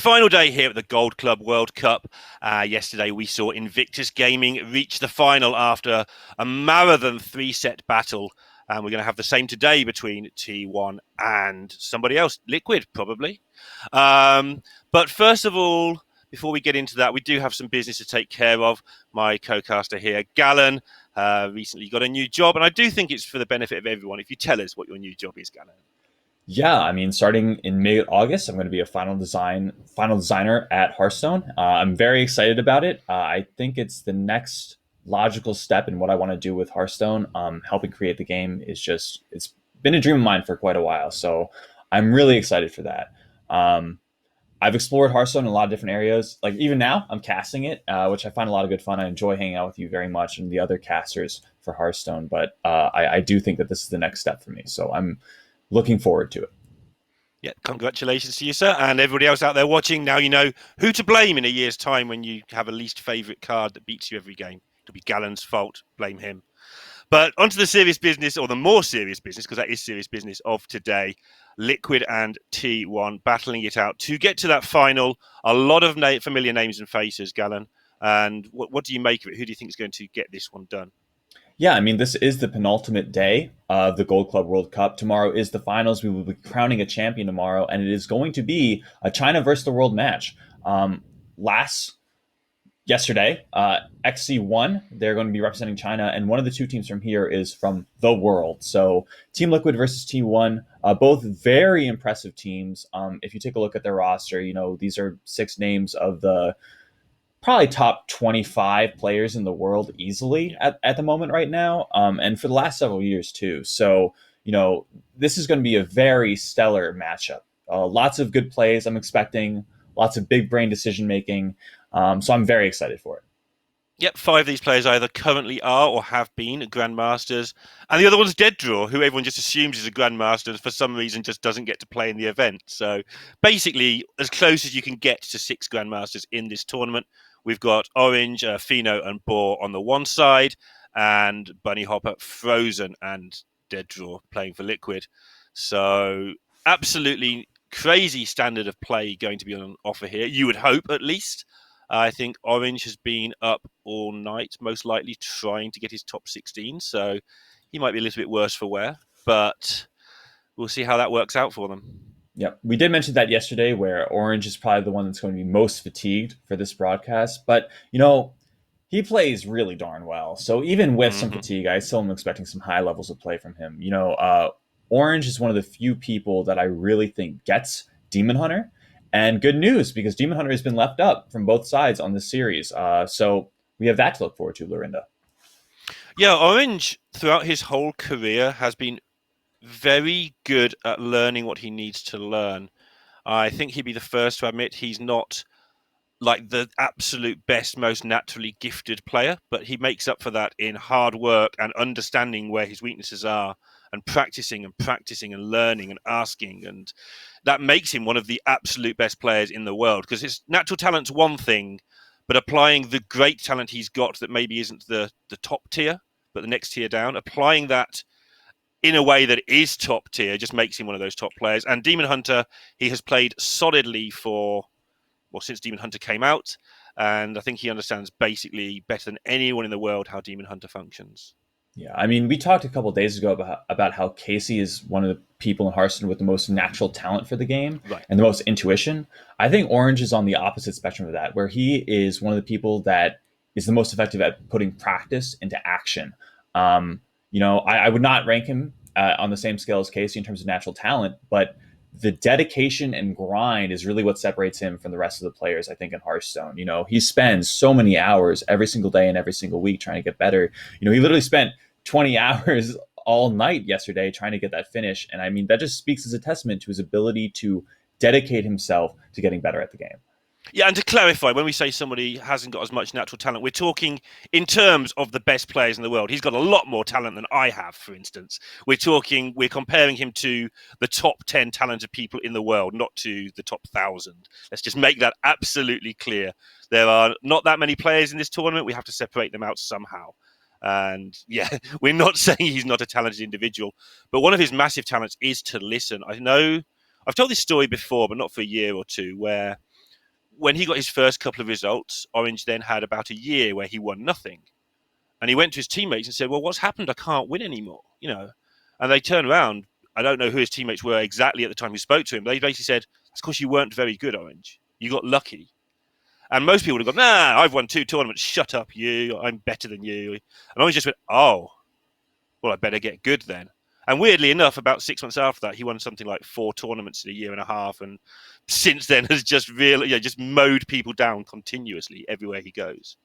Final day here at the Gold Club World Cup. Yesterday we saw Invictus Gaming reach the final after a marathon three-set battle. And we're going to have the same today between T1 and somebody else, Liquid probably. But first of all, before we get into that, we do have some business to take care of. My co-caster here, Galen, recently got a new job, and I do think it's for the benefit of everyone if you tell us what your new job is, Galen. Yeah, I mean, starting in mid-August, I'm going to be a final designer at Hearthstone. I'm very excited about it. I think it's the next logical step in what I want to do with Hearthstone. Helping create the game it's been a dream of mine for quite a while. So I'm really excited for that. Um, I've explored Hearthstone in a lot of different areas. Like even now, I'm casting it, which I find a lot of good fun. I enjoy hanging out with you very much and the other casters for Hearthstone. But I do think that this is the next step for me. So I'm looking forward to it. Yeah, congratulations to you, sir, and everybody else out there watching. Now you know who to blame in a year's time when you have a least favourite card that beats you every game. It'll be Galen's fault. Blame him. But onto the serious business, or the more serious business, because that is serious business of today. Liquid and T1 battling it out to get to that final. A lot of familiar names and faces, Galen. And what do you make of it? Who do you think is going to get this one done? Yeah, I mean, this is the penultimate day of the Gold Club World Cup. Tomorrow is the finals. We will be crowning a champion tomorrow, and it is going to be a China versus the world match. Last yesterday, XC won. They're going to be representing China, and one of the two teams from here is from the world. So Team Liquid versus T1, both very impressive teams. If you take a look at their roster, these are six names of the probably top 25 players in the world easily at the moment right now, and for the last several years too. So, this is going to be a very stellar matchup. Lots of good plays I'm expecting, lots of big brain decision making. So I'm very excited for it. Yep, five of these players either currently are or have been Grandmasters. And the other one's Dead Draw, who everyone just assumes is a Grandmaster and for some reason just doesn't get to play in the event. So basically, as close as you can get to six Grandmasters in this tournament. We've got Orange, Fino, and Boar on the one side, and Bunny Hopper, Frozen, and Dead Draw playing for Liquid. So absolutely crazy standard of play going to be on offer here. You would hope, at least. I think Orange has been up all night, most likely trying to get his top 16. So he might be a little bit worse for wear, but we'll see how that works out for them. Yeah, we did mention that yesterday, where Orange is probably the one that's going to be most fatigued for this broadcast. But he plays really darn well. So even with some fatigue, I still am expecting some high levels of play from him. Orange is one of the few people that I really think gets Demon Hunter. And good news, because Demon Hunter has been left up from both sides on this series. So we have that to look forward to, Lorinda. Yeah, Orange, throughout his whole career, has been very good at learning what he needs to learn. I think he'd be the first to admit he's not like the absolute best, most naturally gifted player, but he makes up for that in hard work and understanding where his weaknesses are and practicing and learning and asking. And that makes him one of the absolute best players in the world, because his natural talent's one thing, but applying the great talent he's got that maybe isn't the top tier, but the next tier down, applying that in a way that is top tier just makes him one of those top players. And Demon Hunter, he has played solidly since Demon Hunter came out, and I think he understands basically better than anyone in the world how Demon Hunter functions. Yeah, I mean, we talked a couple of days ago about how Casey is one of the people in Hearthstone with the most natural talent for the game Right. and the most intuition. I think Orange is on the opposite spectrum of that, where he is one of the people that is the most effective at putting practice into action. I would not rank him on the same scale as Casey in terms of natural talent, but the dedication and grind is really what separates him from the rest of the players, I think, in Hearthstone. He spends so many hours every single day and every single week trying to get better. He literally spent 20 hours all night yesterday trying to get that finish. And I mean, that just speaks as a testament to his ability to dedicate himself to getting better at the game. Yeah, and to clarify, when we say somebody hasn't got as much natural talent, we're talking in terms of the best players in the world. He's got a lot more talent than I have, for instance. We're comparing him to the top 10 talented people in the world, not to the top 1,000. Let's just make that absolutely clear. There are not that many players in this tournament. We have to separate them out somehow. And yeah, we're not saying he's not a talented individual, but one of his massive talents is to listen. I know I've told this story before, but not for a year or two, where when he got his first couple of results, Orange then had about a year where he won nothing. And he went to his teammates and said, well, what's happened? I can't win anymore, And they turned around. I don't know who his teammates were exactly at the time who spoke to him. They basically said, it's because you weren't very good, Orange. You got lucky. And most people would have gone, nah, I've won 2 tournaments. Shut up, you. I'm better than you. And Orange just went, oh, well, I better get good then. And weirdly enough, about 6 months after that, he won something like 4 tournaments in a year and a half. And since then has just really, just mowed people down continuously everywhere he goes.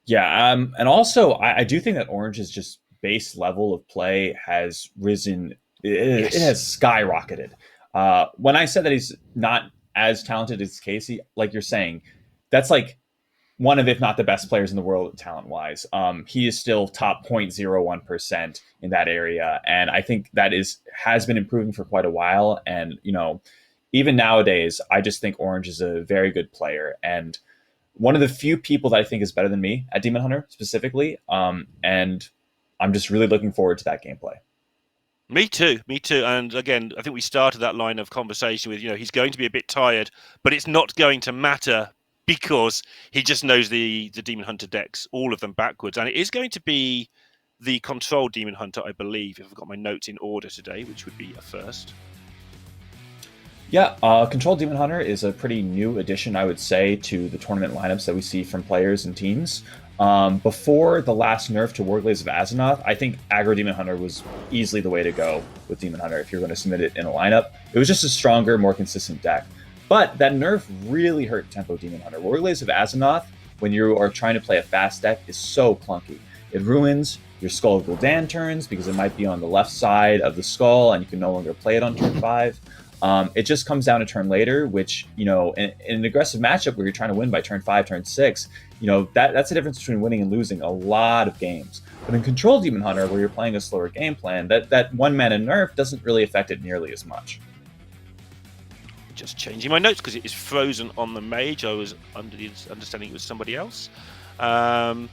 Yeah, and also I do think that Orange's just base level of play has risen. It has skyrocketed. When I said that he's not as talented as Casey, like you're saying, that's like one of, if not the best players in the world talent-wise. He is still top 0.01% in that area, and I think that has been improving for quite a while. And even nowadays, I just think Orange is a very good player, and one of the few people that I think is better than me at Demon Hunter specifically. And I'm just really looking forward to that gameplay. Me too. And again, I think we started that line of conversation with, he's going to be a bit tired, but it's not going to matter because he just knows the Demon Hunter decks, all of them backwards. And it is going to be the Control Demon Hunter, I believe, if I've got my notes in order today, which would be a first. Yeah, Control Demon Hunter is a pretty new addition, I would say, to the tournament lineups that we see from players and teams. Before the last nerf to Warglaze of Azeroth, I think Aggro Demon Hunter was easily the way to go with Demon Hunter if you're going to submit it in a lineup. It was just a stronger, more consistent deck. But that nerf really hurt Tempo Demon Hunter. Warglaze of Azeroth, when you are trying to play a fast deck, is so clunky. It ruins your Skull of Gul'dan turns because it might be on the left side of the skull and you can no longer play it on turn 5. It just comes down a turn later, which, in an aggressive matchup where you're trying to win by turn 5, turn 6, that's the difference between winning and losing a lot of games. But in Control Demon Hunter, where you're playing a slower game plan, that 1 mana nerf doesn't really affect it nearly as much. Just changing my notes because it is frozen on the mage. I was under the understanding it was somebody else. And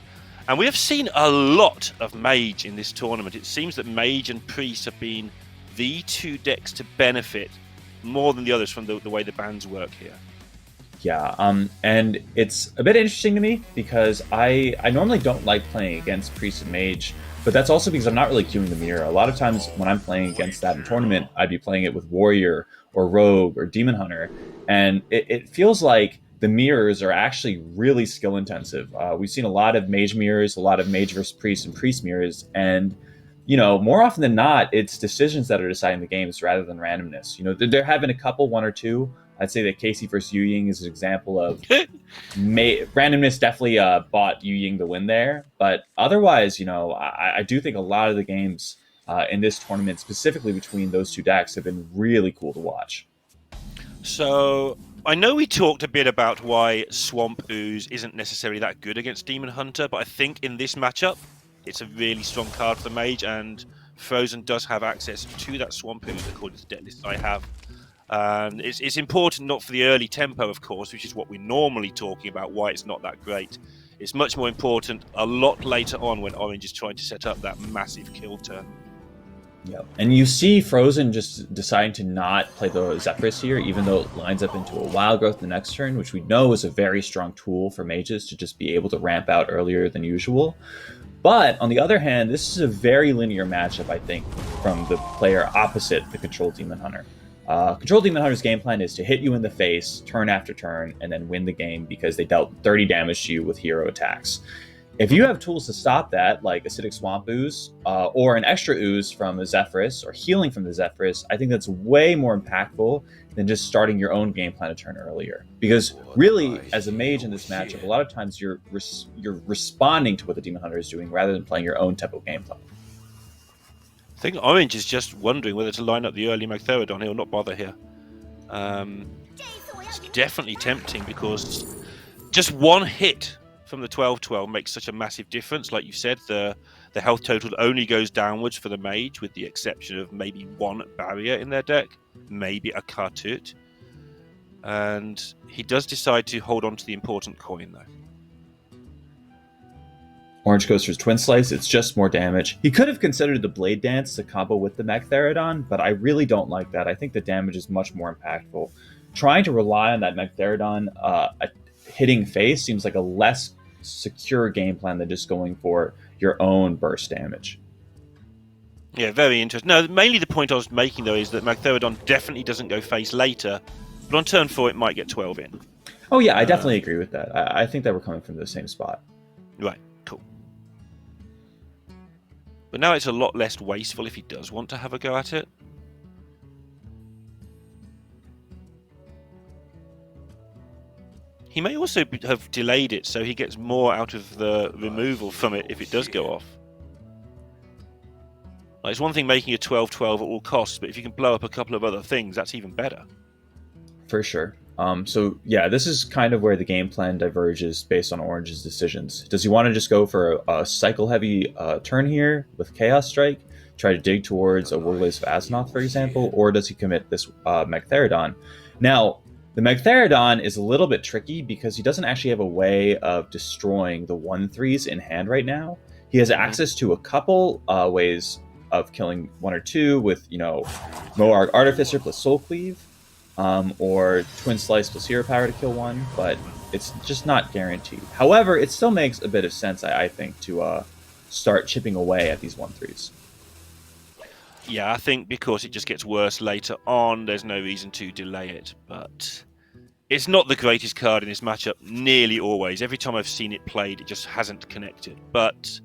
we have seen a lot of mage in this tournament. It seems that mage and priest have been the 2 decks to benefit more than the others from the way the bans work here. Yeah, and it's a bit interesting to me because I normally don't like playing against priest and mage, but that's also because I'm not really queuing the mirror. A lot of times when I'm playing against that in tournament, I'd be playing it with warrior or rogue or demon hunter, and it feels like the mirrors are actually really skill intensive. We've seen a lot of mage mirrors, a lot of mage versus priest and priest mirrors, and more often than not, it's decisions that are deciding the games rather than randomness. There have been a couple, 1 or 2. I'd say that Casey versus Yu Ying is an example of randomness definitely bought Yu Ying the win there. But otherwise, I do think a lot of the games in this tournament, specifically between those 2 decks, have been really cool to watch. So I know we talked a bit about why Swamp Ooze isn't necessarily that good against Demon Hunter, but I think in this matchup, it's a really strong card for the mage, and Frozen does have access to that Swamp Ooze according to the deck list I have. It's important not for the early tempo, of course, which is what we're normally talking about, why it's not that great. It's much more important a lot later on when Orange is trying to set up that massive kill turn. Yeah, and you see Frozen just deciding to not play the Zephyrus here, even though it lines up into a Wild Growth the next turn, which we know is a very strong tool for mages to just be able to ramp out earlier than usual. But on the other hand, this is a very linear matchup, I think, from the player opposite the Control Demon Hunter. Control Demon Hunter's game plan is to hit you in the face turn after turn and then win the game because they dealt 30 damage to you with hero attacks. If you have tools to stop that, like Acidic Swamp Ooze, or an extra ooze from the Zephyrus, or healing from the Zephyrus, I think that's way more impactful than just starting your own game plan a turn earlier. Because really, as a mage in this matchup, a lot of times you're responding to what the Demon Hunter is doing rather than playing your own tempo game plan. I think Orange is just wondering whether to line up the early Magtheridon. He'll not bother here. It's definitely tempting because just 1 hit from the 12/12 makes such a massive difference. Like you said, the health total only goes downwards for the mage, with the exception of maybe 1 barrier in their deck, maybe a Kartut. And he does decide to hold on to the important coin, though. Orange goes for his Twin Slice. It's just more damage. He could have considered the Blade Dance to combo with the Magtheridon, but I really don't like that. I think the damage is much more impactful. trying to rely on that Magtheridon hitting face seems like a less secure game plan than just going for your own burst damage. Yeah, very interesting. No, mainly the point I was making, though, is that Magtheridon definitely doesn't go face later, but on turn 4 it might get 12 in. Oh, yeah, I definitely agree with that. I think that we're coming from the same spot. Right, cool. But now it's a lot less wasteful if he does want to have a go at it. He may also have delayed it so he gets more out of the removal from it if it does go off. Like, it's one thing making a 12-12 at all costs, but if you can blow up a couple of other things, that's even better. For sure. So, yeah, this is kind of where the game plan diverges based on Orange's decisions. Does he want to just go for a cycle-heavy turn here with Chaos Strike, try to dig towards a Warlace of Azzinoth, for example, or does he commit this Magtheridon? Now, the Magtheridon is a little bit tricky because he doesn't actually have a way of destroying the 1/3s in hand right now. He has access to a couple ways of killing 1 or 2 with, Moarg Artificer plus Soul Cleave, or Twin Slice plus Hero Power to kill 1, but it's just not guaranteed. However, it still makes a bit of sense, I think, to start chipping away at these 1/3s. Yeah, I think because it just gets worse later on, there's no reason to delay it. But it's not the greatest card in this matchup, nearly always. Every time I've seen it played, it just hasn't connected. But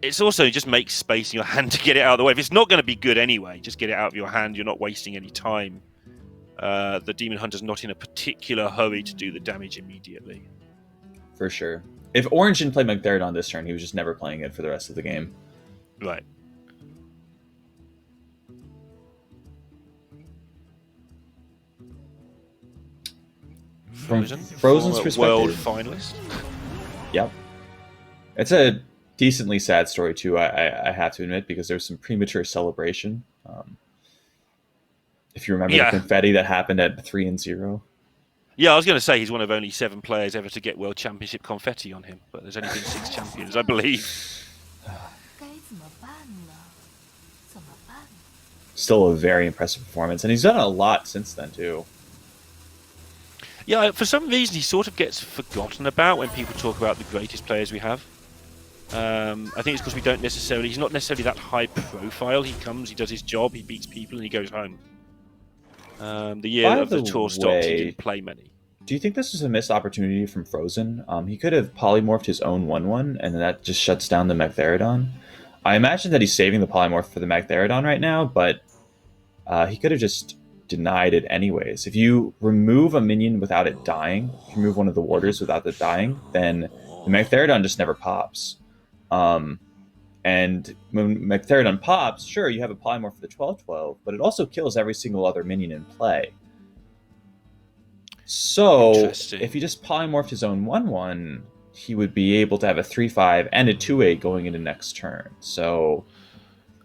it's also just makes space in your hand to get it out of the way. If it's not going to be good anyway, just get it out of your hand. You're not wasting any time. The Demon Hunter's not in a particular hurry to do the damage immediately. For sure. If Orange didn't play Magtheridon this turn, he was just never playing it for the rest of the game. Right. From Frozen's perspective, world finalist. Yep. It's a decently sad story too, I have to admit, because there's some premature celebration. If you remember the confetti that happened at 3-0. Yeah, I was going to say he's one of only 7 players ever to get World Championship confetti on him, but there's only been 6 champions, I believe. Still a very impressive performance, and he's done a lot since then too. Yeah, for some reason he sort of gets forgotten about when people talk about the greatest players we have. I think it's because he's not necessarily that high profile. He comes, he does his job, he beats people, and he goes home. The year of the tour stopped, he didn't play many. Do you think this was a missed opportunity from Frozen? He could have polymorphed his own 1/1, and that just shuts down the Magtheridon. I imagine that he's saving the polymorph for the Magtheridon right now, but he could have just denied it anyways. If you remove a minion without it dying, if you remove one of the warders without it dying, then the Magtheridon just never pops. And when Magtheridon pops, sure, you have a polymorph for the 12/12, but it also kills every single other minion in play. So if he just polymorphed his own 1/1, he would be able to have a 3/5 and a 2/8 going into next turn. So,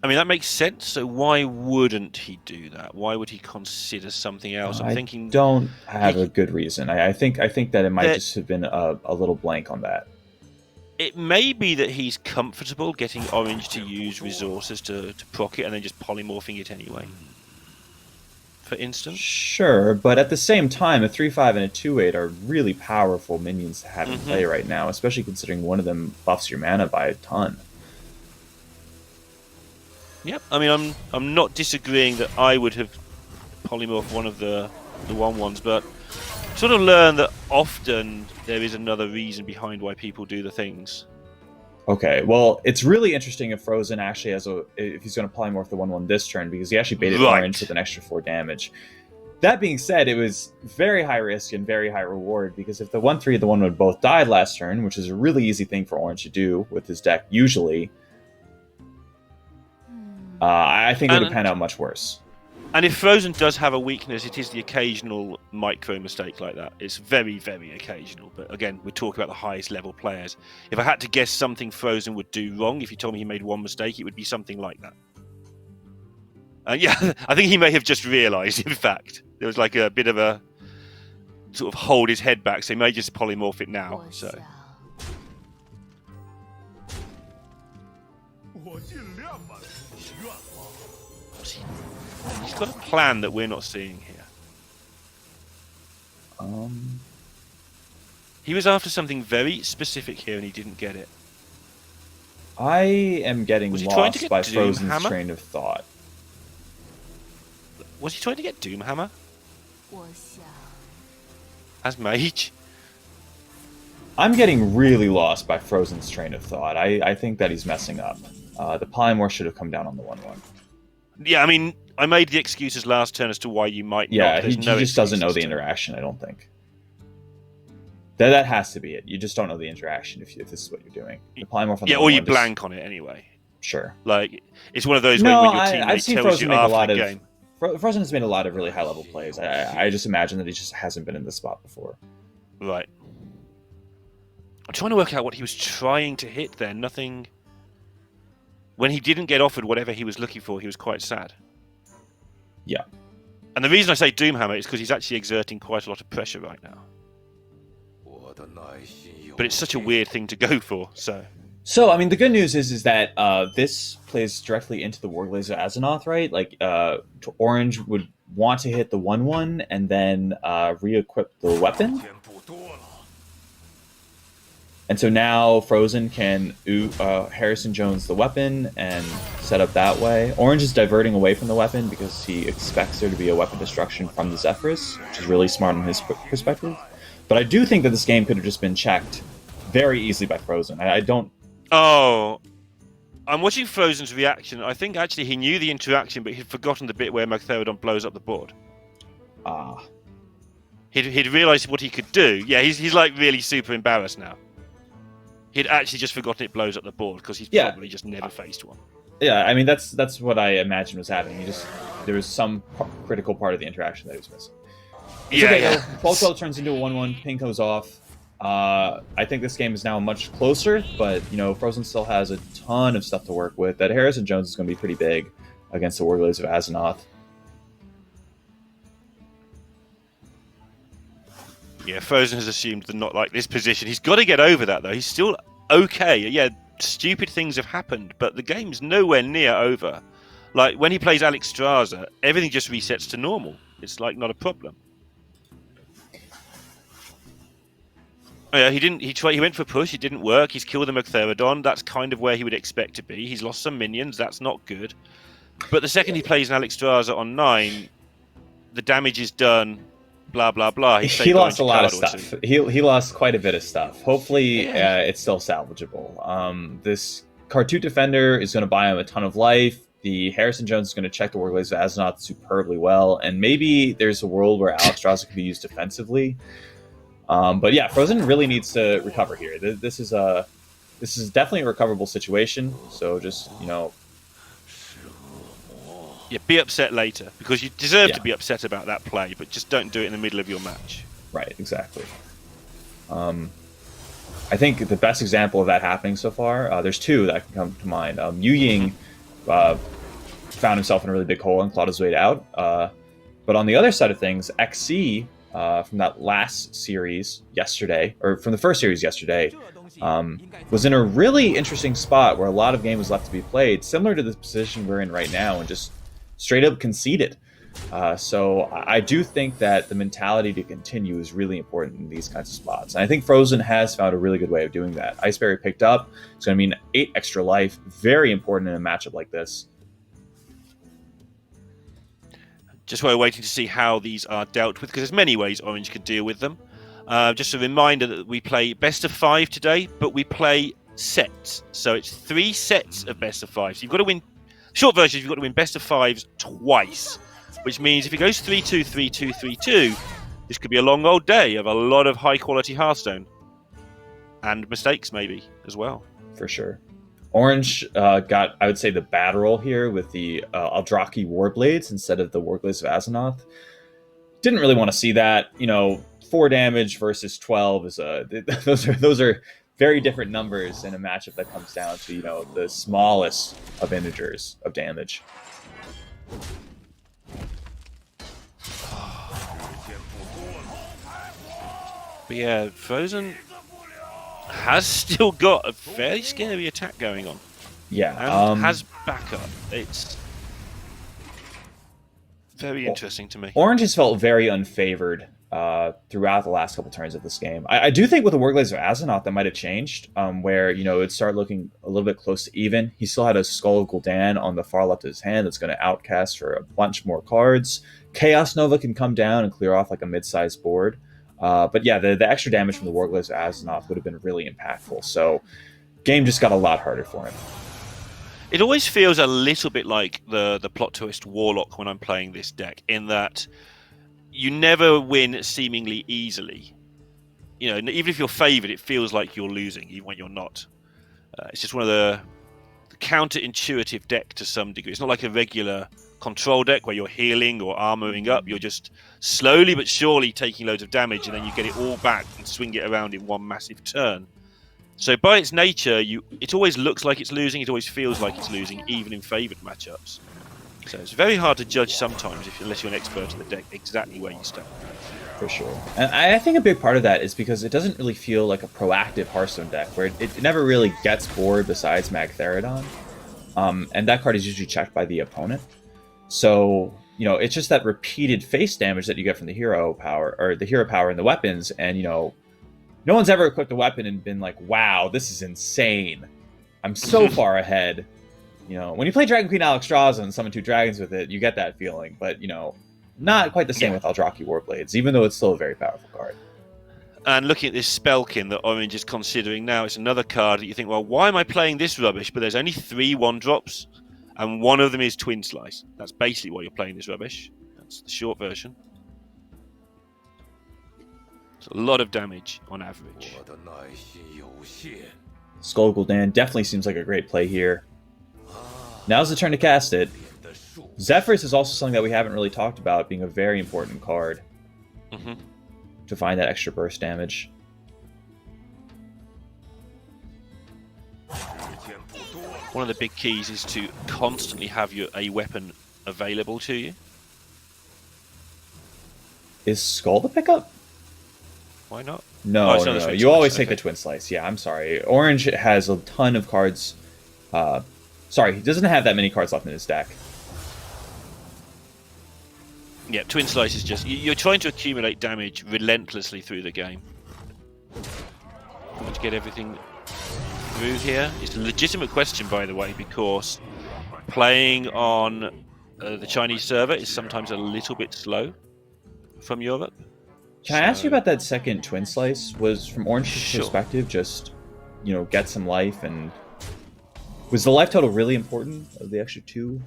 I mean, that makes sense. So why wouldn't he do that? Why would he consider something else? I don't have a good reason. I think that it might just have been a little blank on that. It may be that he's comfortable getting Orange to use resources to proc it and then just polymorphing it anyway. For instance? Sure, but at the same time, a 3/5 and a 2/8 are really powerful minions to have in play right now, especially considering one of them buffs your mana by a ton. Yep, I mean, I'm not disagreeing that I would have polymorphed one of the 1/1s, but sort of learn that often there is another reason behind why people do the things. Okay, well, it's really interesting if Frozen actually if he's going to polymorph the 1/1 this turn, because he actually baited Orange with an extra 4 damage. That being said, it was very high risk and very high reward, because if the 1/3 and the 1/1 both died last turn, which is a really easy thing for Orange to do with his deck usually, I think it would have panned out much worse. And if Frozen does have a weakness, it is the occasional micro mistake like that. It's very, very occasional. But again, we're talking about the highest level players. If I had to guess something Frozen would do wrong, if you told me he made one mistake, it would be something like that. Yeah, I think he may have just realised, in fact. There was like a bit of a sort of hold his head back, so he may just polymorph it now. So. He's got a plan that we're not seeing here. Um, He was after something very specific here, and he didn't get it. I am getting Was he trying to lost get by Frozen's Doomhammer? train of thought. Was he trying to get Doomhammer 我想， as mage? I'm getting really lost by Frozen's train of thought. I think that he's messing up. The Polymorph should have come down on the 1/1. Yeah, I mean, I made the excuses last turn as to why you might Yeah, not. he There's no just doesn't know the excuses to- interaction, I don't think. That has to be it. You just don't know the interaction if this is what you're doing. The Polymorph on the Yeah, or you 1/1 blank on it anyway. Sure. Like, it's one of those No, when your I've teammate seen tells Frozen you make a after lot the of... game. Frozen has made a lot of really high-level plays. I just imagine that he just hasn't been in this spot before. Right. I'm trying to work out what he was trying to hit there. Nothing... When he didn't get offered whatever he was looking for, he was quite sad. Yeah. And the reason I say Doomhammer is because he's actually exerting quite a lot of pressure right now. But it's such a weird thing to go for, so... So, I mean, the good news is that this plays directly into the Warglaze of Azeroth, right? Like, Orange would want to hit the 1/1 and then re-equip the weapon. And so now Frozen can Harrison Jones the weapon and set up that way. Orange is diverting away from the weapon because he expects there to be a weapon destruction from the Zephrys, which is really smart on his perspective. But I do think that this game could have just been checked very easily by Frozen. I don't... Oh, I'm watching Frozen's reaction. I think actually he knew the interaction, but he'd forgotten the bit where Magtheridon blows up the board. Ah. He'd realised what he could do. Yeah, he's like really super embarrassed now. He'd actually just forgotten it blows up the board because he's probably just never faced one. Yeah, I mean that's what I imagined was happening. There was some critical part of the interaction that he was missing. It's okay, Yeah. 12-12 turns into a 1/1. Ping goes off. I think this game is now much closer, but Frozen still has a ton of stuff to work with. That Harrison Jones is going to be pretty big against the Warglaze of Azeroth. Yeah, Frozen has assumed that not like this position. He's got to get over that though. He's still okay. Yeah, stupid things have happened, but the game's nowhere near over. Like when he plays Alexstrasza, everything just resets to normal. It's like not a problem. Oh, yeah, he didn't. He went for a push. It didn't work. He's killed the Magtheridon. That's kind of where he would expect to be. He's lost some minions. That's not good. But the second he plays an Alexstrasza on 9, the damage is done. Blah blah blah. He lost a lot of stuff. He lost quite a bit of stuff. Hopefully, it's still salvageable. This Cartoon Defender is going to buy him a ton of life. The Harrison Jones is going to check the Warglaze of Azeroth superbly well, and maybe there's a world where Alexstrasza can be used defensively. But yeah, Frozen really needs to recover here. This is definitely a recoverable situation. So just Yeah, be upset later because you deserve to be upset about that play, but just don't do it in the middle of your match. Right, exactly. I think the best example of that happening so far, there's two that can come to mind. Yu Ying found himself in a really big hole and clawed his way out. But on the other side of things, XC from that last series yesterday, or from the first series yesterday, was in a really interesting spot where a lot of game was left to be played, similar to the position we're in right now, and just straight up conceded. So I do think that the mentality to continue is really important in these kinds of spots. And I think Frozen has found a really good way of doing that. Iceberry picked up. It's going to mean 8 extra life. Very important in a matchup like this. Just we're waiting to see how these are dealt with, because there's many ways Orange could deal with them. Just a reminder that we play best of 5 today, but we play sets. So it's 3 sets of best of 5. So you've got to win. Short version, you've got to win best of 5s twice, which means if it goes 3-2, 3-2, 3-2, this could be a long old day of a lot of high quality Hearthstone and mistakes maybe as well. For sure. Orange got, I would say, the bad roll here with the Eldrazi Warblades instead of the Warglaze of Azeroth. Didn't really want to see that. 4 damage versus 12 is those are very different numbers in a matchup that comes down to the smallest of integers of damage. But yeah, Frozen has still got a fairly scary attack going on. Yeah, and has backup. It's very interesting to me. Orange has felt very unfavored throughout the last couple turns of this game. I do think with the Warglaze of Azzinoth that might have changed, where it'd start looking a little bit close to even. He still had a Skull of Gul'dan on the far left of his hand that's going to outcast for a bunch more cards. Chaos Nova can come down and clear off like a mid-sized board. But yeah, the extra damage from the Warglaze of Azzinoth would have been really impactful. So game just got a lot harder for him. It always feels a little bit like the plot twist Warlock when I'm playing this deck, in that you never win seemingly easily. Even if you're favoured, it feels like you're losing, even when you're not. It's just one of the counter-intuitive deck to some degree. It's not like a regular control deck where you're healing or armoring up. You're just slowly but surely taking loads of damage, and then you get it all back and swing it around in one massive turn. So by its nature, it always looks like it's losing. It always feels like it's losing, even in favoured matchups. So it's very hard to judge sometimes, unless you're an expert in the deck, exactly where you stand. For sure. And I think a big part of that is because it doesn't really feel like a proactive Hearthstone deck, where it never really gets bored besides Magtheridon. And that card is usually checked by the opponent. So, it's just that repeated face damage that you get from the hero power, or the hero power and the weapons, and, no one's ever equipped a weapon and been like, wow, this is insane. I'm so far ahead. When you play Dragon Queen Alexstrasza and summon 2 dragons with it, you get that feeling. But, not quite the same with Eldrazi Warblades, even though it's still a very powerful card. And looking at this Spellkin that Orange is considering now, it's another card that you think, well, why am I playing this rubbish? But there's only 3 1-drops, and one of them is Twin Slice. That's basically why you're playing this rubbish. That's the short version. It's a lot of damage on average. Skull Gul'dan definitely seems like a great play here. Now's the turn to cast it. Zephrys is also something that we haven't really talked about, being a very important card to find that extra burst damage. One of the big keys is to constantly have a weapon available to you. Is Skull the pickup? Why not? No. You always take the Twin Slice. Yeah, I'm sorry. Orange has a ton of cards. Sorry, he doesn't have that many cards left in his deck. Yeah, Twin Slice is just... You're trying to accumulate damage relentlessly through the game. Want to get everything through here? It's a legitimate question, by the way, because playing on the Chinese server is sometimes a little bit slow from Europe. Can I ask you about that second Twin Slice? Was, from Orange's perspective, just, get some life, and... Was the life total really important, of the extra 2?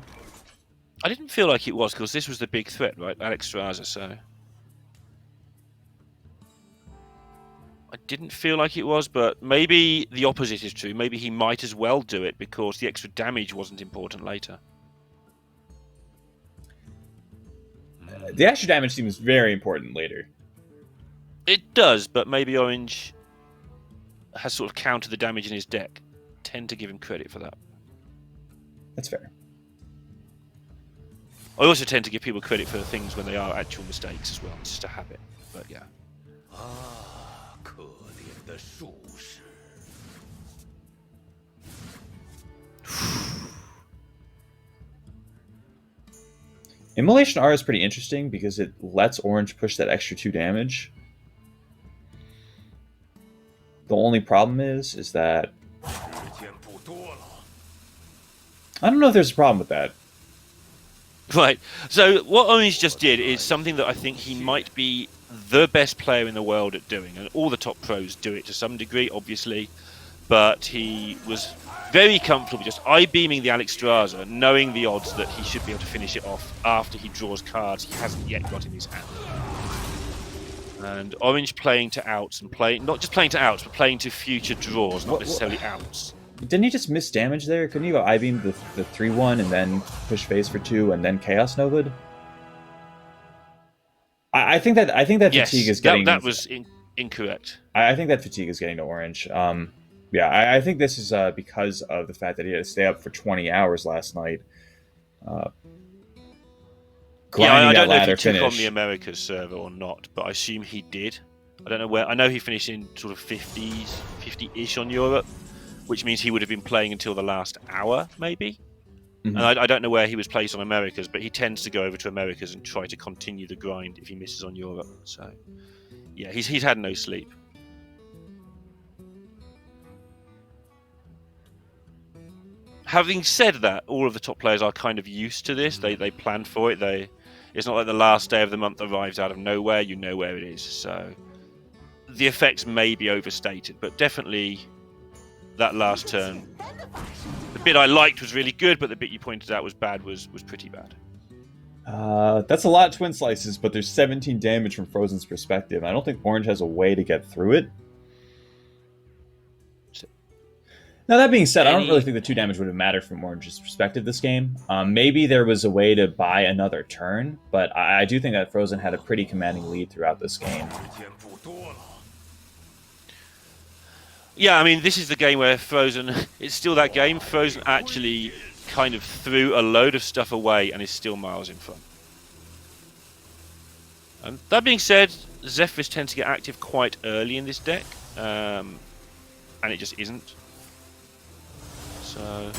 I didn't feel like it was, because this was the big threat, right? Alexstrasza, so... I didn't feel like it was, but maybe the opposite is true. Maybe he might as well do it, because the extra damage wasn't important later. The extra damage seems very important later. It does, but maybe Orange has sort of countered the damage in his deck. Tend to give him credit for that. That's fair. I also tend to give people credit for things when they are actual mistakes as well. It's just a habit, but yeah. Immolation R is pretty interesting because it lets Orange push that extra 2 damage. The only problem is that... I don't know if there's a problem with that. Right. So what Orange just did is something that I think he might be the best player in the world at doing. And all the top pros do it to some degree, obviously. But he was very comfortable just eye-beaming the Alexstrasza, knowing the odds that he should be able to finish it off after he draws cards he hasn't yet got in his hand. And Orange playing to outs, and not just playing to outs, but playing to future draws, not necessarily outs. Didn't he just miss damage there? Couldn't he go I-beam the 3-1 and then push phase for 2 and then Chaos Nova'd? I think that yes, fatigue is getting... that was incorrect. I think that fatigue is getting to Orange. Yeah, I think this is because of the fact that he had to stay up for 20 hours last night. I don't know if he took on the Americas server or not, but I assume he did. I don't know where. I know he finished in sort of 50-ish on Europe, which means he would have been playing until the last hour, maybe. And I don't know where he was placed on Americas, but he tends to go over to Americas and try to continue the grind if he misses on Europe. So, yeah, he's had no sleep. Having said that, all of the top players are kind of used to this. They planned for it. It's not like the last day of the month arrives out of nowhere. You know where it is. So the effects may be overstated, but definitely that last turn, the bit I liked was really good, but the bit you pointed out was bad was pretty bad. That's a lot of twin slices, but there's 17 damage from Frozen's perspective. I don't think Orange has a way to get through it. Now, that being said, I don't really think the 2 damage would have mattered from Orange's perspective this game. Maybe there was a way to buy another turn, but I do think that Frozen had a pretty commanding lead throughout this game. Yeah, I mean, this is the game where Frozen... It's still that game. Frozen actually kind of threw a load of stuff away and is still miles in front. And that being said, Zephyrs tend to get active quite early in this deck, and it just isn't. So...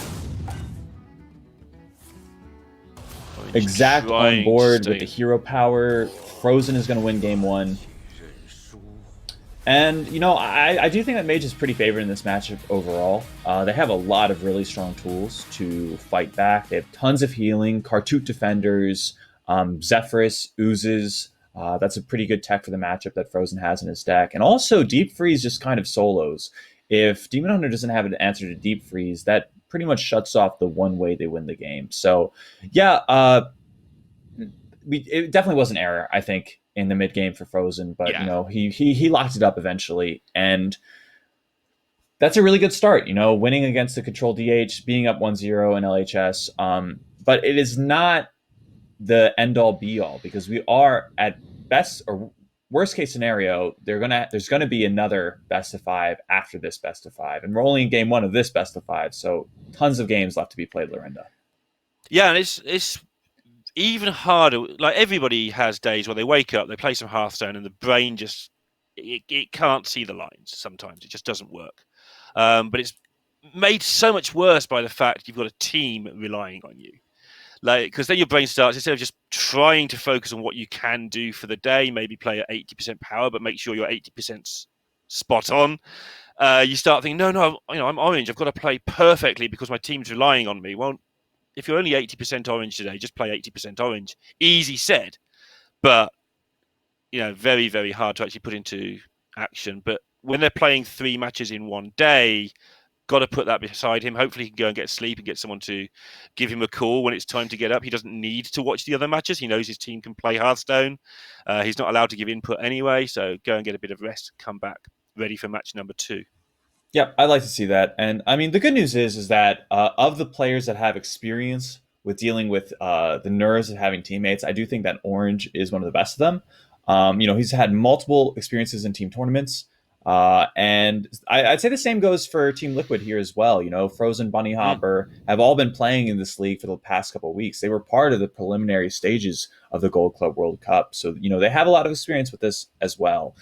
Exact on board with the hero power. Frozen is going to win game 1. And, you know, I do think that Mage is pretty favored in this matchup overall. They have a lot of really strong tools to fight back. They have tons of healing, Kartut defenders, Zephyrus, oozes. That's a pretty good tech for the matchup that Frozen has in his deck. And also, Deep Freeze just kind of solos. If Demon Hunter doesn't have an answer to Deep Freeze, that pretty much shuts off the one way they win the game. So, yeah, it definitely was an error, I think, in the mid game for Frozen, but you know, he locked it up eventually, and that's a really good start. You know, winning against the control DH, being up 1-0 in LHS, but it is not the end all be all, because we are at best or worst case scenario, there's gonna be another best of 5 after this best of 5, and we're only in game 1 of this best of 5, so tons of games left to be played, Lorinda. Yeah, and it's even harder. Like, everybody has days where they wake up, they play some Hearthstone, and the brain just it can't see the lines. Sometimes it just doesn't work. But it's made so much worse by the fact you've got a team relying on you. Like, because then your brain starts, instead of just trying to focus on what you can do for the day, maybe play at 80% power, but make sure you're 80% spot on. You start thinking, no, I'm Orange. I've got to play perfectly because my team's relying on me. Well, if you're only 80% Orange today, just play 80% Orange. Easy said, but you know, very, very hard to actually put into action. But when they're playing 3 matches in one day, got to put that beside him. Hopefully he can go and get sleep and get someone to give him a call when it's time to get up. He doesn't need to watch the other matches. He knows his team can play Hearthstone. He's not allowed to give input anyway, so go and get a bit of rest, come back ready for match number 2. Yeah, I'd like to see that. And I mean, the good news is that of the players that have experience with dealing with the nerves of having teammates, I do think that Orange is one of the best of them. You know, he's had multiple experiences in team tournaments. And I'd say the same goes for Team Liquid here as well. You know, Frozen, Bunny Hopper have all been playing in this league for the past couple of weeks. They were part of the preliminary stages of the Gold Club World Cup. So, you know, they have a lot of experience with this as well.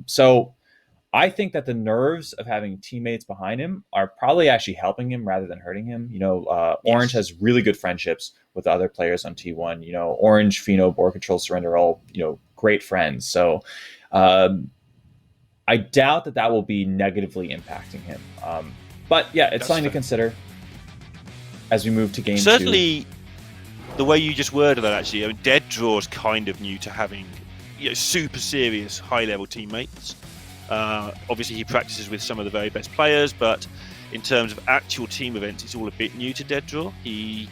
So I think that the nerves of having teammates behind him are probably actually helping him rather than hurting him. You know, Orange has really good friendships with other players on T1. You know, Orange, Fino, Board Control, Surrender are all, you know, great friends. So I doubt that will be negatively impacting him. But yeah, it's something to consider as we move to game 2. Certainly, the way you just worded that, actually, I mean, Dead Draw is kind of new to having, you know, super serious, high-level teammates. Obviously, he practices with some of the very best players, but in terms of actual team events, it's all a bit new to Dead Draw. He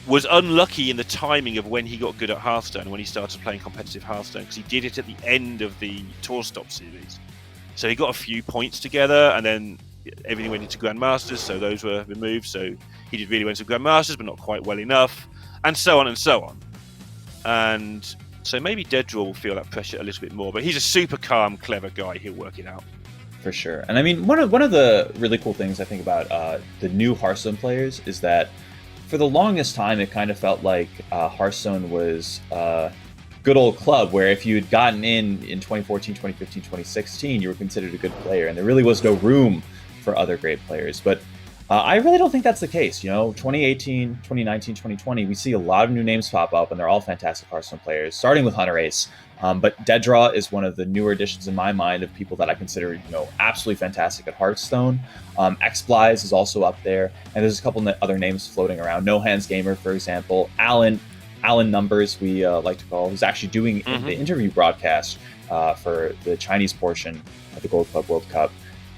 was unlucky in the timing of when he got good at Hearthstone, when he started playing competitive Hearthstone, because he did it at the end of the Tour Stop series. So he got a few points together, and then everything went into Grandmasters, so those were removed. So he did really well into Grandmasters, but not quite well enough, and so on and so on. And so maybe Dead Draw will feel that pressure a little bit more, but he's a super calm, clever guy. He'll work it out. For sure. And I mean, one of the really cool things I think about the new Hearthstone players is that for the longest time, it kind of felt like Hearthstone was good old club, where if you had gotten in 2014, 2015, 2016, you were considered a good player, and there really was no room for other great players. But I really don't think that's the case. 2018, 2019, 2020, we see a lot of new names pop up, and they're all fantastic Hearthstone players, starting with Hunter Ace. But Deaddraw is one of the newer additions in my mind of people that I consider, absolutely fantastic at Hearthstone. Xblize is also up there, and there's a couple other names floating around. No Hands Gamer, for example. Alan Numbers, we like to call, who's actually doing the interview broadcast for the Chinese portion of the Gold Club World Cup.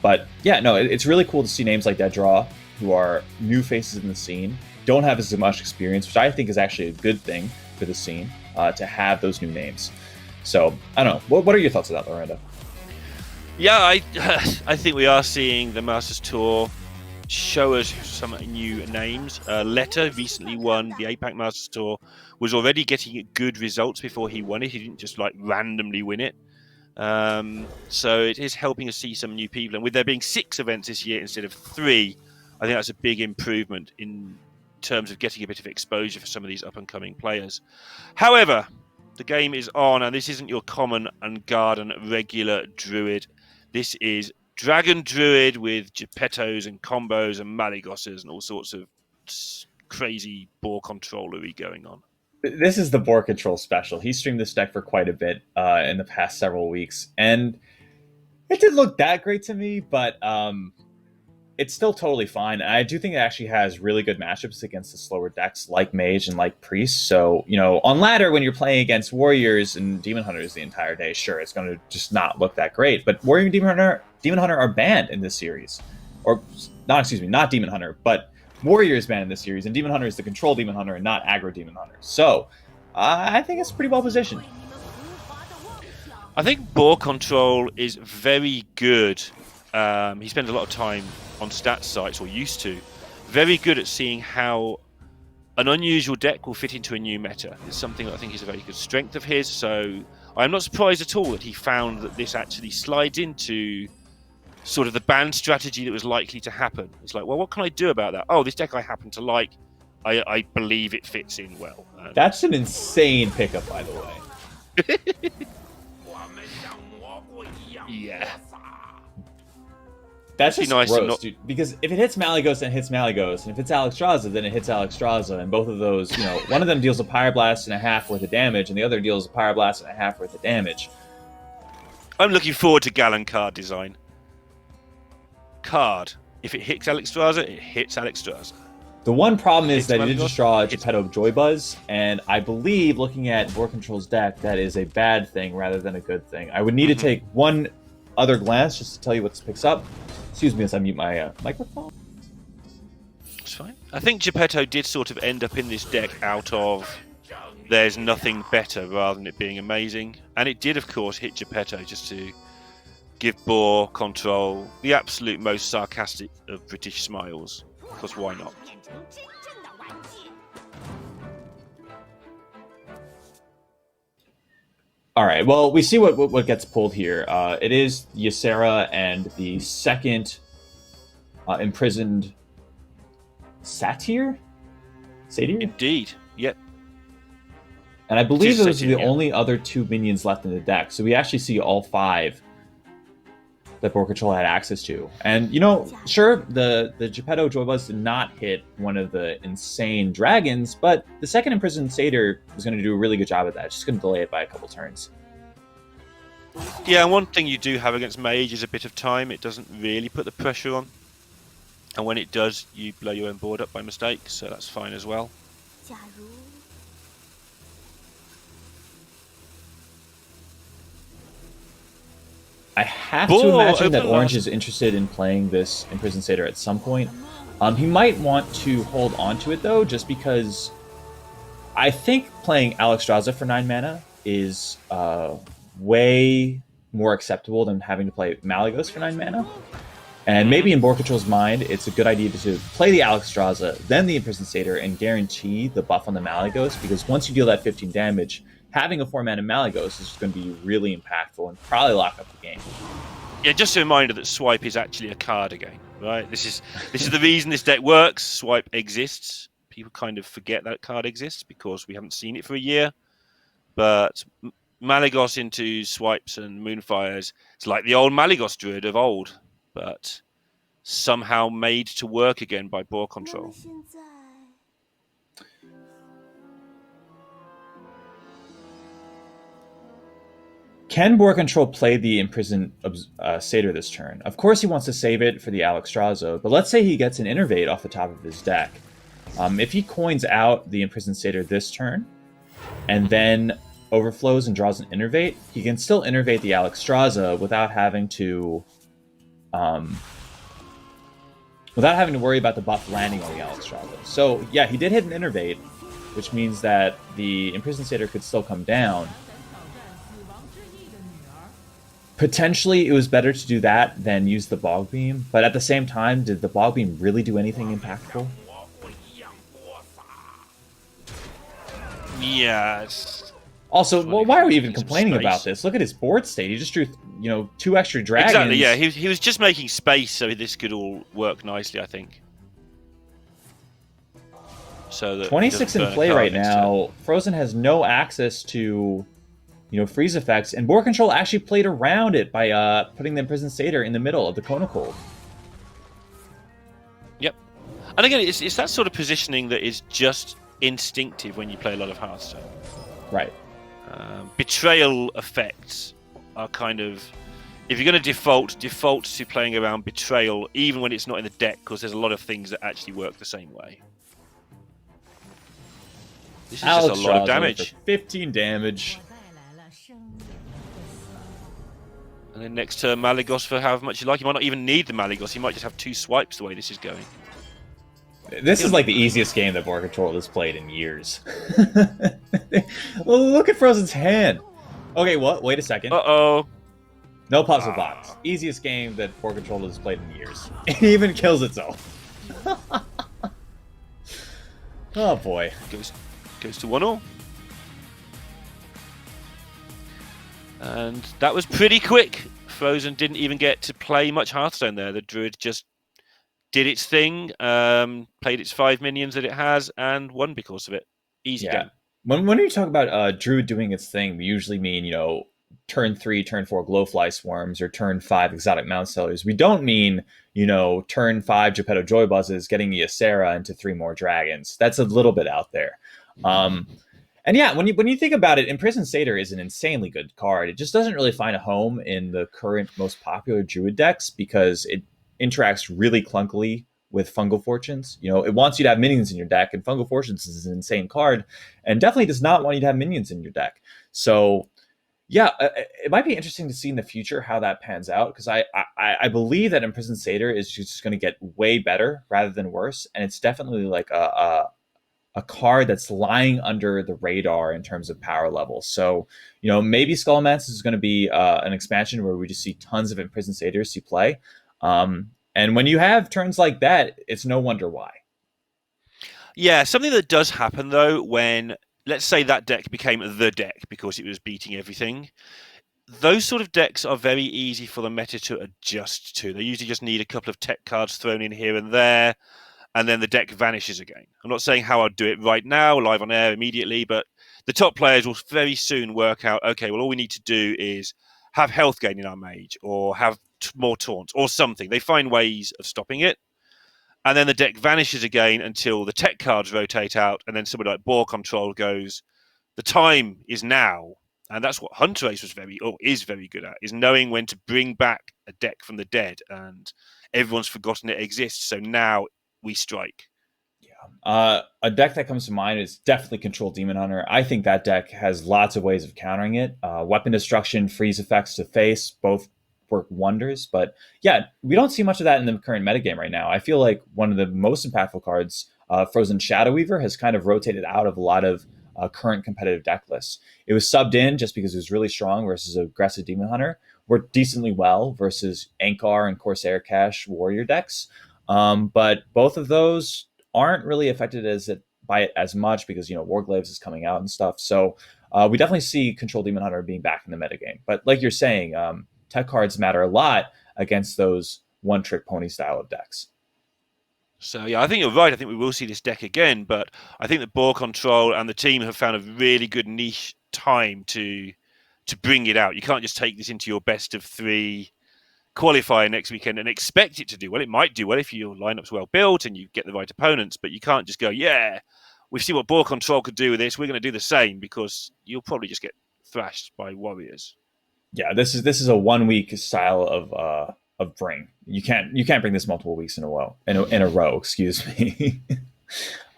But yeah, no, it's really cool to see names like Deaddraw, who are new faces in the scene, don't have as much experience, which I think is actually a good thing for the scene to have those new names. So I don't know. What are your thoughts on that, Miranda? Yeah, I think we are seeing the Masters Tour show us some new names. Letta recently won the APAC Masters Tour, was already getting good results before he won it. He didn't just randomly win it. So it is helping us see some new people. And with there being 6 events this year instead of 3, I think that's a big improvement in terms of getting a bit of exposure for some of these up-and-coming players. However, the game is on, and this isn't your common and garden regular Druid. This is Dragon Druid with Geppettos and combos and Maligosses and all sorts of crazy boar controllery going on. This is the board control special. He streamed this deck for quite a bit in the past several weeks, and it didn't look that great to me, but it's still totally fine. And I do think it actually has really good matchups against the slower decks like Mage and like Priest. So, on ladder, when you're playing against Warriors and Demon Hunters the entire day, sure, it's going to just not look that great. But Warrior and Demon Hunter are banned in this series. Or, not Demon Hunter, but Warrior is banned in this series, and Demon Hunter is the control Demon Hunter and not aggro Demon Hunter. So, I think it's pretty well positioned. I think boar control is very good. He spends a lot of time on stats sites, or used to. Very good at seeing how an unusual deck will fit into a new meta. It's something that I think is a very good strength of his. So I'm not surprised at all that he found that this actually slides into sort of the ban strategy that was likely to happen. It's like, well, what can I do about that? Oh, this deck I happen to like. I believe it fits in well. That's an insane pickup, by the way. Yeah. That's just nice gross, dude. Because if it hits Malygos, then it hits Malygos. And if it's Alexstrasza, then it hits Alexstrasza. And both of those, one of them deals a Pyroblast and a half worth of damage, and the other deals a Pyroblast and a half worth of damage. I'm looking forward to Gallon card design. Card. If it hits Alexstrasza, it hits Alexstrasza. The one problem is that he did just draw a Geppetto Joybuzz, and I believe, looking at Board Control's deck, that is a bad thing rather than a good thing. I would need to take one other glance just to tell you what this picks up. Excuse me as I mute my microphone. That's fine. I think Geppetto did sort of end up in this deck out of there's nothing better rather than it being amazing. And it did, of course, hit Geppetto just to give Boar Control the absolute most sarcastic of British smiles. Because why not? All right, well, we see what gets pulled here. It is Ysera and the second imprisoned Satyr? Indeed, yep. And I believe those are the only other 2 minions left in the deck. So we actually see all 5 that Board Control had access to. And, sure, the Geppetto Joybuzz did not hit one of the insane dragons, but the second imprisoned Satyr was going to do a really good job at that. Just going to delay it by a couple turns. Yeah, and one thing you do have against Mage is a bit of time. It doesn't really put the pressure on. And when it does, you blow your own board up by mistake, so that's fine as well. I have to imagine that Orange is interested in playing this Imprisoned Satyr at some point. He might want to hold on to it, though, just because I think playing Alexstrasza for 9 mana is way more acceptable than having to play Malygos for 9 mana. And maybe in Board Control's mind, it's a good idea to play the Alexstrasza, then the Imprisoned Satyr, and guarantee the buff on the Malygos, because once you deal that 15 damage, having a 4-mana Malygos is going to be really impactful and probably lock up the game. Yeah, just a reminder that Swipe is actually a card again, right? This is the reason this deck works. Swipe exists. People kind of forget that card exists because we haven't seen it for a year. But Malygos into Swipes and Moonfires, it's like the old Malygos Druid of old. But somehow made to work again by ball 那么 control. 现在，Can Boar Control play the Imprisoned Satyr this turn? Of course he wants to save it for the Alexstrasza, but let's say he gets an Innervate off the top of his deck. If he coins out the Imprisoned Satyr this turn, and then overflows and draws an Innervate, he can still Innervate the Alexstrasza without having to worry about the buff landing on the Alexstrasza. So yeah, he did hit an Innervate, which means that the Imprisoned Satyr could still come down. Potentially, it was better to do that than use the Bog Beam, but at the same time, did the Bog Beam really do anything impactful? Yes. Also, well, why are we even Some complaining space. about this? Look at his board state. He just drew, 2 extra dragons. Exactly, yeah. He was just making space so this could all work nicely, I think. So that 26 in play right now. Frozen has no access to, freeze effects, and Board Control actually played around it by putting the Imprisoned Satyr in the middle of the Kona Cold. Yep. And again, it's that sort of positioning that is just instinctive when you play a lot of Hearthstone. Right. Betrayal effects are kind of, if you're going to default to playing around Betrayal, even when it's not in the deck, because there's a lot of things that actually work the same way. This is just a lot of damage. 15 damage. And then next turn, Malygos for however much you like. You might not even need the Malygos. You might just have 2 swipes the way this is going. This is like the easiest game that Board Control has played in years. Well, look at Frozen's hand. Okay, what? Wait a second. Uh-oh. No puzzle box. Easiest game that Board Control has played in years. It even kills itself. Oh boy. Goes to 1-1. And that was pretty quick. Frozen didn't even get to play much Hearthstone there. The Druid just did its thing, played its 5 minions that it has, and won because of it. Easy game. When we talk about Druid doing its thing, we usually mean, turn 3, turn 4 Glowfly Swarms, or turn 5 Exotic Mount Sellers. We don't mean, turn 5 Geppetto Joy Buzzes, getting the Ysera into 3 more dragons. That's a little bit out there. And yeah, when you think about it, Imprisoned Satyr is an insanely good card. It just doesn't really find a home in the current most popular Druid decks because it interacts really clunkily with Fungal Fortunes. It wants you to have minions in your deck, and Fungal Fortunes is an insane card, and definitely does not want you to have minions in your deck. So, yeah, it might be interesting to see in the future how that pans out, because I believe that Imprisoned Satyr is just going to get way better rather than worse, and it's definitely like a card that's lying under the radar in terms of power level. So, maybe Skullmancer is going to be an expansion where we just see tons of Imprisoned Satyrs see play. And when you have turns like that, it's no wonder why. Yeah, something that does happen, though, when, let's say that deck became the deck because it was beating everything, those sort of decks are very easy for the meta to adjust to. They usually just need a couple of tech cards thrown in here and there, and then the deck vanishes again. I'm not saying how I'd do it right now, live on air immediately, but the top players will very soon work out, okay, well, all we need to do is have health gain in our mage, or have more taunts, or something. They find ways of stopping it, and then the deck vanishes again until the tech cards rotate out, and then somebody like Boar Control goes, the time is now. And that's what Hunter-Ace is very good at, is knowing when to bring back a deck from the dead, and everyone's forgotten it exists, so now we strike. Yeah. A deck that comes to mind is definitely Control Demon Hunter. I think that deck has lots of ways of countering it. Weapon Destruction, freeze effects to face, both work wonders. But yeah, we don't see much of that in the current metagame right now. I feel like one of the most impactful cards, Frozen Shadow Weaver, has kind of rotated out of a lot of current competitive deck lists. It was subbed in just because it was really strong versus aggressive Demon Hunter. Worked decently well versus Ankar and Corsair Cash Warrior decks. But both of those aren't really affected by it as much because, Warglaives is coming out and stuff. So we definitely see Control Demon Hunter being back in the metagame. But like you're saying, tech cards matter a lot against those one-trick pony style of decks. So yeah, I think you're right. I think we will see this deck again, but I think that Boar Control and the team have found a really good niche time to bring it out. You can't just take this into your best of 3 qualify next weekend and expect it to do well. It might do well if your lineup's well built and you get the right opponents, but you can't just go, yeah, we see what ball control could do with this. We're going to do the same, because you'll probably just get thrashed by warriors. Yeah, this is a 1 week style of bring. You can't bring this multiple weeks in a row. Excuse me.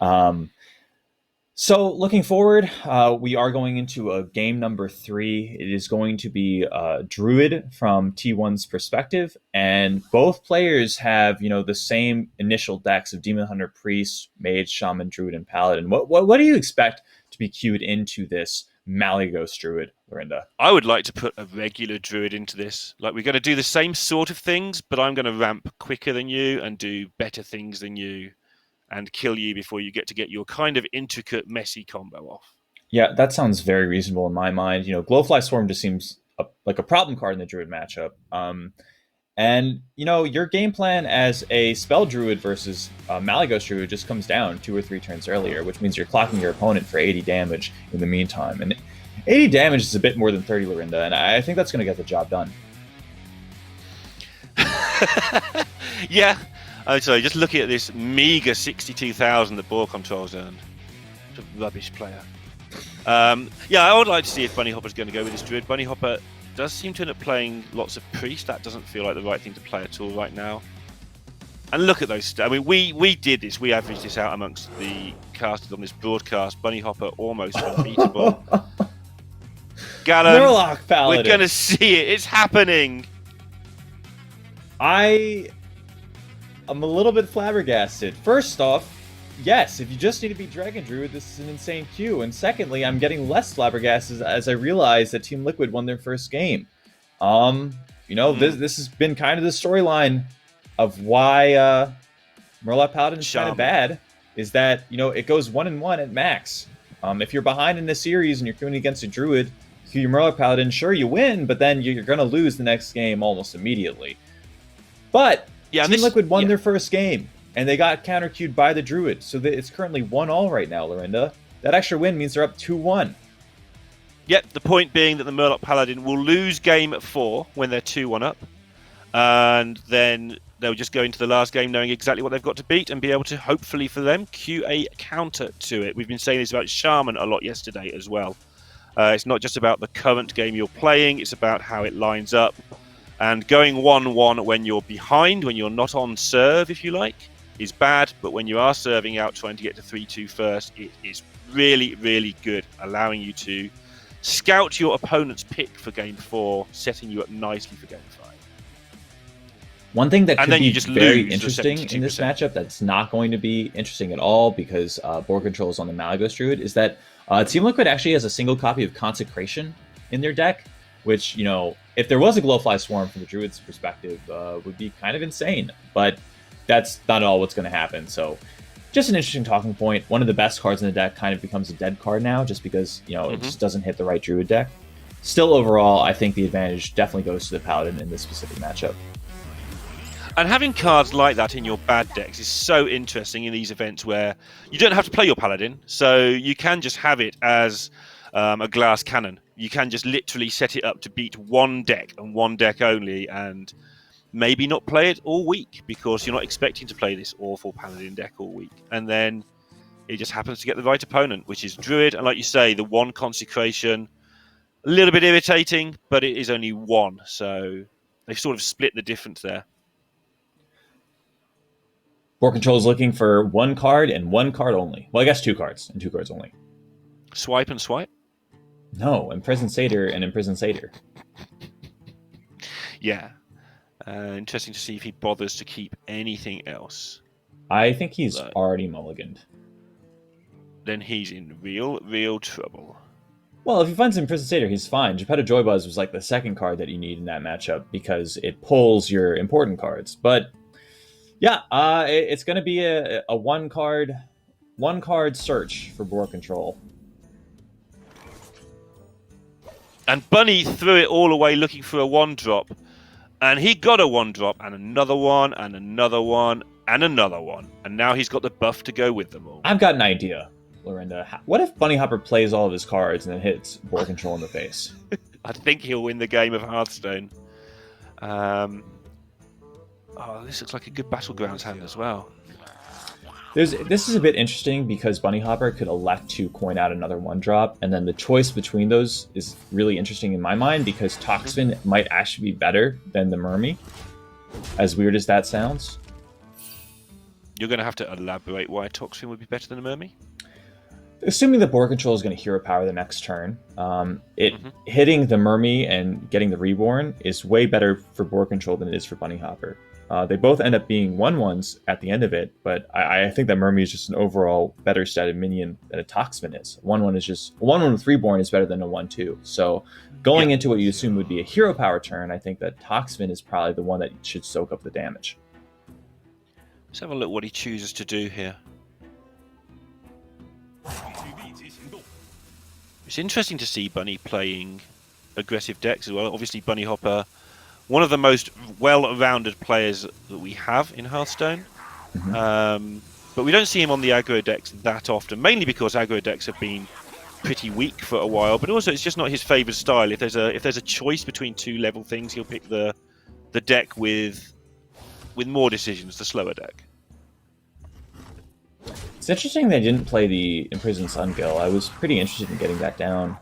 um, So looking forward, we are going into a game number 3. It is going to be Druid from T1's perspective, and both players have the same initial decks of Demon Hunter, Priest, Mage, Shaman, Druid, and Paladin. What do you expect to be queued into this Malygos Druid, Lorinda? I would like to put a regular Druid into this. Like, we're going to do the same sort of things, but I'm going to ramp quicker than you and do better things than you, and kill you before you get your kind of intricate, messy combo off. Yeah, that sounds very reasonable in my mind. Glowfly Swarm just seems like a problem card in the Druid matchup. And your game plan as a Spell Druid versus Malygos Druid just comes down 2 or 3 turns earlier, which means you're clocking your opponent for 80 damage in the meantime. And 80 damage is a bit more than 30, Lorinda, and I think that's going to get the job done. Yeah. Oh, sorry, just looking at this meager 62,000 that Ball Control's earned. It's a rubbish player. Yeah, I would like to see if Bunny Hopper's going to go with this Druid. Bunny Hopper does seem to end up playing lots of Priest. That doesn't feel like the right thing to play at all right now. And look at those. I mean, we did this. We averaged this out amongst the casters on this broadcast. Bunny Hopper almost unbeatable. Gallon, Murloc Paladin. We're going to see it. It's happening. I'm a little bit flabbergasted. First off, yes, if you just need to beat Dragon Druid, this is an insane queue. And secondly, I'm getting less flabbergasted as I realize that Team Liquid won their first game. This has been kind of the storyline of why Murloc Paladin is kind of bad, is that, it goes 1-1 at max. If you're behind in the series and you're queuing against a Druid, queue your Murloc Paladin, sure, you win, but then you're going to lose the next game almost immediately. But Team Liquid won their first game, and they got counter-queued by the Druid, so it's currently 1-1 right now, Lorinda. That extra win means they're up 2-1. Yep, the point being that the Murloc Paladin will lose game 4 when they're 2-1 up, and then they'll just go into the last game knowing exactly what they've got to beat and be able to, hopefully for them, queue a counter to it. We've been saying this about Shaman a lot yesterday as well. It's not just about the current game you're playing, it's about how it lines up. And going 1-1 when you're behind, when you're not on serve, if you like, is bad. But when you are serving out, trying to get to 3-2 first, it is really, really good, allowing you to scout your opponent's pick for game 4, setting you up nicely for game 5. One thing that could be very interesting in 72%. this matchup that's not going to be interesting at all because board control is on the Malygos Druid is that Team Liquid actually has a single copy of Consecration in their deck, which, if there was a Glowfly Swarm from the Druid's perspective, would be kind of insane. But that's not at all what's going to happen. So just an interesting talking point. One of the best cards in the deck kind of becomes a dead card now just because, it just doesn't hit the right Druid deck. Still, overall, I think the advantage definitely goes to the Paladin in this specific matchup. And having cards like that in your bad decks is so interesting in these events where you don't have to play your Paladin. So you can just have it as a glass cannon. You can just literally set it up to beat one deck and one deck only, and maybe not play it all week because you're not expecting to play this awful Paladin deck all week. And then it just happens to get the right opponent, which is Druid. And like you say, the one Consecration, a little bit irritating, but it is only one. So they've sort of split the difference there. Board control is looking for one card and one card only. Well, I guess 2 cards and 2 cards only. Swipe and swipe? No, Imprison Satyr and Imprison Satyr. Yeah. Interesting to see if he bothers to keep anything else. I think he's already mulliganed. Then he's in real trouble. Well, if he finds Imprison Satyr, he's fine. Geppetto Joybuzz was like the second card that you need in that matchup because it pulls your important cards. But yeah, it's going to be a one card search for board control. And Bunny threw it all away looking for a 1-drop. And he got a 1-drop and another one and another one and another one. And now he's got the buff to go with them all. I've got an idea, Lorinda. What if Bunny Hopper plays all of his cards and then hits board control in the face? I think he'll win the game of Hearthstone. Oh, this looks like a good Battlegrounds hand as well. This is a bit interesting because Bunny Hopper could elect to coin out another 1-drop, and then the choice between those is really interesting in my mind because Toxfin might actually be better than the Mermy, as weird as that sounds. You're going to have to elaborate why Toxfin would be better than a Mermy? Assuming the board control is going to hero power the next turn, hitting the Mermy and getting the Reborn is way better for board control than it is for Bunny Hopper. They both end up being 1/1s at the end of it, but I think that Mermy is just an overall better statted minion than a Toxfin is. 1/1 is just 1/1 with Reborn is better than a 1/2. So going into what you assume would be a hero power turn, I think that Toxfin is probably the one that should soak up the damage. Let's have a look what he chooses to do here. It's interesting to see Bunny playing aggressive decks as well. Obviously, Bunny Hopper, one of the most well-rounded players that we have in Hearthstone. But we don't see him on the aggro decks that often, mainly because aggro decks have been pretty weak for a while. But also, it's just not his favoured style. If there's a choice between two level things, he'll pick the deck with more decisions, the slower deck. It's interesting they didn't play the Imprisoned Sun Gill. I was pretty interested in getting that down.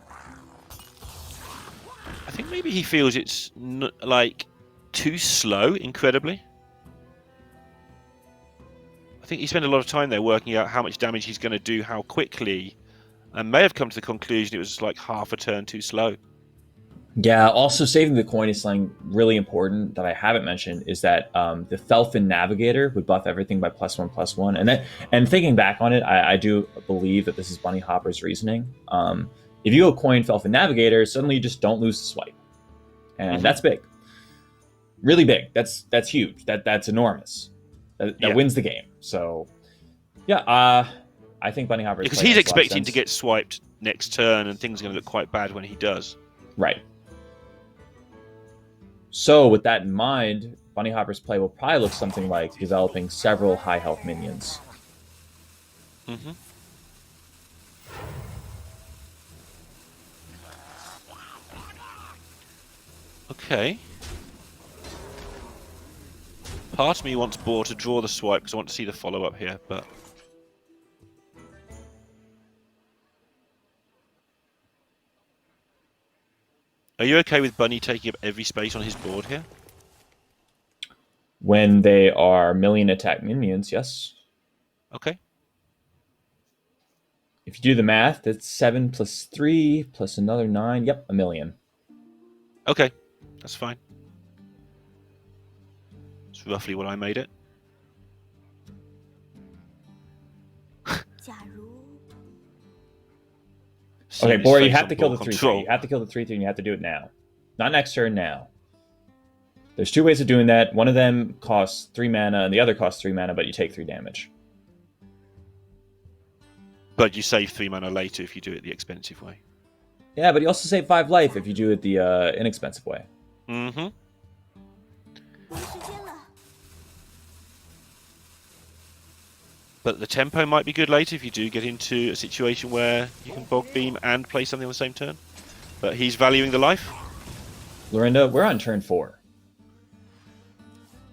I think maybe he feels it's like too slow, incredibly. I think he spent a lot of time there working out how much damage he's going to do, how quickly, and may have come to the conclusion it was like half a turn too slow. Yeah, also saving the coin is something really important that I haven't mentioned is that the Felfin Navigator would buff everything by +1/+1. And thinking back on it, I do believe that this is Bunny Hopper's reasoning. If you go coin Felfin Navigator, suddenly you just don't lose the swipe. And that's big. Really big. That's huge. That's enormous. That wins the game. So, yeah, I think Bunny Hopper... Because he's expecting to get swiped next turn, and things are going to look quite bad when he does. Right. So, with that in mind, Bunny Hopper's play will probably look something like developing several high health minions. Okay. Part of me wants Boar to draw the swipe because I want to see the follow-up here, but... Are you okay with Bunny taking up every space on his board here? When they are million attack minions, yes. Okay. If you do the math, that's 7 plus 3 plus another 9. Yep, 1 million. Okay, that's fine. It's roughly what I made it. Okay, Boar, you have to kill the 3/3. You have to kill the 3/3 and you have to do it now. Not next turn, now. There's two ways of doing that. One of them costs 3 mana and the other costs 3 mana, but you take 3 damage. But you save 3 mana later if you do it the expensive way. Yeah, but you also save 5 life if you do it the inexpensive way. But the tempo might be good later if you do get into a situation where you can Bog Beam and play something on the same turn. But he's valuing the life. Lorinda, we're on turn 4.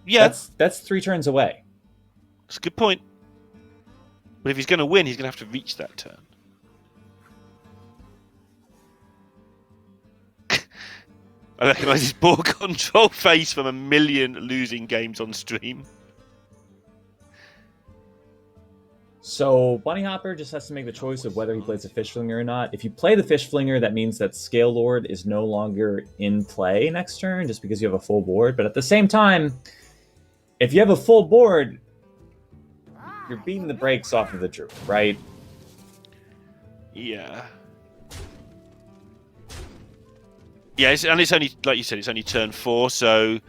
Yeah. That's 3 turns away. That's a good point. But if he's going to win, he's going to have to reach that turn. I recognise his board control face from a million losing games on stream. So Bunny Hopper just has to make the choice of whether he plays the Fish Flinger or not. If you play the Fish Flinger, that means that Scale Lord is no longer in play next turn just because you have a full board. But at the same time, if you have a full board, you're beating the brakes off of the Druid, right? Yeah. Yeah, and it's only, like you said, it's only turn 4, so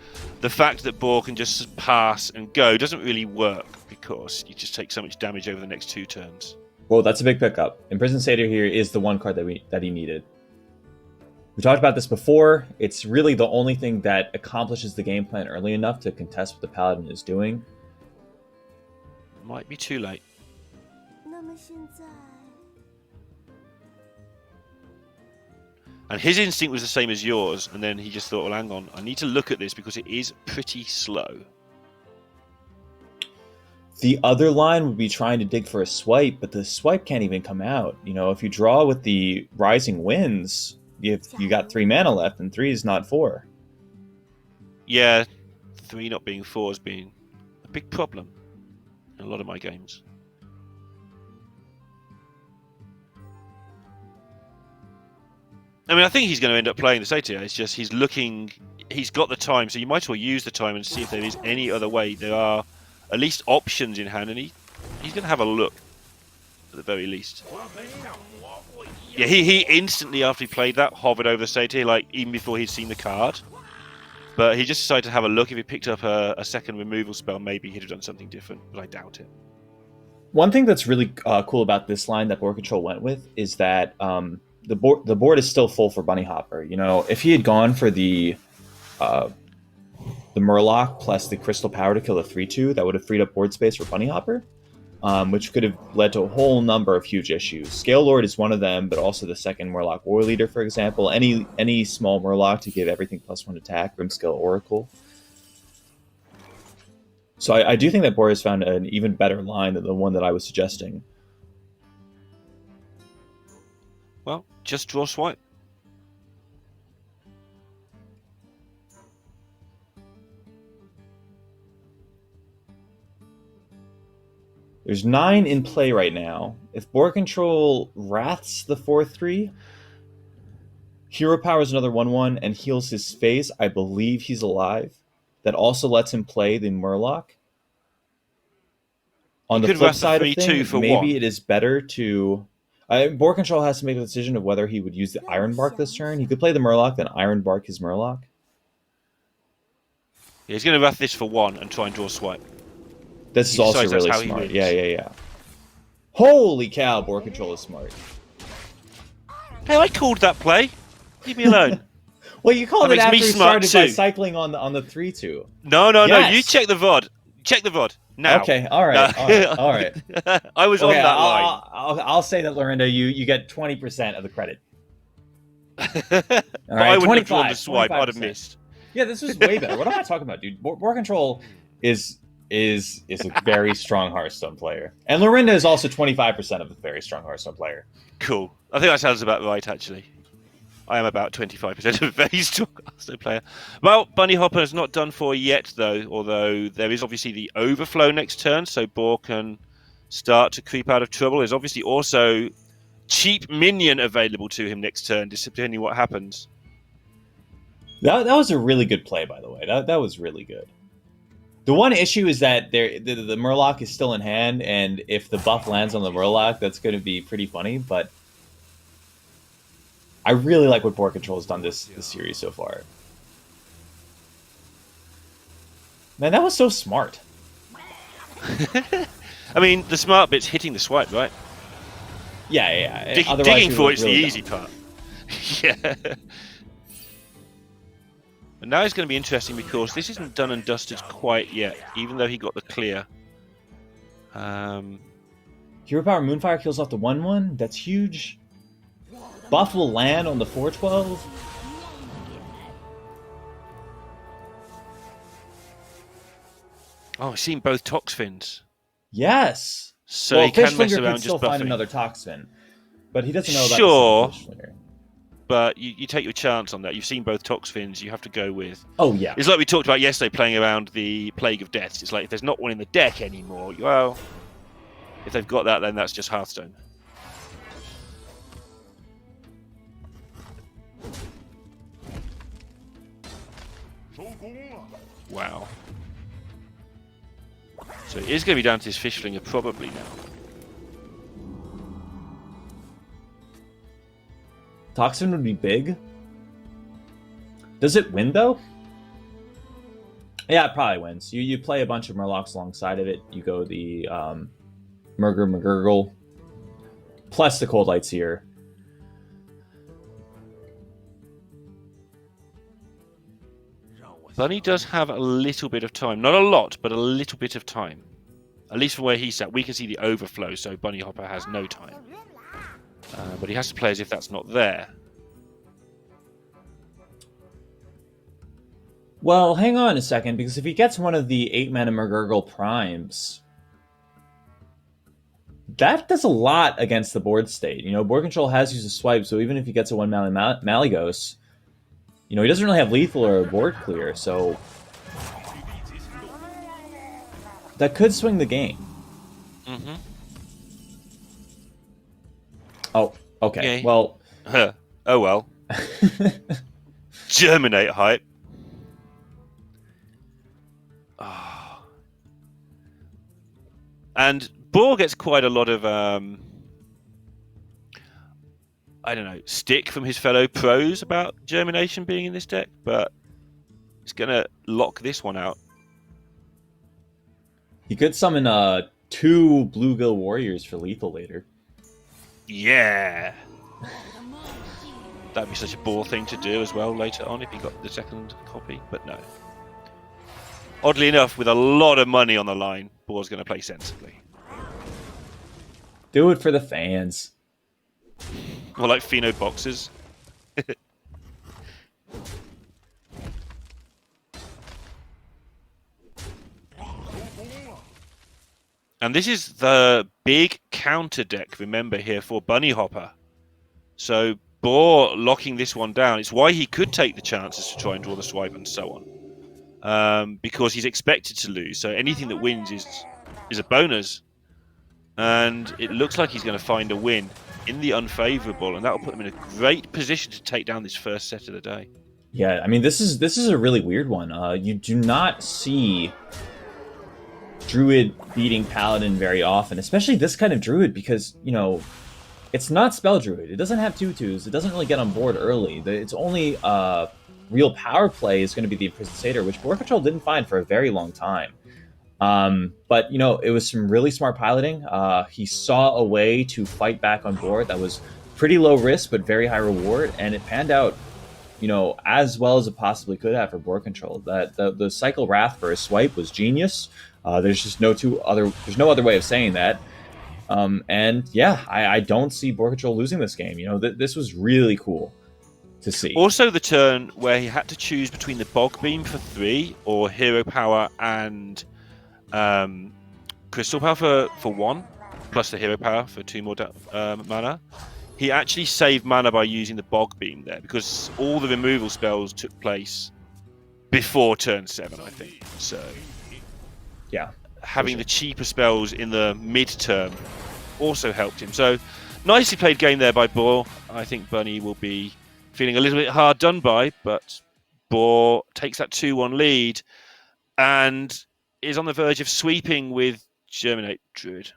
the fact that Boar can just pass and go doesn't really work because you just take so much damage over the next 2 turns. Well, that's a big pickup. Imprisoned Satyr here is the one card that he needed. We talked about this before. It's really the only thing that accomplishes the game plan early enough to contest what the Paladin is doing. Might be too late. And his instinct was the same as yours, and then he just thought, well, hang on, I need to look at this because it is pretty slow. The other line would be trying to dig for a swipe, but the swipe can't even come out. If you draw with the Rising Winds, you got 3 mana left, and 3 is not 4. Yeah, 3 not being 4 has been a big problem in a lot of my games. I mean, I think he's going to end up playing the Satyr. It's just he's got the time, so you might as well use the time and see if there is any other way. There are at least options in hand, and he's going to have a look at the very least. Yeah, he instantly, after he played that, hovered over the Satyr, like even before he'd seen the card. But he just decided to have a look. If he picked up a second removal spell, maybe he'd have done something different, but I doubt it. One thing that's really cool about this line that Board Control went with is that the board is still full for Bunny Hopper. If he had gone for the Murloc plus the Crystal Power to kill the 3/2, that would have freed up board space for Bunny Hopper, which could have led to a whole number of huge issues. Scale Lord is one of them, but also the second Murloc War Leader, for example. Any small Murloc to give everything +1 attack, Grimscale Oracle. So I do think that Boris found an even better line than the one that I was suggesting. Well, just draw swipe. There's 9 in play right now. If Board Control Wraths the 4/3, Hero Powers another 1/1, and heals his face, I believe he's alive. That also lets him play the Murloc. On the flip side of things, maybe it is better to... Board Control has to make a decision of whether he would use the Iron Bark this turn. He could play the Murloc, then Iron Bark his Murloc. Yeah, he's going to Wrath this for 1 and try and draw swipe. This is also really smart. Yeah. Holy cow, Board Control is smart. Hey, I called that play. Leave me alone. Well, you called it after you started by cycling on the 3/2. No. You check the VOD. Check the VOD now. Okay, all right. I was on that line. I'll say that, Lorinda, you get 20% of the credit. All right, I wouldn't have drawn the swipe. 25%. I'd have missed. Yeah, this was way better. What am I talking about, dude? Board Control is a very strong Hearthstone player, and Lorinda is also 25% of a very strong Hearthstone player. Cool. I think that sounds about right, actually. I am about 25% of a very strong Hearthstone player. Well, Bunny Hopper is not done for yet, though, although there is obviously the overflow next turn, so Boar can start to creep out of trouble. There's obviously also cheap minion available to him next turn, depending what happens. That was a really good play, by the way. That was really good. The one issue is that the Murloc is still in hand, and if the buff lands on the Murloc, that's going to be pretty funny, but I really like what Board Control has done this series so far. Man, that was so smart. I mean, the smart bit's hitting the swipe, right? Yeah. Digging for it's really the easy part. Yeah. And now it's going to be interesting because this isn't done and dusted quite yet, even though he got the clear. Hero Power Moonfire kills off the 1/1. That's huge. Buff will land on the 4/12. Oh, I've seen both Toxfins. Yes. So he can mess around could still just buffing. Find another Toxfin, but he doesn't know about the Fishflinger. But you take your chance on that. You've seen both Toxfins. You have to go with. Oh yeah. It's like we talked about yesterday, playing around the Plague of Deaths. It's like if there's not one in the deck anymore, well, if they've got that, then that's just Hearthstone. Wow. So it is going to be down to his Fishflinger probably now. Toxin would be big. Does it win though? Yeah, it probably wins. You play a bunch of Murlocs alongside of it. You go the McGurgle plus the Cold Light Seer. Bunny does have a little bit of time. Not a lot, but a little bit of time. At least from where he's at. We can see the overflow, so Bunny Hopper has no time. But he has to play as if that's not there. Well, hang on a second, because if he gets one of the 8-mana McGurgle Primes, that does a lot against the board state. Board control has used a swipe, so even if he gets a one Malygos, he doesn't really have lethal or a board clear, so that could swing the game. Mm-hmm. Oh, okay. Yeah. Well, Oh well. Germinate hype. Oh. And Boar gets quite a lot of I don't know, stick from his fellow pros about Germination being in this deck, but it's gonna lock this one out. he could summon 2 Bluegill Warriors for lethal later. Yeah. That'd be such a Boar thing to do as well later on if he got the second copy, but no. Oddly enough, with a lot of money on the line, Boar's going to play sensibly. Do it for the fans. Or like Pheno boxes. And this is the big counter deck, remember, here for Bunny Hopper. So Boar locking this one down. It's why he could take the chances to try and draw the swipe and so on. Because he's expected to lose. So anything that wins is a bonus. And it looks like he's going to find a win in the unfavorable, and that will put him in a great position to take down this first set of the day. Yeah, I mean, this is a really weird one. You do not see Druid beating Paladin very often, especially this kind of Druid, because, it's not Spell Druid. It doesn't have 2/2s. It doesn't really get on board early. Its only real power play is going to be the Imprisoned Satyr, which Board Control didn't find for a very long time. But, it was some really smart piloting. He saw a way to fight back on board that was pretty low risk, but very high reward. And it panned out, as well as it possibly could have for Board Control. That the Cycle Wrath for a swipe was genius. There's just no other way of saying that. And yeah, I don't see Board Control losing this game. This was really cool to see. Also, the turn where he had to choose between the Bog Beam for 3 or Hero Power and Crystal Power for 1, plus the Hero Power for 2 more mana. He actually saved mana by using the Bog Beam there, because all the removal spells took place before turn 7, I think. So, yeah, having the cheaper spells in the mid-term also helped him. So, nicely played game there by Boar. I think Bunny will be feeling a little bit hard done by, but Boar takes that 2-1 lead and is on the verge of sweeping with Germinate Druid.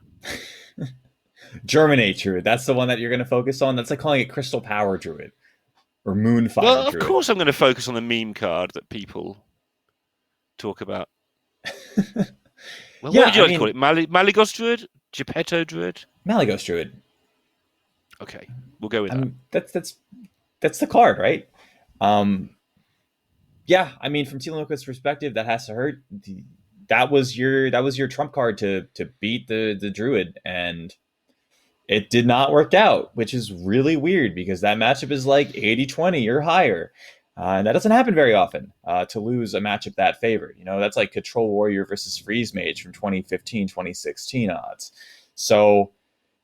Germinate Druid. That's the one that you're going to focus on. That's like calling it Crystal Power Druid or Moonfire Well, of Druid. course I'm going to focus on the meme card that people talk about. Well, what would you like to call it? Malygos Druid? Geppetto Druid? Malygos Druid. Okay, we'll go with that. That's the card, right? Yeah, I mean, from Team Liquid's perspective, that has to hurt. That was your trump card to beat the Druid, and it did not work out, which is really weird because that matchup is like 80-20 or higher. And that doesn't happen very often, to lose a matchup that favored. That's like Control Warrior versus Freeze Mage from 2015, 2016 odds. So,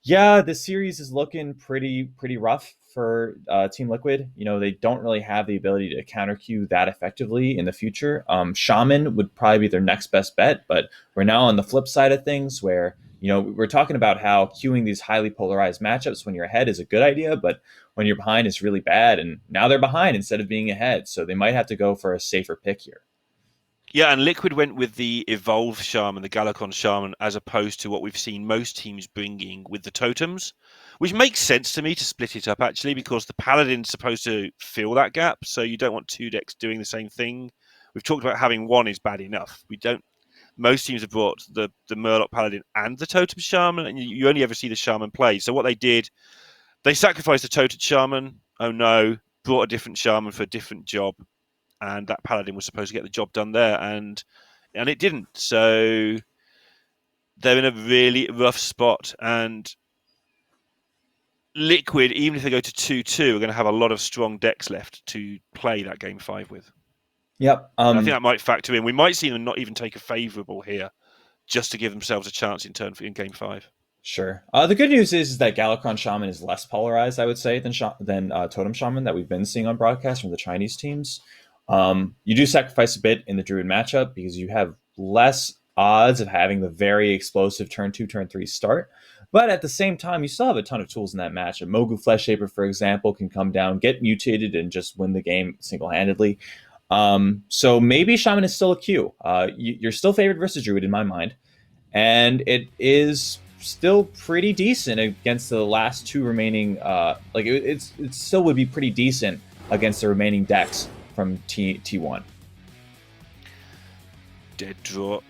yeah, this series is looking pretty rough for Team Liquid. They don't really have the ability to counter queue that effectively in the future. Shaman would probably be their next best bet, but we're now on the flip side of things where, we're talking about how queuing these highly polarized matchups when you're ahead is a good idea, but when you're behind is really bad. And now they're behind instead of being ahead. So they might have to go for a safer pick here. Yeah, and Liquid went with the Evolve Shaman, the Galacon Shaman, as opposed to what we've seen most teams bringing with the Totems, which makes sense to me to split it up, actually, because the Paladin's supposed to fill that gap, so you don't want 2 decks doing the same thing. We've talked about having 1 is bad enough. Most teams have brought the Murloc Paladin and the Totem Shaman, and you only ever see the Shaman play. So what they did, they sacrificed the Totem Shaman. Oh no, brought a different Shaman for a different job. And that Paladin was supposed to get the job done there, and it didn't. So they're in a really rough spot. And Liquid, even if they go to 2-2, are going to have a lot of strong decks left to play that game 5 with. Yep. I think that might factor in. We might see them not even take a favourable here, just to give themselves a chance in game 5. Sure. The good news is that Galakrond Shaman is less polarized, I would say, than Totem Shaman that we've been seeing on broadcast from the Chinese teams. You do sacrifice a bit in the Druid matchup because you have less odds of having the very explosive turn 2, turn 3 start. But at the same time, you still have a ton of tools in that match. A Mogu Flesh Shaper, for example, can come down, get mutated, and just win the game single handedly. So maybe Shaman is still a Q. You're still favored versus Druid in my mind, and it is still pretty decent against the last two remaining. It still would be pretty decent against the remaining decks from T1. Dead draw.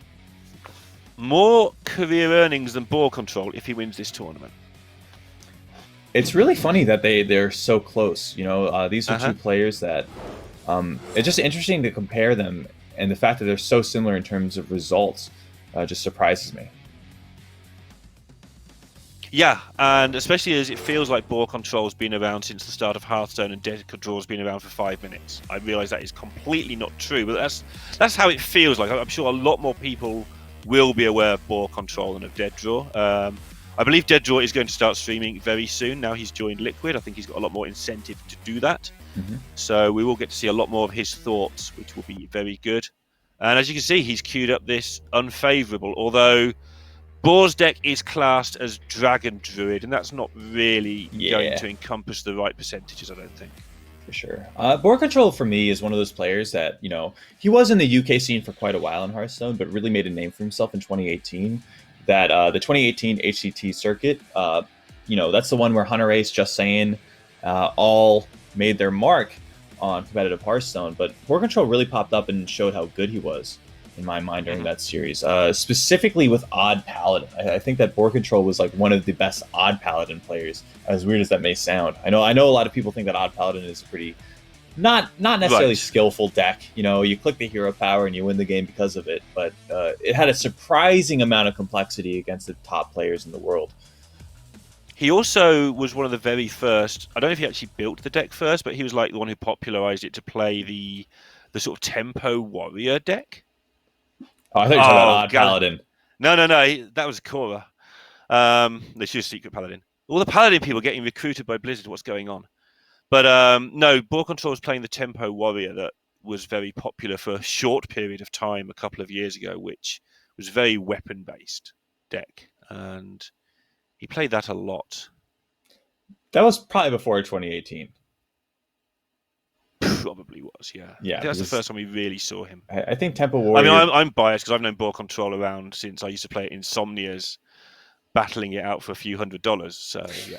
More career earnings than ball control if he wins this tournament. It's really funny that they're so close. These are two players that it's just interesting to compare them, and the fact that they're so similar in terms of results just surprises me. Yeah, and especially as it feels like ball control's been around since the start of Hearthstone and dead draw's been around for 5 minutes. I realise that is completely not true, but that's how it feels like. I'm sure a lot more people will be aware of ball control than of dead draw. I believe dead draw is going to start streaming very soon. Now he's joined Liquid, I think he's got a lot more incentive to do that. So we will get to see a lot more of his thoughts, which will be very good. And as you can see, he's queued up this unfavourable, although Boar's deck is classed as Dragon Druid, and that's not really going to encompass the right percentages, I don't think. For sure. Board Control for me is one of those players that, he was in the UK scene for quite a while in Hearthstone, but really made a name for himself in 2018. That the 2018 HCT circuit, that's the one where Hunter Ace, Just Saying, all made their mark on competitive Hearthstone. But Board Control really popped up and showed how good he was, in my mind, during that series, specifically with Odd Paladin. I think that Board Control was like one of the best Odd Paladin players, as weird as that may sound. I know a lot of people think that Odd Paladin is pretty not necessarily skillful deck. You click the hero power and you win the game because of it, but it had a surprising amount of complexity against the top players in the world. He also was one of the very first, I don't know if he actually built the deck first, but he was like the one who popularized it to play the sort of tempo warrior deck. Oh, I thought you were talking about Odd Paladin. No, that was Korra. They should Secret Paladin. All the Paladin people getting recruited by Blizzard. What's going on? But no, Ball Control was playing the Tempo Warrior that was very popular for a short period of time a couple of years ago, which was very weapon-based deck. And he played that a lot. That was probably before 2018. Probably was, yeah. Yeah, that's the first time we really saw him. I think Tempo Warrior... I mean, I'm biased because I've known Ball Control around since I used to play it Insomnias, battling it out for a few $100s. So, yeah.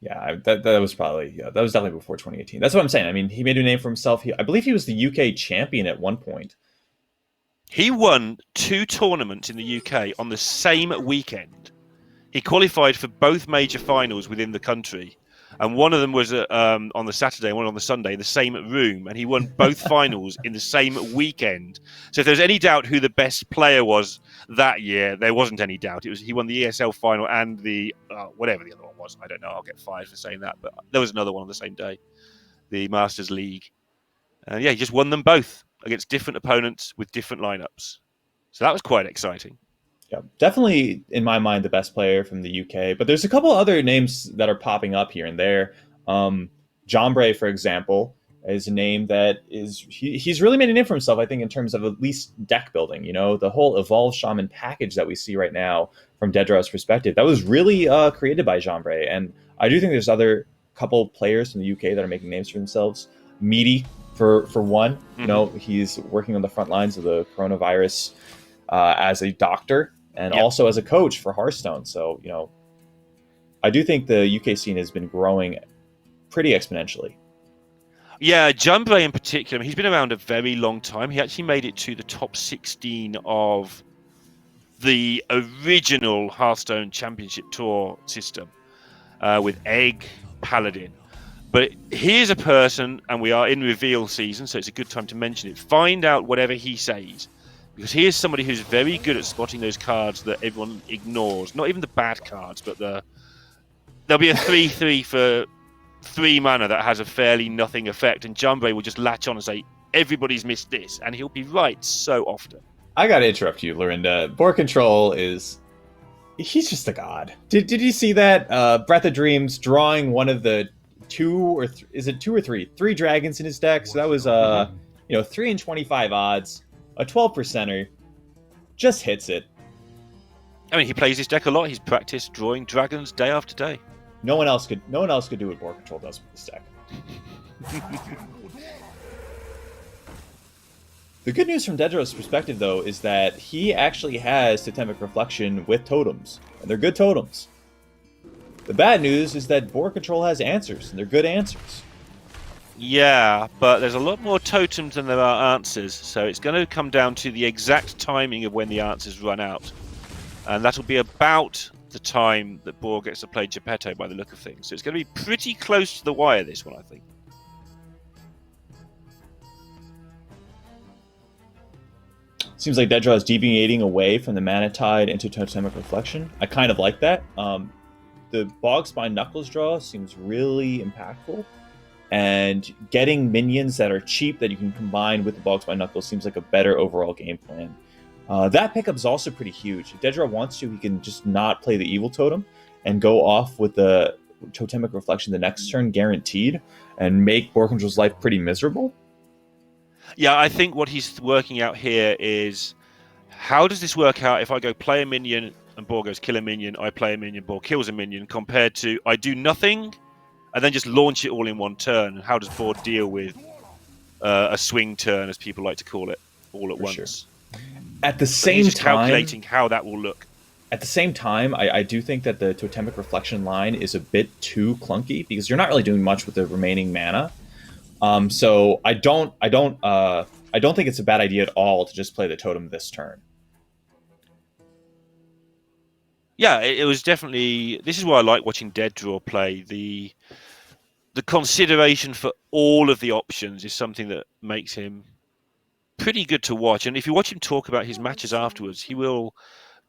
Yeah, that was probably... Yeah, that was definitely before 2018. That's what I'm saying. I mean, he made a name for himself. I believe he was the UK champion at one point. He won 2 tournaments in the UK on the same weekend. He qualified for both major finals within the country. And one of them was on the Saturday and one on the Sunday in the same room. And he won both finals in the same weekend. So if there's any doubt who the best player was that year, there wasn't any doubt. He won the ESL final and the whatever the other one was. I don't know. I'll get fired for saying that. But there was another one on the same day, the Masters League. And he just won them both against different opponents with different lineups. So that was quite exciting. Yeah, definitely, in my mind, the best player from the UK. But there's a couple other names that are popping up here and there. Jombre, for example, is a name that he's really made a name for himself, I think, in terms of at least deck building. The whole Evolved Shaman package that we see right now from Dedraw's perspective, that was really created by Jombre. And I do think there's other couple players from the UK that are making names for themselves. Meaty, for one. He's working on the front lines of the coronavirus as a doctor and also as a coach for Hearthstone. So, I do think the UK scene has been growing pretty exponentially. Yeah, Jumbre in particular, he's been around a very long time. He actually made it to the top 16 of the original Hearthstone Championship Tour system with Egg, Paladin. But here's a person, and we are in reveal season, so it's a good time to mention it. Find out whatever he says. Because he is somebody who's very good at spotting those cards that everyone ignores. Not even the bad cards, but there'll be a 3/3 for 3 mana that has a fairly nothing effect, and Jumbre will just latch on and say, everybody's missed this, and he'll be right so often. I gotta interrupt you, Lorinda. Board Control is He's just a god. Did you see that? Breath of Dreams drawing one of the is it 2 or 3 dragons in his deck? So that was 3 and 25 odds, a 12%er, just hits it. I mean, he plays his deck a lot. He's practiced drawing dragons day after day. No one else could do what Board Control does with this deck. The good news from Dedro's perspective, though, is that he actually has Totemic Reflection with totems, and they're good totems. The bad news is that Board Control has answers, and they're good answers. Yeah, but there's a lot more totems than there are answers, so it's going to come down to the exact timing of when the answers run out. And that'll be about the time that Borg gets to play Geppetto by the look of things. So it's going to be pretty close to the wire, this one, I think. Seems like Dedra is deviating away from the Mana Tide into Totemic Reflection. I kind of like that. The Bog Spine Knuckles draw seems really impactful. And getting minions that are cheap that you can combine with the Bog Spine Knuckles seems like a better overall game plan. That pickup is also pretty huge. If Dedra wants to, he can just not play the Evil Totem and go off with the Totemic Reflection the next turn, guaranteed, and make Board Control's life pretty miserable. Yeah, I think what he's working out here is, how does this work out if I go play a minion and Borg goes kill a minion, I play a minion, Borg kills a minion, compared to I do nothing and then just launch it all in one turn? How does Borg deal with a swing turn, as people like to call it, all at once? Sure. At the same time, calculating how that will look. At the same time, I do think that the Totemic Reflection line is a bit too clunky because you're not really doing much with the remaining mana. So I don't think it's a bad idea at all to just play the totem this turn. Yeah, it was definitely. This is why I like watching Dedra play. The consideration for all of the options is something that makes him pretty good to watch. And if you watch him talk about his matches afterwards, he will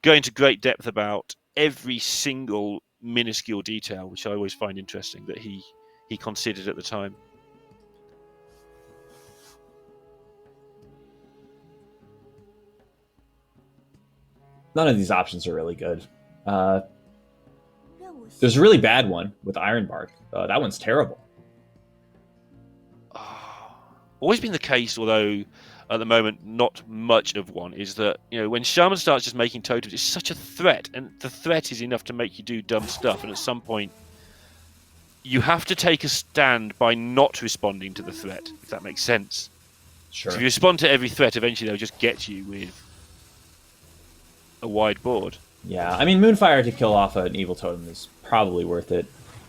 go into great depth about every single minuscule detail, which I always find interesting that he considered at the time. None of these options are really good. There's a really bad one with Ironbark. That one's terrible. Always been the case, although at the moment not much of one, is that when Shaman starts just making totems, it's such a threat, and the threat is enough to make you do dumb stuff, and at some point you have to take a stand by not responding to the threat, if that makes sense. Sure. So if you respond to every threat, eventually they'll just get you with a wide board. Yeah, I mean, Moonfire to kill off an evil totem is probably worth it.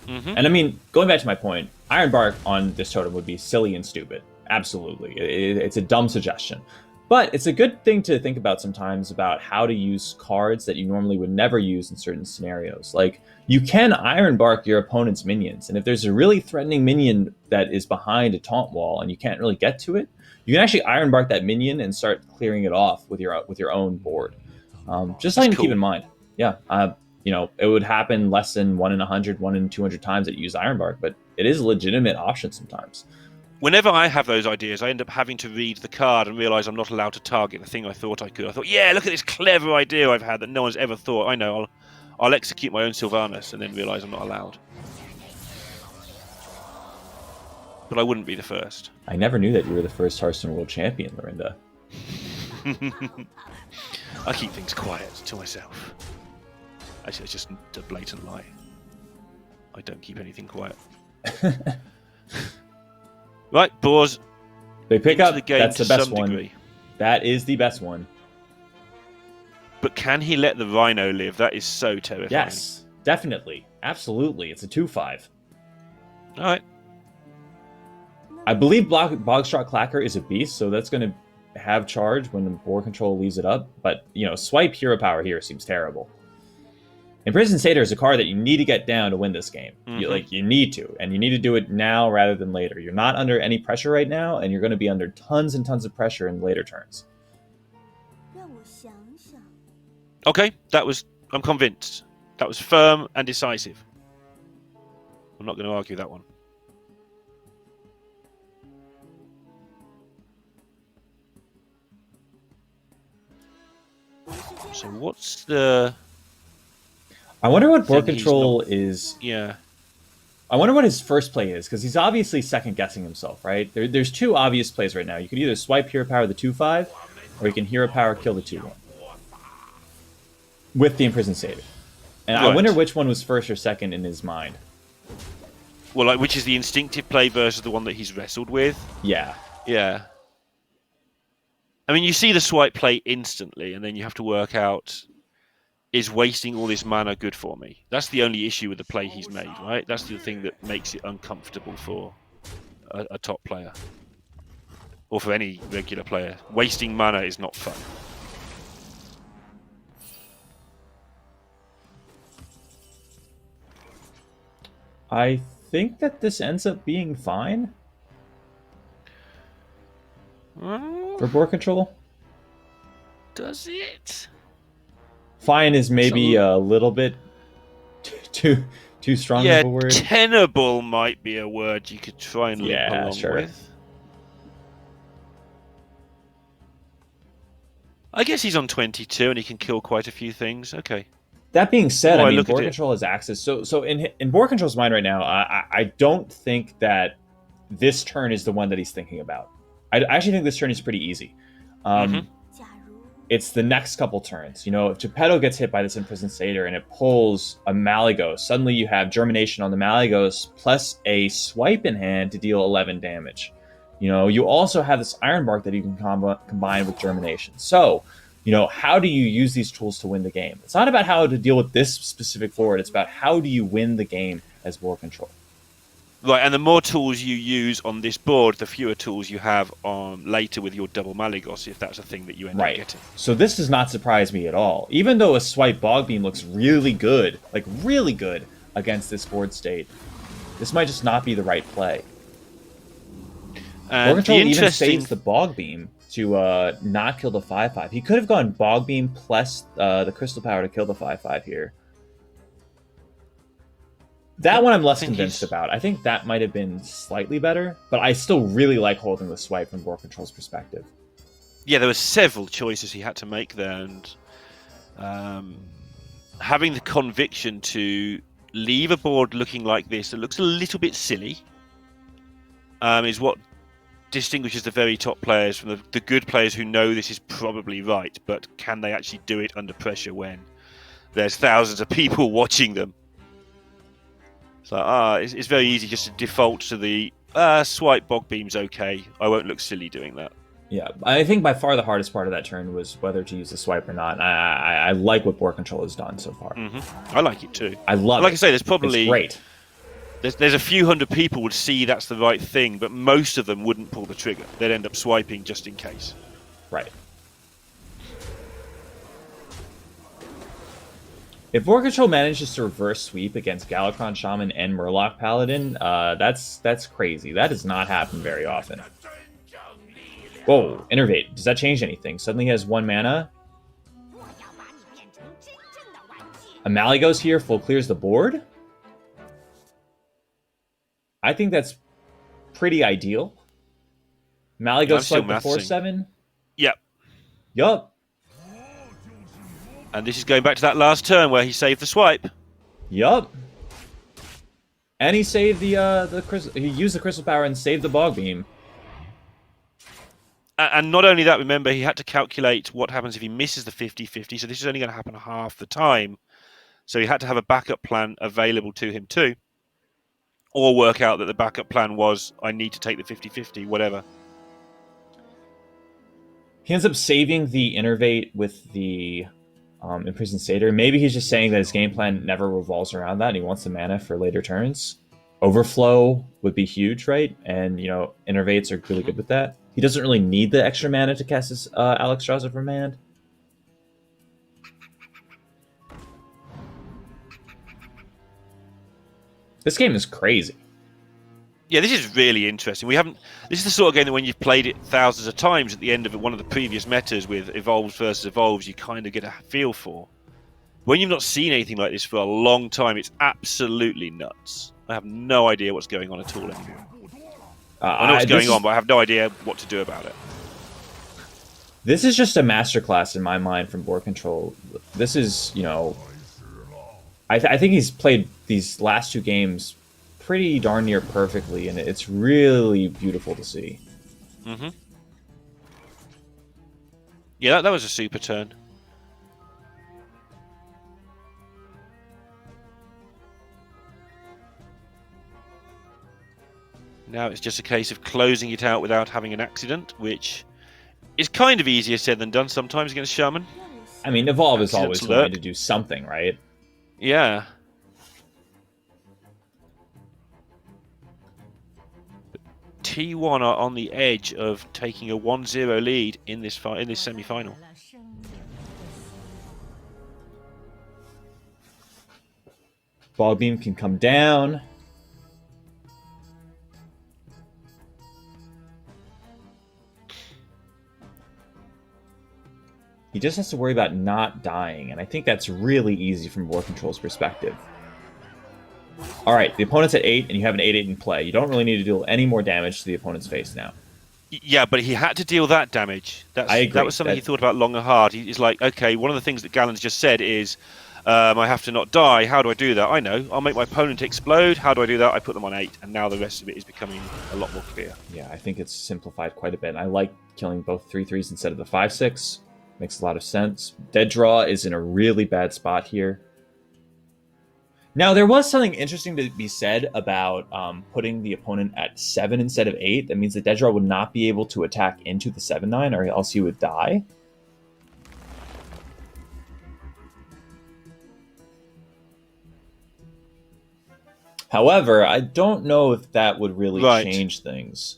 Mm-hmm. And I mean, going back to my point, Ironbark on this totem would be silly and stupid. Absolutely. It's a dumb suggestion. But it's a good thing to think about sometimes about how to use cards that you normally would never use in certain scenarios. Like, you can Ironbark your opponent's minions, and if there's a really threatening minion that is behind a taunt wall and you can't really get to it, you can actually Ironbark that minion and start clearing it off with your own board. Just something to keep in mind. Yeah, it would happen less than 1 in 100, 1 in 200 times that you use Ironbark, but it is a legitimate option sometimes. Whenever I have those ideas, I end up having to read the card and realize I'm not allowed to target the thing I thought I could. I thought, yeah, look at this clever idea I've had that no one's ever thought. I know, I'll execute my own Sylvanas, and then realize I'm not allowed. But I wouldn't be the first. I never knew that you were the first Hearthstone World Champion, Lorinda. I keep things quiet to myself. Actually, it's just a blatant lie. I don't keep anything quiet. Right, Boars. They pick up. The game That's the best one. Degree. That is the best one. But can he let the Rhino live? That is so terrifying. Yes, definitely. Absolutely. It's a 2/5. All right. I believe Bogstrot Clacker is a beast, so that's going to have charge when the Board Control leaves it up. But, swipe Hero Power here seems terrible. Imprisoned Satyr is a card that you need to get down to win this game. Mm-hmm. You need to, and you need to do it now rather than later. You're not under any pressure right now, and you're going to be under tons and tons of pressure in later turns. Okay, I'm convinced. That was firm and decisive. I'm not going to argue that one. So what's the I wonder what board thing he's not. control is. Yeah. I wonder what his first play is, because he's obviously second guessing himself, right? There's two obvious plays right now. You could either swipe hero power the 2/5, or you can hero power kill the 2/1 with the imprisoned satyr. And I wonder Right. which one was first or second in his mind. Well, like, which is the instinctive play versus the one that he's wrestled with? Yeah. Yeah. I mean, you see the swipe play instantly, and then you have to work out, is wasting all this mana good for me? That's the only issue with the play he's made, right? That's the thing that makes it uncomfortable for a top player. Or for any regular player. Wasting mana is not fun. I think that this ends up being fine for board control. Does it? Fine is maybe a little bit too strong of a word. Tenable might be a word you could try and limp along with. I guess he's on 22 and he can kill quite a few things. Okay. That being said, I mean, board control has access. So in board control's mind right now, I don't think that this turn is the one that he's thinking about. I actually think this turn is pretty easy. It's the next couple turns. You know, if Geppetto gets hit by this imprisoned satyr and it pulls a Malygos, suddenly you have Germination on the Malygos plus a swipe in hand to deal 11 damage. You know, you also have this Ironbark that you can combine with Germination. So, you know, how do you use these tools to win the game? It's not about how to deal with this specific forward. It's about how do you win the game as board control. Right, and the more tools you use on this board, the fewer tools you have on later with your double Malygos, if that's a thing that you end up getting. So this does not surprise me at all. Even though a swipe Bog Beam looks really good, like really good against this board state, this might just not be the right play. Board control even saves the Bog Beam to not kill the 5/5. He could have gone Bog Beam plus the Crystal Power to kill the 5/5 here. That one I'm less convinced about. I think that might have been slightly better, but I still really like holding the swipe from board control's perspective. Yeah, there were several choices he had to make there, and having the conviction to leave a board looking like this that looks a little bit silly is what distinguishes the very top players from the good players who know this is probably right, but can they actually do it under pressure when there's thousands of people watching them? So it's very easy just to default to the swipe Bog Beam's okay. I won't look silly doing that. Yeah, I think by far the hardest part of that turn was whether to use the swipe or not. I like what board control has done so far. I like it too. I love it. Like I say, there's probably it's great. There's a few hundred people would see that's the right thing, but most of them wouldn't pull the trigger. They'd end up swiping just in case. Right. If board control manages to reverse sweep against Galakron Shaman and Murloc Paladin, that's crazy. That does not happen very often. Whoa, Innervate. Does that change anything? Suddenly he has 1 mana. A Malygos here full clears the board. I think that's pretty ideal. Malygos swipe the 4/7. Yep. Yup. And this is going back to that last turn where he saved the swipe. Yup. And he saved the crystal. He used the crystal power and saved the Bog Beam. And not only that, remember, he had to calculate what happens if he misses the 50-50. So this is only going to happen half the time. So he had to have a backup plan available to him too. Or work out that the backup plan was, I need to take the 50-50, whatever. He ends up saving the Innervate with the Imprisoned Satyr. Maybe he's just saying that his game plan never revolves around that and he wants the mana for later turns. Overflow would be huge, right? And, you know, Innervates are really good with that. He doesn't really need the extra mana to cast his Alexstrasza from hand. This game is crazy. Yeah, this is really interesting. This is the sort of game that when you've played it thousands of times at the end of one of the previous metas with Evolves versus Evolves, you kind of get a feel for. When you've not seen anything like this for a long time, it's absolutely nuts. I have no idea what's going on at all anymore. I know what's going on, but I have no idea what to do about it. This is just a masterclass in my mind from board control. This is, you know, I think he's played these last two games pretty darn near perfectly, and it's really beautiful to see. Hmm. Yeah, that was a super turn. Now it's just a case of closing it out without having an accident, which is kind of easier said than done sometimes against Shaman. I mean, Evolve is Accidents always going to lurk. do something, right? Yeah. T1 are on the edge of taking a 1-0 lead in this semi-final. Ball beam can come down. He just has to worry about not dying, and I think that's really easy from War Control's perspective. All right, the opponent's at 8, and you have an 8-8 in play. You don't really need to deal any more damage to the opponent's face now. Yeah, but he had to deal that damage. I That agree. was something he thought about long and hard. He's like, okay, one of the things that Gallen's just said is, I have to not die. How do I do that? I know. I'll make my opponent explode. How do I do that? I put them on 8, and now the rest of it is becoming a lot more clear. Yeah, I think it's simplified quite a bit. I like killing both 3/3s instead of the 5/6. Makes a lot of sense. Dead draw is in a really bad spot here. Now, there was something interesting to be said about putting the opponent at 7 instead of 8. That means the dead draw would not be able to attack into the 7/9, or else he would die. However, I don't know if that would really Right. change things.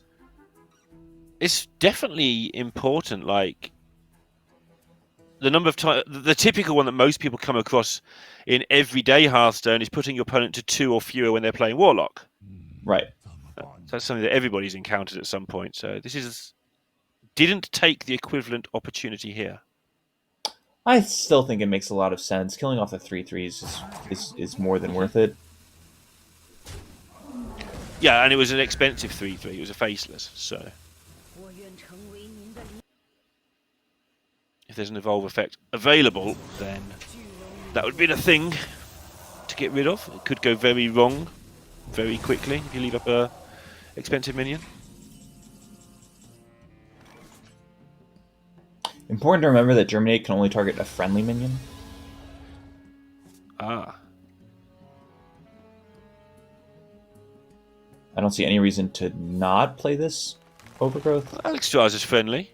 It's definitely important. Like, the number of times, the typical one that most people come across in everyday Hearthstone is putting your opponent to 2 or fewer when they're playing Warlock. Right. That's something that everybody's encountered at some point. So this didn't take the equivalent opportunity here. I still think it makes a lot of sense. Killing off the 3/3s is more than worth it. Yeah, and it was an expensive 3/3. It was a faceless. So if there's an evolve effect available, then that would be the thing to get rid of. It could go very wrong very quickly if you leave up a expensive minion. Important to remember that Germinate can only target a friendly minion. Ah. I don't see any reason to not play this Overgrowth. Alex Strauss is friendly.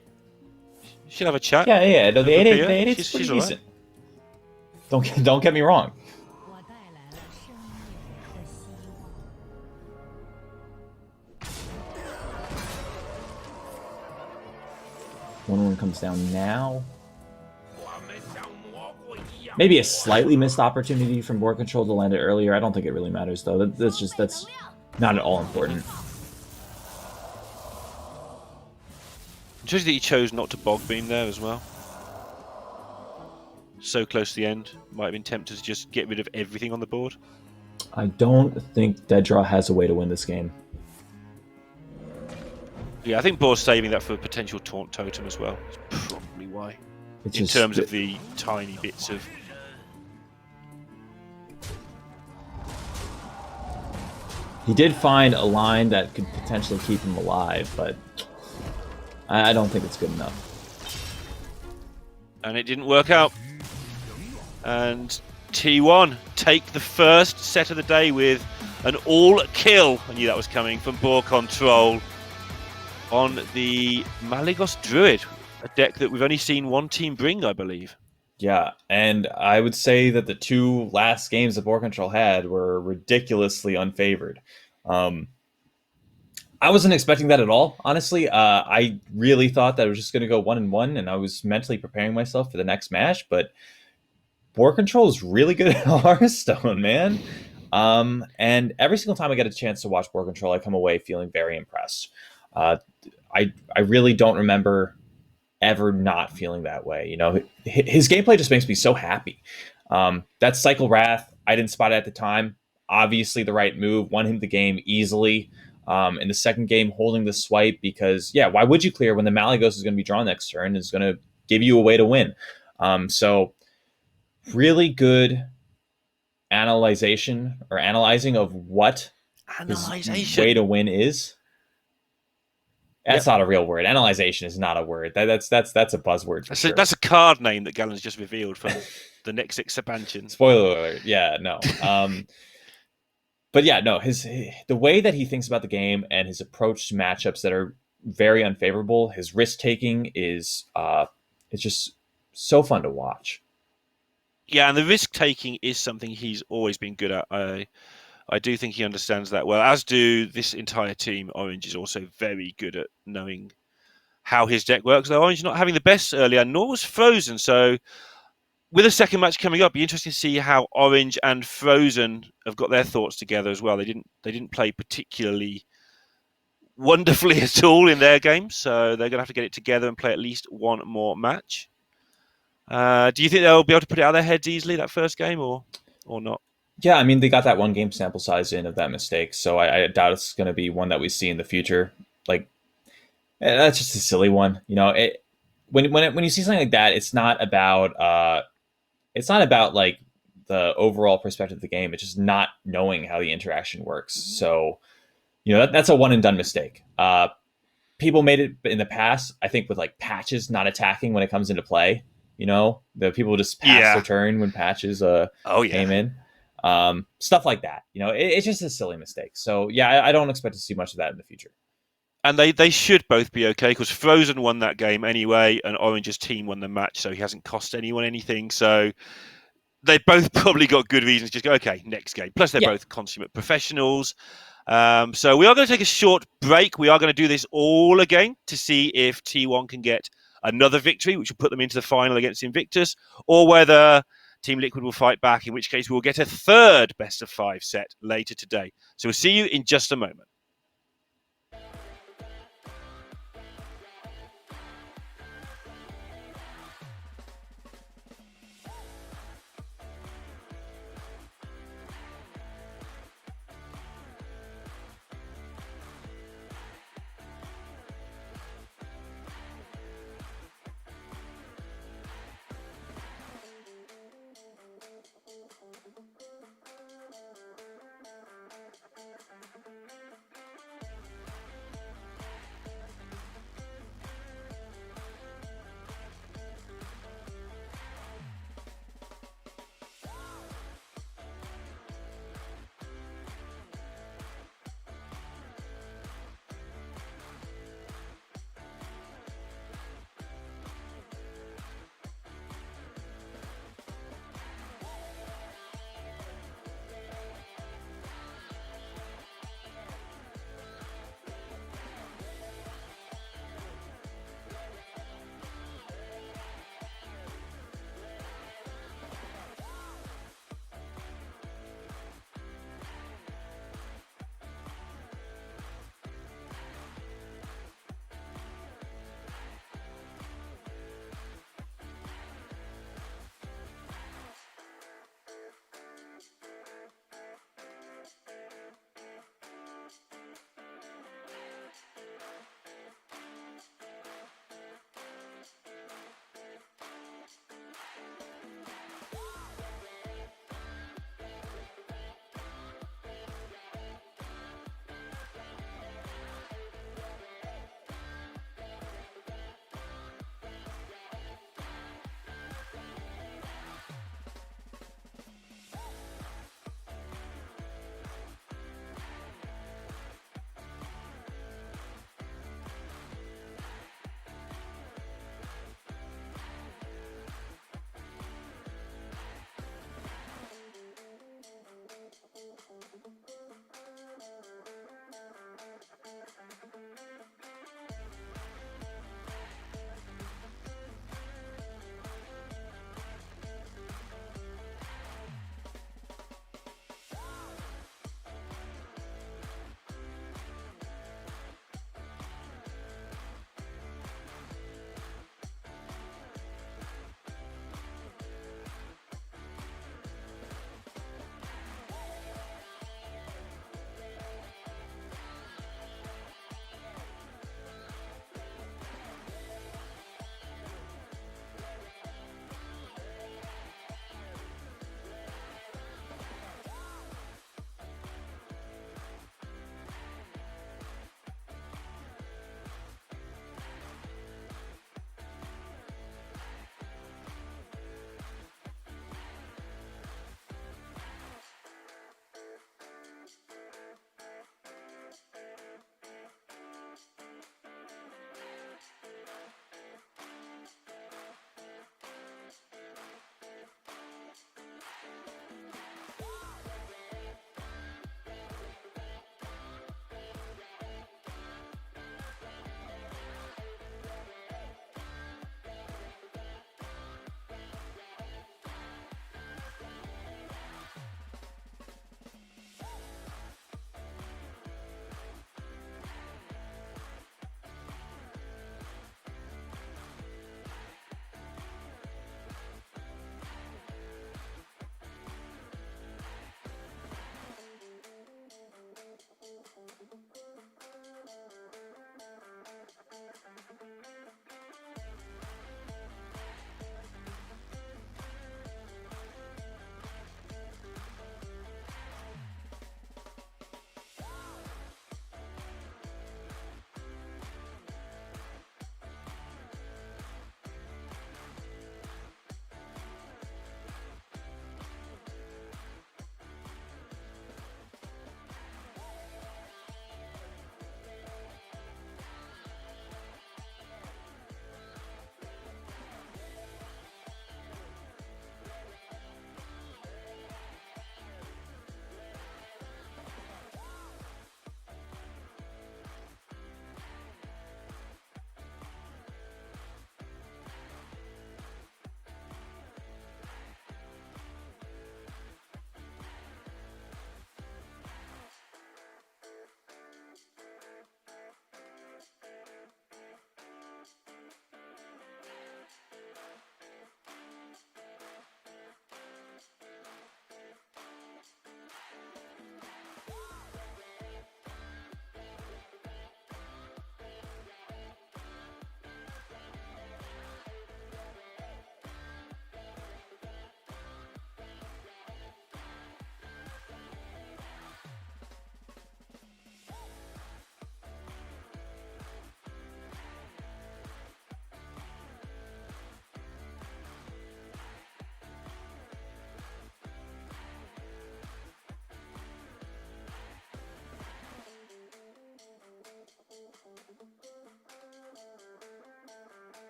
Should have a chat. Yeah. No, the 8/8's She's pretty all right. decent. Don't get me wrong. One comes down now. Maybe a slightly missed opportunity from board control to land it earlier. I don't think it really matters though. That's not at all important. Interesting that he chose not to bog beam there as well. So close to the end. Might have been tempted to just get rid of everything on the board. I don't think Dead Draw has a way to win this game. Yeah, I think Boar's saving that for a potential taunt totem as well. That's probably why. It's In just, terms of the tiny bits of... he did find a line that could potentially keep him alive, but I don't think it's good enough. And it didn't work out. And T1 take the first set of the day with an all kill. I knew that was coming from Boar Control on the Malygos Druid, a deck that we've only seen one team bring, I believe. Yeah, and I would say that the two last games that Board Control had were ridiculously unfavored. I wasn't expecting that at all, honestly. I really thought that it was just going to go 1-1, and I was mentally preparing myself for the next match, but Board Control is really good at Hearthstone, man. And every single time I get a chance to watch Board Control, I come away feeling very impressed. I really don't remember ever not feeling that way. You know, his gameplay just makes me so happy. That Cycle Wrath, I didn't spot it at the time. Obviously, the right move, won him the game easily. In the second game, holding the swipe because, yeah, why would you clear when the Malygos is going to be drawn next turn? Is going to give you a way to win. So, really good analyzing of what his way Analyzation. to win is. That's Yep. not a real word. Analyzation is not a word. That's a buzzword for So sure. that's a card name that Gallon's just revealed from the next expansion. Spoiler alert. Yeah, no. But yeah, no. His the way that he thinks about the game and his approach to matchups that are very unfavorable. His risk taking is it's just so fun to watch. Yeah, and the risk taking is something he's always been good at. I do think he understands that well, as do this entire team. Orange is also very good at knowing how his deck works. Though Orange not having the best earlier, nor was Frozen. So with a second match coming up, be interesting to see how Orange and Frozen have got their thoughts together as well. They didn't play particularly wonderfully at all in their game, so they're going to have to get it together and play at least one more match. Do you think they'll be able to put it out of their heads easily that first game, or not? Yeah, I mean they got that one game sample size in of that mistake, so I doubt it's going to be one that we see in the future. Like that's just a silly one, you know. When you see something like that, it's not about like the overall perspective of the game. It's just not knowing how the interaction works. So that's a one and done mistake. People made it in the past, I think, with like patches not attacking when it comes into play. The people just pass their Yeah. turn when patches Oh came yeah. in. Stuff like that. It's just a silly mistake. So yeah, I don't expect to see much of that in the future. And they should both be okay because Frozen won that game anyway, and Orange's team won the match, so he hasn't cost anyone anything. So they both probably got good reasons to just go, okay, next game. Plus, they're Yeah. both consummate professionals. So we are going to take a short break. We are going to do this all again to see if T1 can get another victory, which will put them into the final against Invictus, or whether Team Liquid will fight back, in which case we'll get a third best of 5 set later today. So we'll see you in just a moment.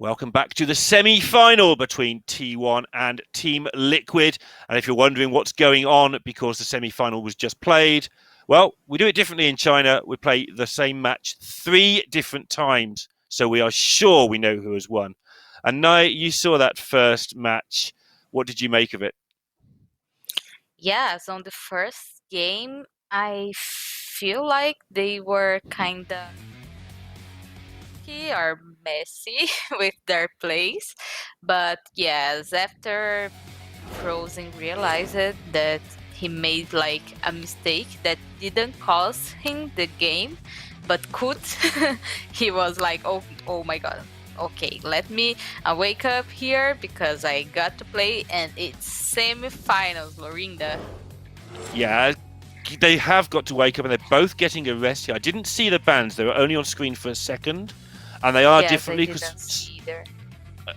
Welcome back to the semi-final between T1 and Team Liquid. And if you're wondering what's going on because the semi-final was just played, well, we do it differently in China. We play the same match 3 different times, so we are sure we know who has won. And Nai, you saw that first match. What did you make of it? Yes, on the first game, I feel like they were kind of or messy with their plays. But yes, after Frozen realized that he made like a mistake that didn't cost him the game, but could, he was like, oh my god. Okay, let me wake up here because I got to play and it's semi-finals, Lorinda. Yeah, they have got to wake up and they're both getting a rest here. I didn't see the bands. They were only on screen for a second. And they are Yes, I differently didn't because, see either.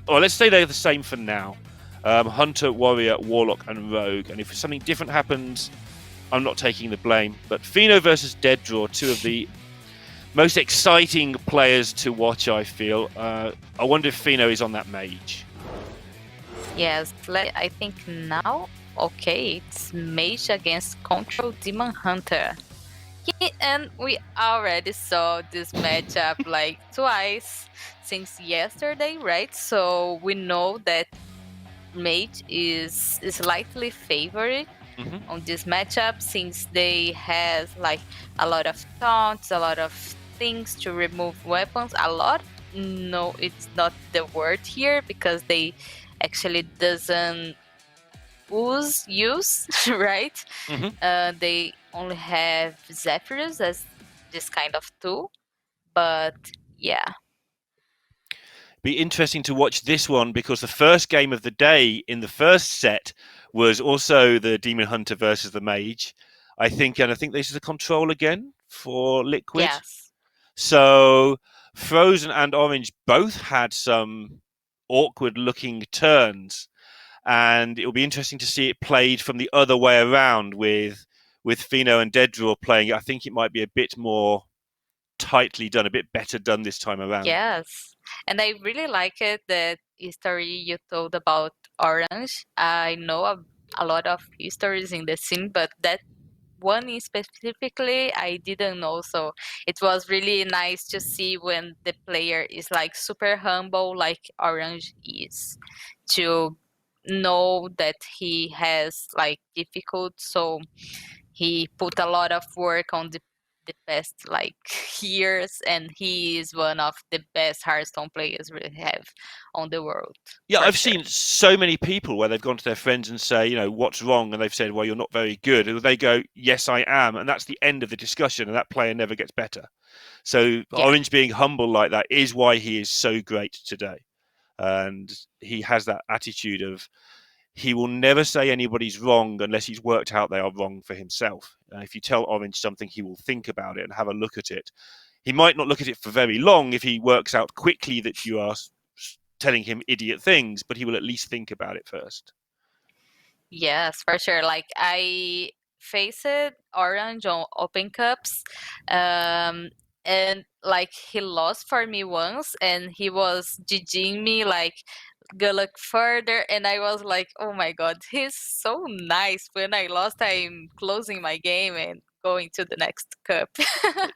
well, let's say they're the same for now. Hunter, Warrior, Warlock, and Rogue. And if something different happens, I'm not taking the blame. But Fino versus Dead Draw, two of the most exciting players to watch, I feel. I wonder if Fino is on that mage. Yes, I think now, okay, it's Mage against Control Demon Hunter. And we already saw this matchup like twice since yesterday, right? So we know that Mage is slightly favored on this matchup since they have like a lot of taunts, a lot of things to remove weapons. A lot, no, it's not the word here because they actually doesn't use right. They only have Zephyrus as this kind of tool, but yeah. Be interesting to watch this one because the first game of the day in the first set was also the Demon Hunter versus the Mage. I think this is a control again for Liquid. Yes. So Frozen and Orange both had some awkward looking turns, and it will be interesting to see it played from the other way around with Fino and Deaddraw playing it. I think it might be a bit more tightly done, a bit better done this time around. Yes. And I really like it that history you told about Orange. I know a lot of histories in the scene, but that one in specifically I didn't know. So it was really nice to see when the player is like super humble, like Orange is, to know that he has like difficult. So he put a lot of work on the past like years, and he is one of the best Hearthstone players we have on the world Yeah, for I've sure. seen so many people where they've gone to their friends and say, what's wrong? And they've said, well, you're not very good. And they go, yes, I am. And that's the end of the discussion. And that player never gets better. So Yeah. Orange being humble like that is why he is so great today. And he has that attitude of he will never say anybody's wrong unless he's worked out they are wrong for himself. If you tell Orange something, he will think about it and have a look at it. He might not look at it for very long if he works out quickly that you are telling him idiot things, but he will at least think about it first. Yes, for sure. Like I faced Orange on Open Cups, and like he lost for me once, and he was GGing me like go look further, and I was like, oh my god, he's so nice. When I lost, I'm closing my game and going to the next cup.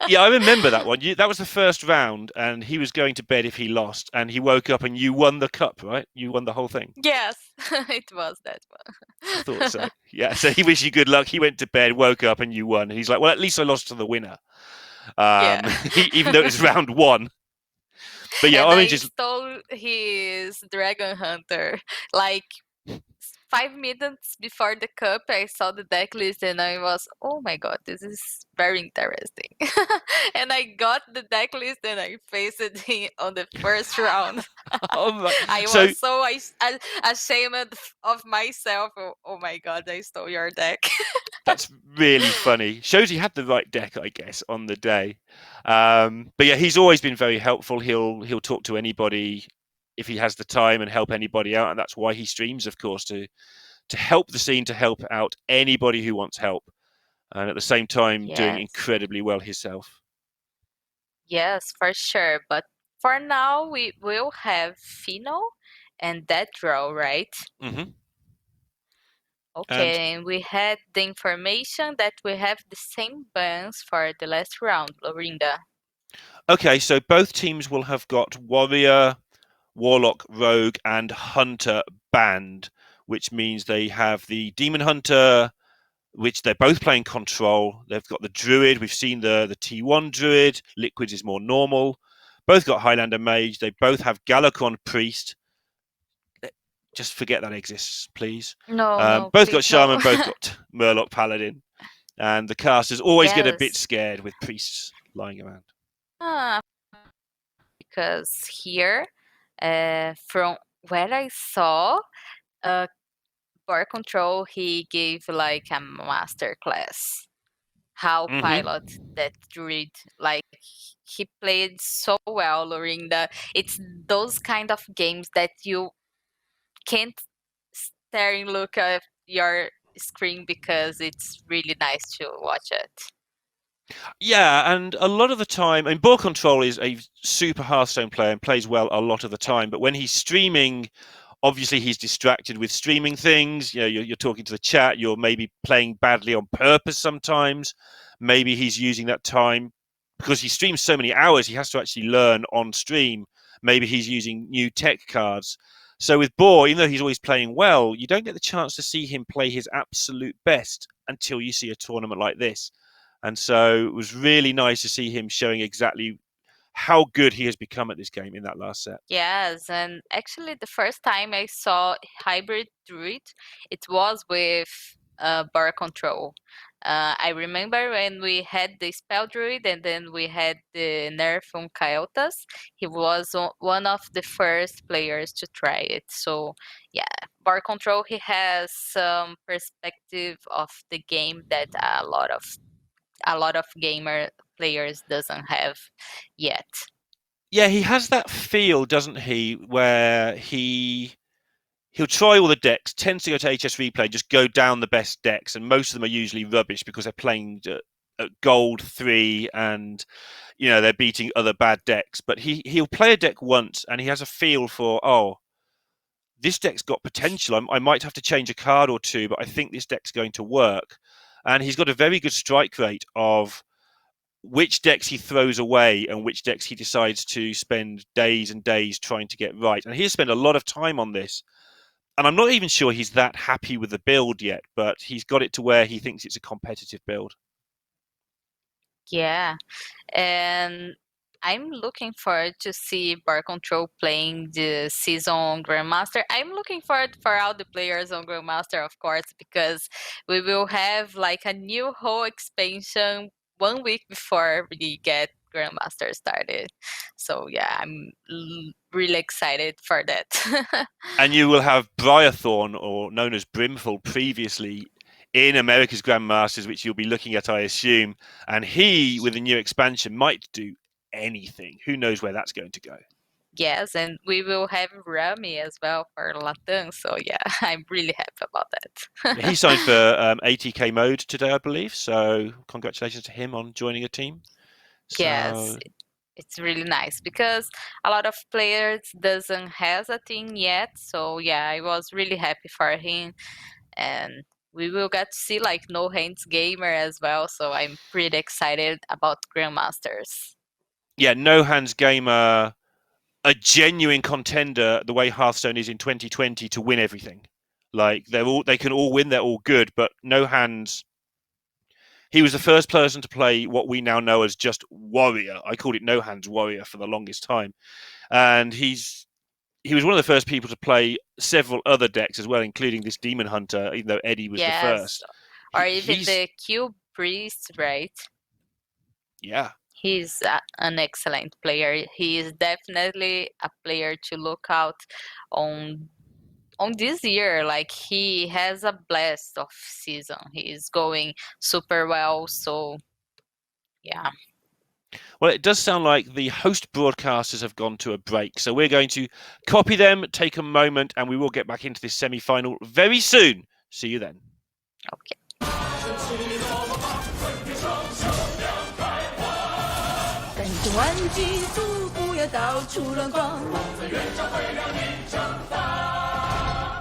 Yeah, I remember that one. That was the first round, and he was going to bed if he lost, and he woke up and you won the cup, right? You won the whole thing. Yes, it was that I thought so. one. Yeah, so he wished you good luck. He went to bed, woke up, and you won. And he's like, well, at least I lost to the winner, Yeah. even though it was round one. But yeah, And Orange I is. stole his Dragon Hunter. Like 5 minutes before the cup, I saw the deck list and I was, oh my god, this is very interesting. And I got the deck list and I faced it on the first round. Oh my. I So was so ashamed of myself. Oh my god, I stole your deck. that's really funny. Shows he had the right deck, I guess, on the day. But yeah, he's always been very helpful. He'll talk to anybody if he has the time and help anybody out, and that's why he streams, of course, to help the scene, to help out anybody who wants help, and at the same time doing Yes. incredibly well himself. Yes, for sure. But for now, we will have final and that draw, right? Mm-hmm. Okay, and we had the information that we have the same bans for the last round, Lorinda. Okay, so both teams will have got Warrior, Warlock, Rogue, and Hunter banned, which means they have the Demon Hunter, which they're both playing Control. They've got the Druid. We've seen the T1 Druid. Liquids is more normal. Both got Highlander Mage. They both have Galakron Priest. Just forget that exists, please. No, Both got please no. Shaman, both got Murloc Paladin. And the casters always get a bit Yes. scared with priests lying around. Because here, from what I saw, Bar Control, he gave like a master class. How pilot that druid, like he played so well during it's those kind of games that you can't stare and look at your screen because it's really nice to watch it. Yeah, and a lot of the time, I mean, Ball Control is a super Hearthstone player and plays well a lot of the time. But when he's streaming, obviously he's distracted with streaming things. You know, you're talking to the chat. You're maybe playing badly on purpose sometimes. Maybe he's using that time because he streams so many hours. He has to actually learn on stream. Maybe he's using new tech cards. So with Boar, even though he's always playing well, you don't get the chance to see him play his absolute best until you see a tournament like this. And so it was really nice to see him showing exactly how good he has become at this game in that last set. Yes, and actually the first time I saw hybrid druid, it was with bar control. I remember when we had the spell druid and then we had the nerf on Coyotes. He was one of the first players to try it. So yeah, bar control, he has some perspective of the game that a lot of gamer players doesn't have yet. Yeah, he has that feel, doesn't he, where he'll try all the decks, tends to go to HS Replay, just go down the best decks, and most of them are usually rubbish because they're playing at gold 3 and they're beating other bad decks. But he'll play a deck once and he has a feel for, oh, this deck's got potential. I might have to change a card or two, but I think this deck's going to work. And he's got a very good strike rate of which decks he throws away and which decks he decides to spend days and days trying to get right. And he's spent a lot of time on this. And I'm not even sure he's that happy with the build yet, but he's got it to where he thinks it's a competitive build. Yeah, and I'm looking forward to see Bar Control playing the season on Grandmaster. I'm looking forward for all the players on Grandmaster, of course, because we will have like a new whole expansion 1 week before we get Grandmaster started. So yeah, I'm really excited for that. And you will have Briarthorn, or known as Brimful previously, in America's Grandmasters, which you'll be looking at, I assume. And he, with the new expansion, might do anything. Who knows where that's going to go? Yes, and we will have Rami as well for Latam. So yeah, I'm really happy about that. He signed for ATK mode today, I believe. So congratulations to him on joining a team. Yes, it's really nice because a lot of players doesn't have a team yet. So yeah, I was really happy for him, and we will get to see like No Hands Gamer as well. So I'm pretty excited about Grandmasters. Yeah, No Hands Gamer, a genuine contender the way Hearthstone is in 2020 to win everything. Like they can all win, they're all good, but No Hands, he was the first person to play what we now know as just Warrior. I called it No Hands Warrior for the longest time. And he was one of the first people to play several other decks as well, including this Demon Hunter, even though Eddie was the first. Or even the Q Priest, right? Yeah. He's an excellent player. He is definitely a player to look out on this year. Like he has a blast of season. He is going super well. So yeah. Well, it does sound like the host broadcasters have gone to a break. So we're going to copy them, take a moment, and we will get back into this semi-final very soon. See you then. Okay. 但专机速不要得到处乱逛。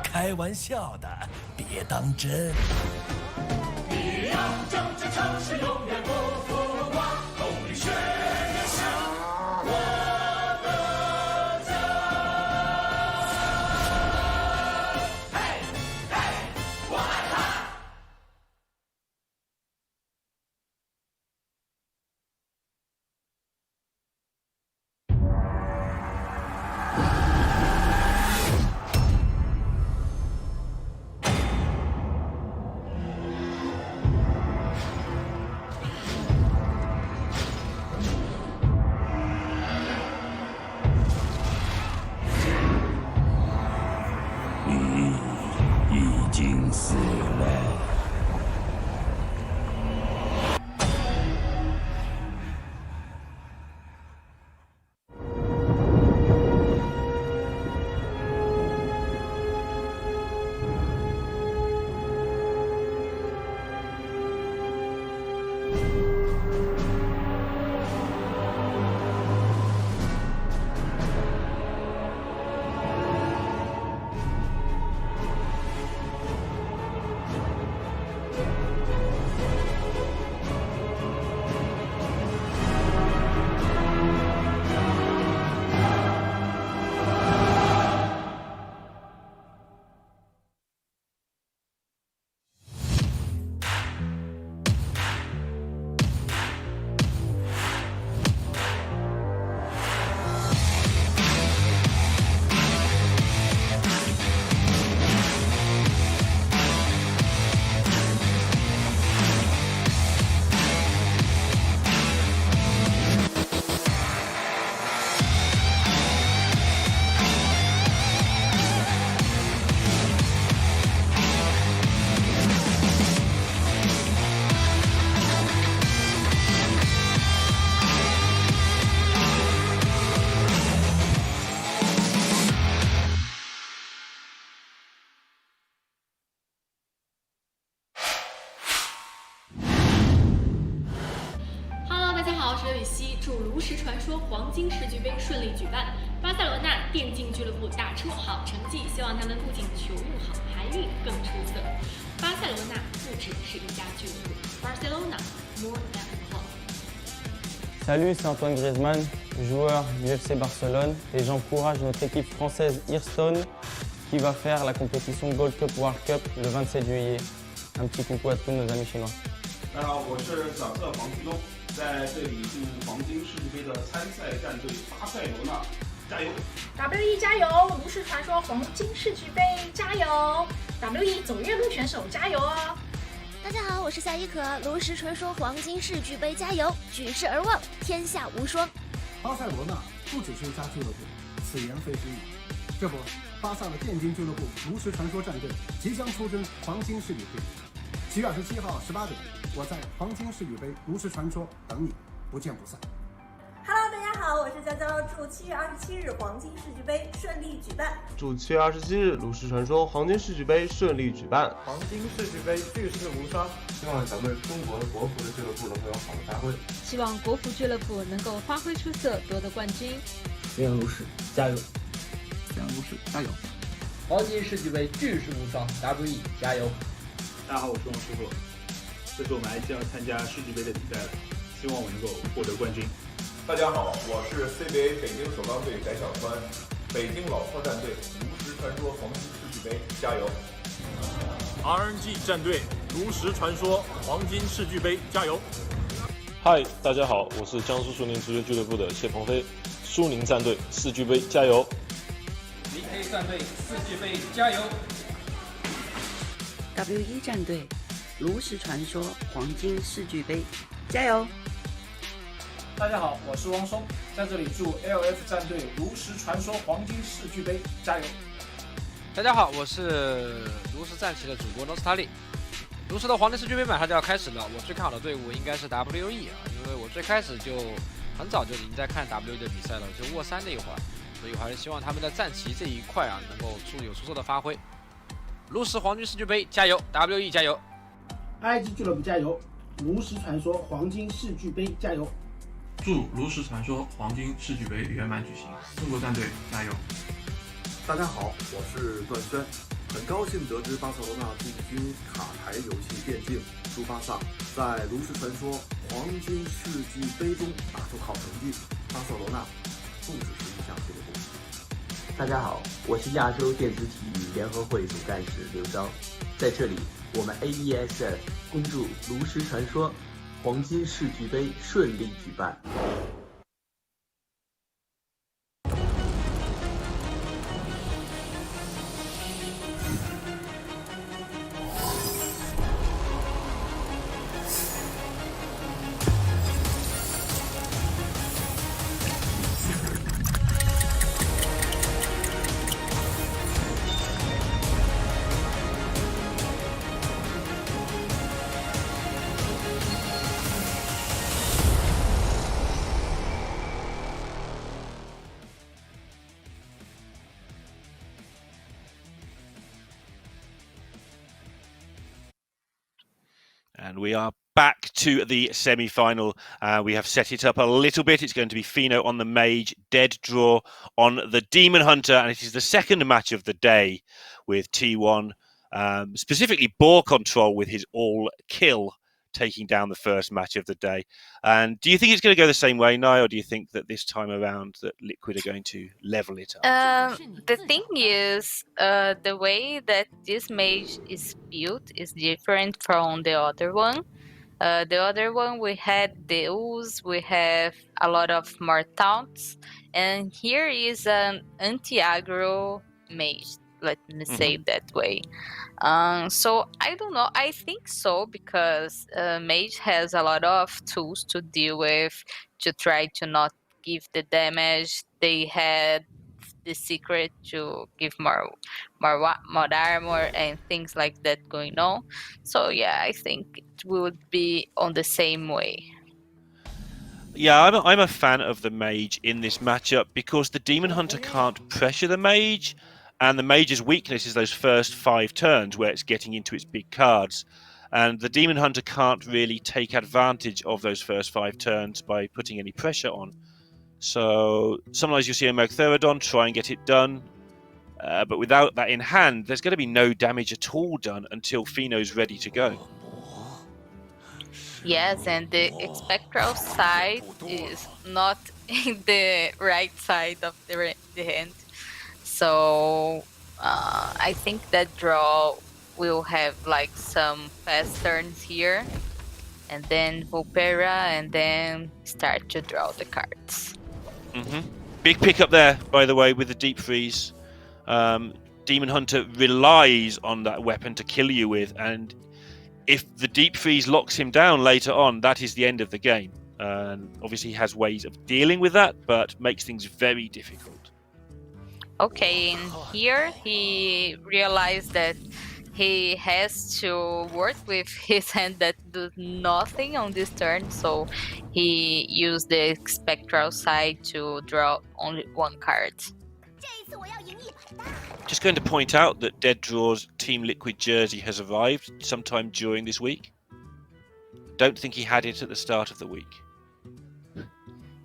开玩笑的，别当真。你要正直诚实，永远不负光，动力血液是我的家。嘿，嘿，我爱他。已经死了。祝炉石传说黄金世俱杯顺利举办，巴塞罗那电竞俱乐部打出好成绩，希望他们不仅球路好，牌运更出色。巴塞罗那不只是一家俱乐部 ，Barcelona more than a club。Salut, c'est Antoine Griezmann, joueur du FC Barcelone, et j'encourage notre équipe française Hearthstone qui va faire la compétition Gold Cup World Cup le 27 juillet. Un petit coucou à tous nos amis chinois. 大家好，我是小特黄旭东，在这里祝黄金世俱杯的参赛战队巴塞罗那加油 ！WE 加油！炉石传说黄金世俱杯加油 ！WE 走月路选手加油哦！大家好，我是夏一可，炉石传说黄金世俱杯加油！举世而望，天下无双。巴塞罗那不只是一家俱乐部，此言非虚。这不，巴萨的电竞俱乐部炉石传说战队即将出征黄金世俱杯。7月27号18点，我在黄金世俱杯炉石传说等你，不见不散。Hello， 大家好，我是娇娇，祝7月27日黄金世俱杯顺利举办。祝7月27日炉石传说黄金世俱杯顺利举办。黄金世俱杯巨世无双，希望咱们中国的国服的俱乐部能够有好的发挥。希望国服俱乐部能够发挥出色，夺得冠军。宣扬炉石加油！宣扬炉石加油！黄金世俱杯巨世无双 ，WE 加油！大家好，我是王师傅，这次我们还将要参加世俱杯的比赛了，希望我能够获得冠军。大家好，我是 CBA 北京首钢队翟小川，北京老炮战队炉石传说黄金世俱杯加油 ！RNG 战队炉石传说黄金世俱杯加油！嗨，大家好，我是江苏苏宁足球俱乐部的谢鹏飞，苏宁战队世俱杯加油 ！VK 战队世俱杯加油！ WE 战队炉石传说黄金世俱杯加油！大家好，我是汪松，在这里祝 LF 战队炉石传说黄金世俱杯加油！大家好，我是炉石战旗的主播诺斯塔利。炉石的黄金世俱杯马上就要开始了，我最看好的队伍应该是 WE 啊，因为我最开始就很早就已经在看 WE 的比赛了，就沃3那一会儿，所以我还是希望他们在战旗这一块啊能够有出色的发挥。炉石黄金世俱杯加油 ，WE 加油 ！IG 俱乐部加油！炉石传说黄金世俱杯加油祝炉石传说黄金世俱杯圆满举行，中国战队加油！大家好，我是段轩，很高兴得知巴塞罗那进军卡牌游戏电竞，祝巴萨在炉石传说黄金世俱杯中打出好成绩。巴塞罗那不只是一家俱乐部。大家好，我是亚洲电子体育联合会总干事刘钊，在这里我们 AESF 恭祝炉石传说黄金世俱杯顺利举办。And we are back to the semi-final. We have set it up a little bit. It's going to be Fino on the Mage, Dead Draw on the Demon Hunter, and it is the second match of the day with T1, specifically Boar Control with his all-kill, taking down the first match of the day. And do you think it's going to go the same way, Nai, or do you think that this time around that Liquid are going to level it up? The thing is, the way that this mage is built is different from the other one. The other one, we had the ooze, we have a lot of more taunts, and here is an anti-aggro mage, let me say it that way. So I don't know, I think so, because mage has a lot of tools to deal with, to try to not give the damage. They had the secret to give more armor and things like that going on. So yeah, I think it would be on the same way. Yeah, I'm a fan of the mage in this matchup because the Demon Hunter can't pressure the mage, and the mage's weakness is those first 5 turns where it's getting into its big cards. And the Demon Hunter can't really take advantage of those first 5 turns by putting any pressure on. So sometimes you'll see a Merctherodon try and get it done, but without that in hand, there's going to be no damage at all done until Fino's ready to go. Yes, and the spectral side is not in the right side of the hand. So I think that draw will have like some fast turns here, and then Volpera, and then start to draw the cards. Big pickup there, by the way, with the deep freeze. Demon Hunter relies on that weapon to kill you with, and if the deep freeze locks him down later on, that is the end of the game. And obviously he has ways of dealing with that, but makes things very difficult. Okay, and here he realized that he has to work with his hand that does nothing on this turn, so he used the spectral side to draw only 1 card. Just going to point out that Dead Draw's Team Liquid jersey has arrived sometime during this week. Don't think he had it at the start of the week.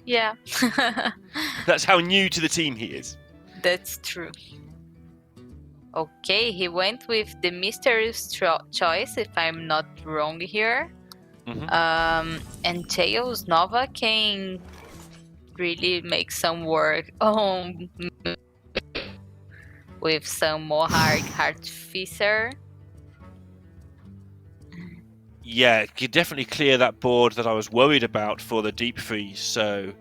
Yeah. That's how new to the team he is. That's true. Okay, he went with the mysterious choice, if I'm not wrong here. And Tails Nova can really make some work on with some more Artificer. Yeah, could definitely clear that board that I was worried about for the deep freeze. So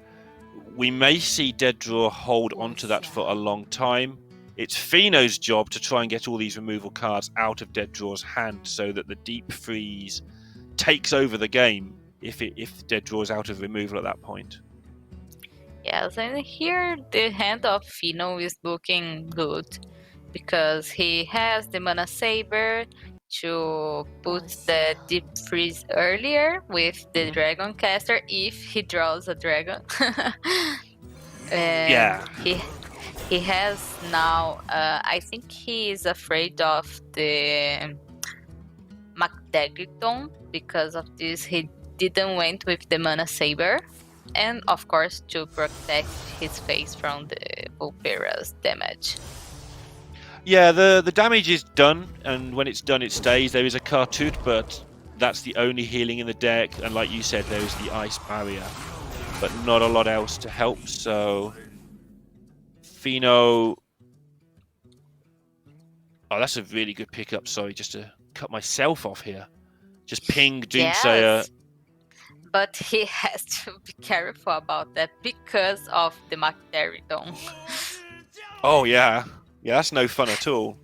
we may see Dead Draw hold onto that for a long time. It's Fino's job to try and get all these removal cards out of Dead Draw's hand so that the deep freeze takes over the game if Dead Draw's out of removal at that point. Yes, and here the hand of Fino is looking good because he has the Mana Saber to put the deep freeze earlier with the Dragon Caster if he draws a dragon. Yeah. He has now, I think he is afraid of the Magdegton. Because of this, he didn't went with the Mana Saber. and of course to protect his face from the Vulpera's damage. Yeah, the damage is done, and when it's done, it stays. There is a Cartoot, but that's the only healing in the deck, and like you said, there is the Ice Barrier, but not a lot else to help, so... Fino... Oh, that's a really good pickup, sorry, just to cut myself off here. Just ping Doomsayer. Yes, but he has to be careful about that because of the Macteridon. Oh, yeah. Yeah, that's no fun at all.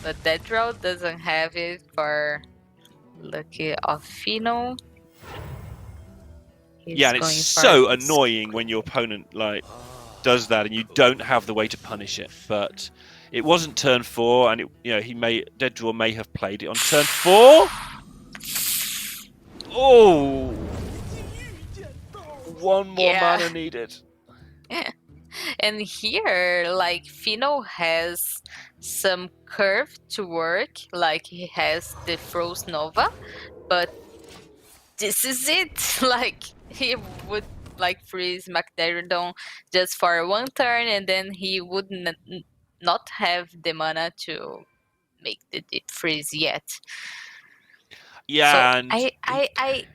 But that draw doesn't have it for Lucky of Fino. Yeah, and it's so annoying when your opponent like does that and you don't have the way to punish it. But it wasn't turn 4, and Dead Draw may have played it on turn 4. Oh, one more mana needed. And here, like, Fino has some curve to work, like he has the Frost Nova, but this is it. Like, he would like freeze Macteridon just for one turn, and then he would not have the mana to make the deep freeze yet. Yeah, so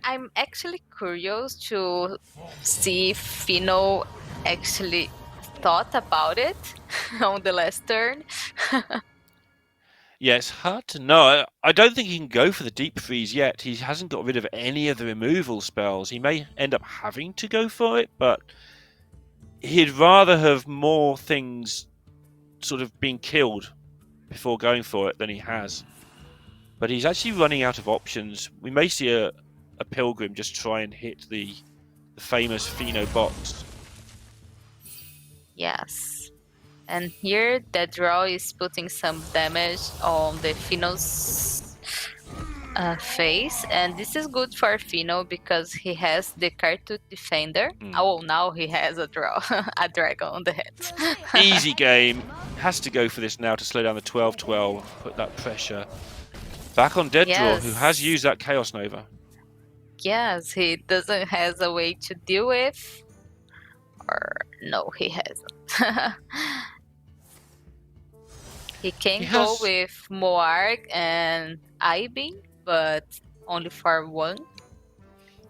I'm actually curious to see if Fino actually thought about it on the last turn. Yeah, it's hard to know. I don't think he can go for the deep freeze yet. He hasn't got rid of any of the removal spells. He may end up having to go for it, but he'd rather have more things sort of being killed before going for it than he has. But he's actually running out of options. We may see a Pilgrim just try and hit the famous Fino box. Yes. And here, that draw is putting some damage on the Fino's face. And this is good for Fino because he has the Cartoot Defender. Oh, now he has a draw, a dragon on the head. Easy game. Has to go for this now to slow down the 12-12, put that pressure. Back on Dead Draw, who has used that Chaos Nova. Yes, he doesn't have a way to deal with. Or no, he hasn't. He can go with Moarg and Ibing, but only for one.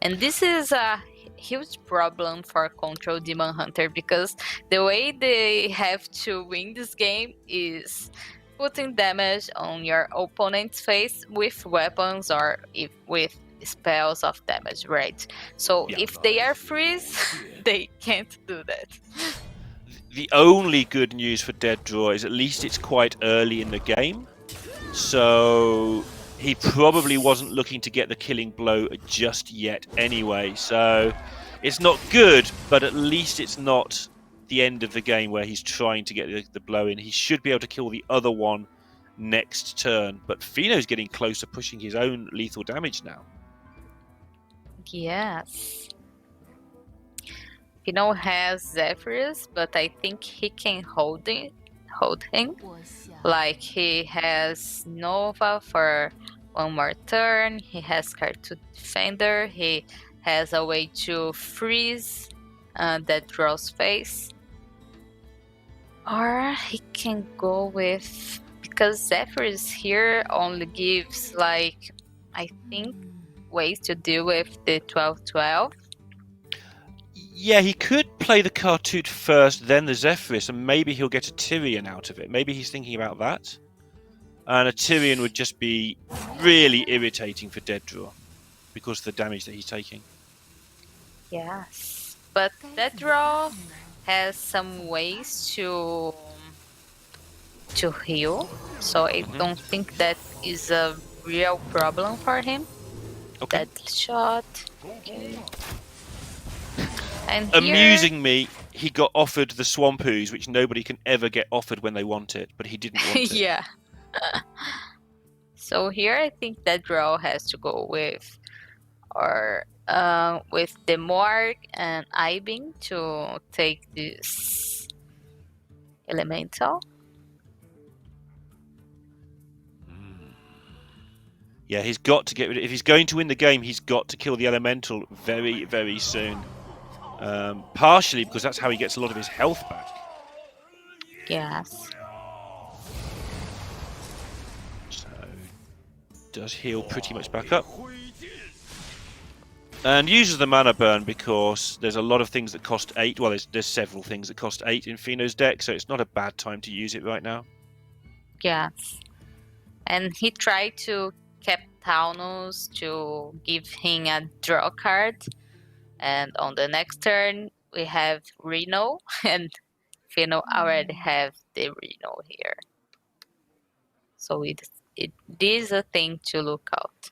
And this is a huge problem for Control Demon Hunter because the way they have to win this game is putting damage on your opponent's face with weapons or with spells of damage, right? So if they are freeze, they can't do that. The only good news for Dead Draw is at least it's quite early in the game. So he probably wasn't looking to get the killing blow just yet anyway. So it's not good, but at least it's not the end of the game where he's trying to get the blow in. He should be able to kill the other one next turn. But Fino's getting closer, pushing his own lethal damage now. Yes. Fino has Zephyrs, but I think he can hold him. Like, he has Nova for one more turn. He has Cartoon Defender. He has a way to freeze that draws face. Or he can go with... Because Zephyrs here only gives, like, I think, ways to deal with the 12-12. Yeah, he could play the Cartoot first, then the Zephyrus, and maybe he'll get a Tyrion out of it. Maybe he's thinking about that. And a Tyrion would just be really irritating for Dead Draw because of the damage that he's taking. Yes, but Dead Draw has some ways to heal, so I don't think that is a real problem for him. Okay. That shot. Okay. And amusing me, he got offered the Swampoos, which nobody can ever get offered when they want it, but he didn't want it. Yeah. So here I think that draw has to go with the Moarg and Ibing to take this elemental. Yeah, he's got to get rid of... If he's going to win the game, he's got to kill the elemental very, very soon. Partially because that's how he gets a lot of his health back. Yes. So, does heal pretty much back up. And uses the mana burn because there's a lot of things that cost 8. Well, there's several things that cost 8 in Fino's deck, so it's not a bad time to use it right now. Yes. And he tried to keep Taunus to give him a draw card. And on the next turn, we have Reno, and Fino already have the Reno here. So it is a thing to look out.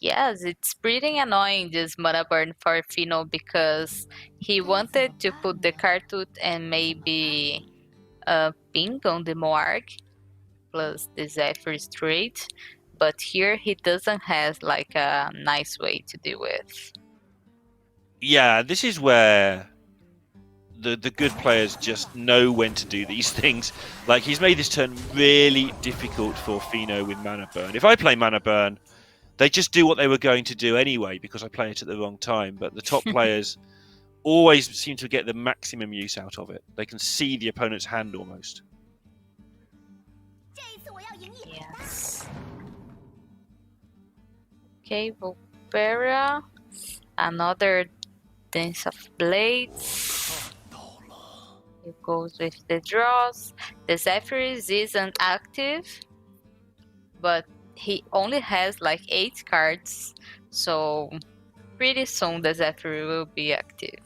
Yes, it's pretty annoying, this mana burn for Fino, because he wanted to put the Cartut and maybe ping on the Moarg plus the Zephyr straight, but here he doesn't have like a nice way to deal with. Yeah, this is where the good players just know when to do these things. Like, he's made this turn really difficult for Fino with mana burn. If I play mana burn, they just do what they were going to do anyway because I play it at the wrong time. But the top players always seem to get the maximum use out of it. They can see the opponent's hand almost. Yes. Okay, Volpera. Another Dance of Blades. It goes with the draws. The Zephyrs isn't active, but he only has like 8 cards, so pretty soon the Zephyr will be active.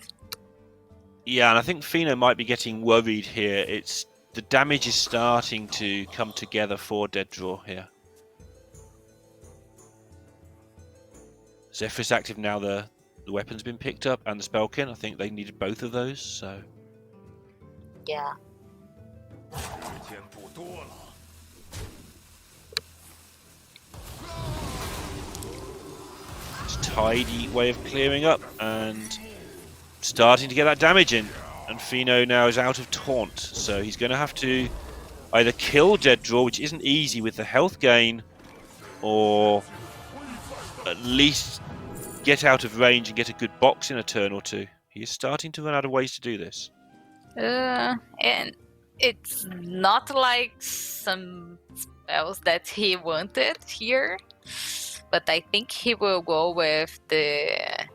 Yeah, and I think Fino might be getting worried here. The damage is starting to come together for Dead Draw here. Zephyr's active now. The weapon's been picked up and the Spellkin. I think they needed both of those, so... Yeah. It's a tidy way of clearing up and starting to get that damage in. And Fino now is out of taunt, so he's going to have to either kill Dead Draw, which isn't easy with the health gain, or at least get out of range and get a good box in a turn or two. He is starting to run out of ways to do this. And it's not like some spells that he wanted here, but I think he will go with the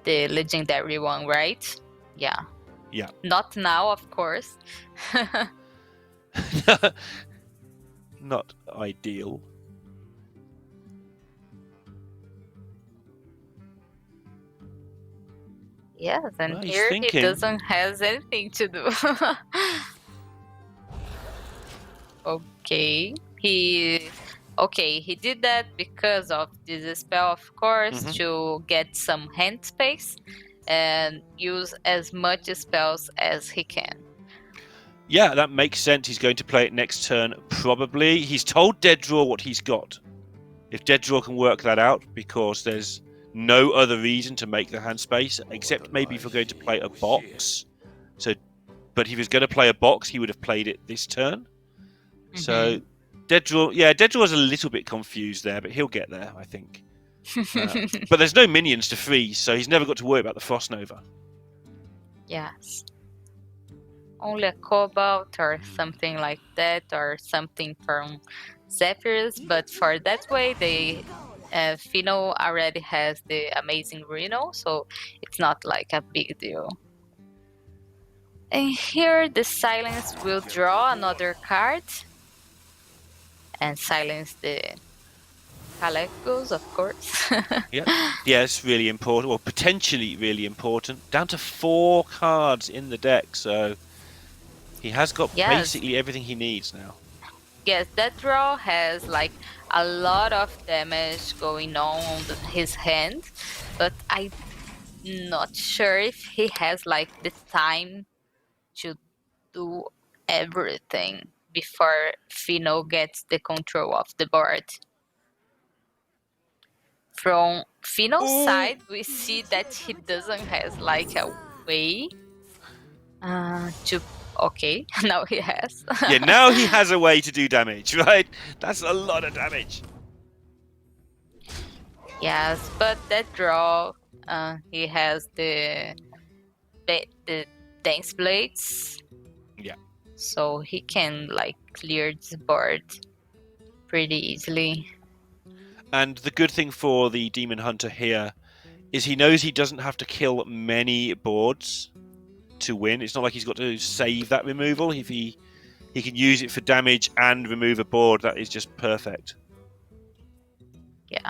legendary one, right? Yeah. Yeah. Not now, of course. Not ideal. Yes, and well, here he doesn't have anything to do. Okay, he did that because of this spell, of course, to get some hand space and use as much spells as he can. Yeah, that makes sense. He's going to play it next turn, probably. He's told Dead Draw what he's got. If Dead Draw can work that out, because there's no other reason to make the hand space, except maybe if we're going to play a box. But if he was going to play a box, he would have played it this turn. So, Dead Draw is a little bit confused there, but he'll get there, I think. But there's no minions to freeze, so he's never got to worry about the Frost Nova. Yes. Only a Cobalt or something like that, or something from Zephyrs, but for that way, Fino already has the amazing Reno, so it's not like a big deal. And here the Silence will draw another card and silence the Calecos, of course. Yeah, it's really important, or potentially really important. Down to 4 cards in the deck, so he has got basically everything he needs now. Yes, that draw has like a lot of damage going on his hand, but I'm not sure if he has like the time to do everything before Fino gets the control of the board. From Fino's side, we see that he doesn't have like a way to Okay, now he has. Yeah, now he has a way to do damage, right? That's a lot of damage. Yes, but that draw, he has the dance blades. Yeah. So he can like clear this board pretty easily. And the good thing for the Demon Hunter here is he knows he doesn't have to kill many boards to win. It's not like he's got to save that removal. If he can use it for damage and remove a board, that is just perfect. Yeah.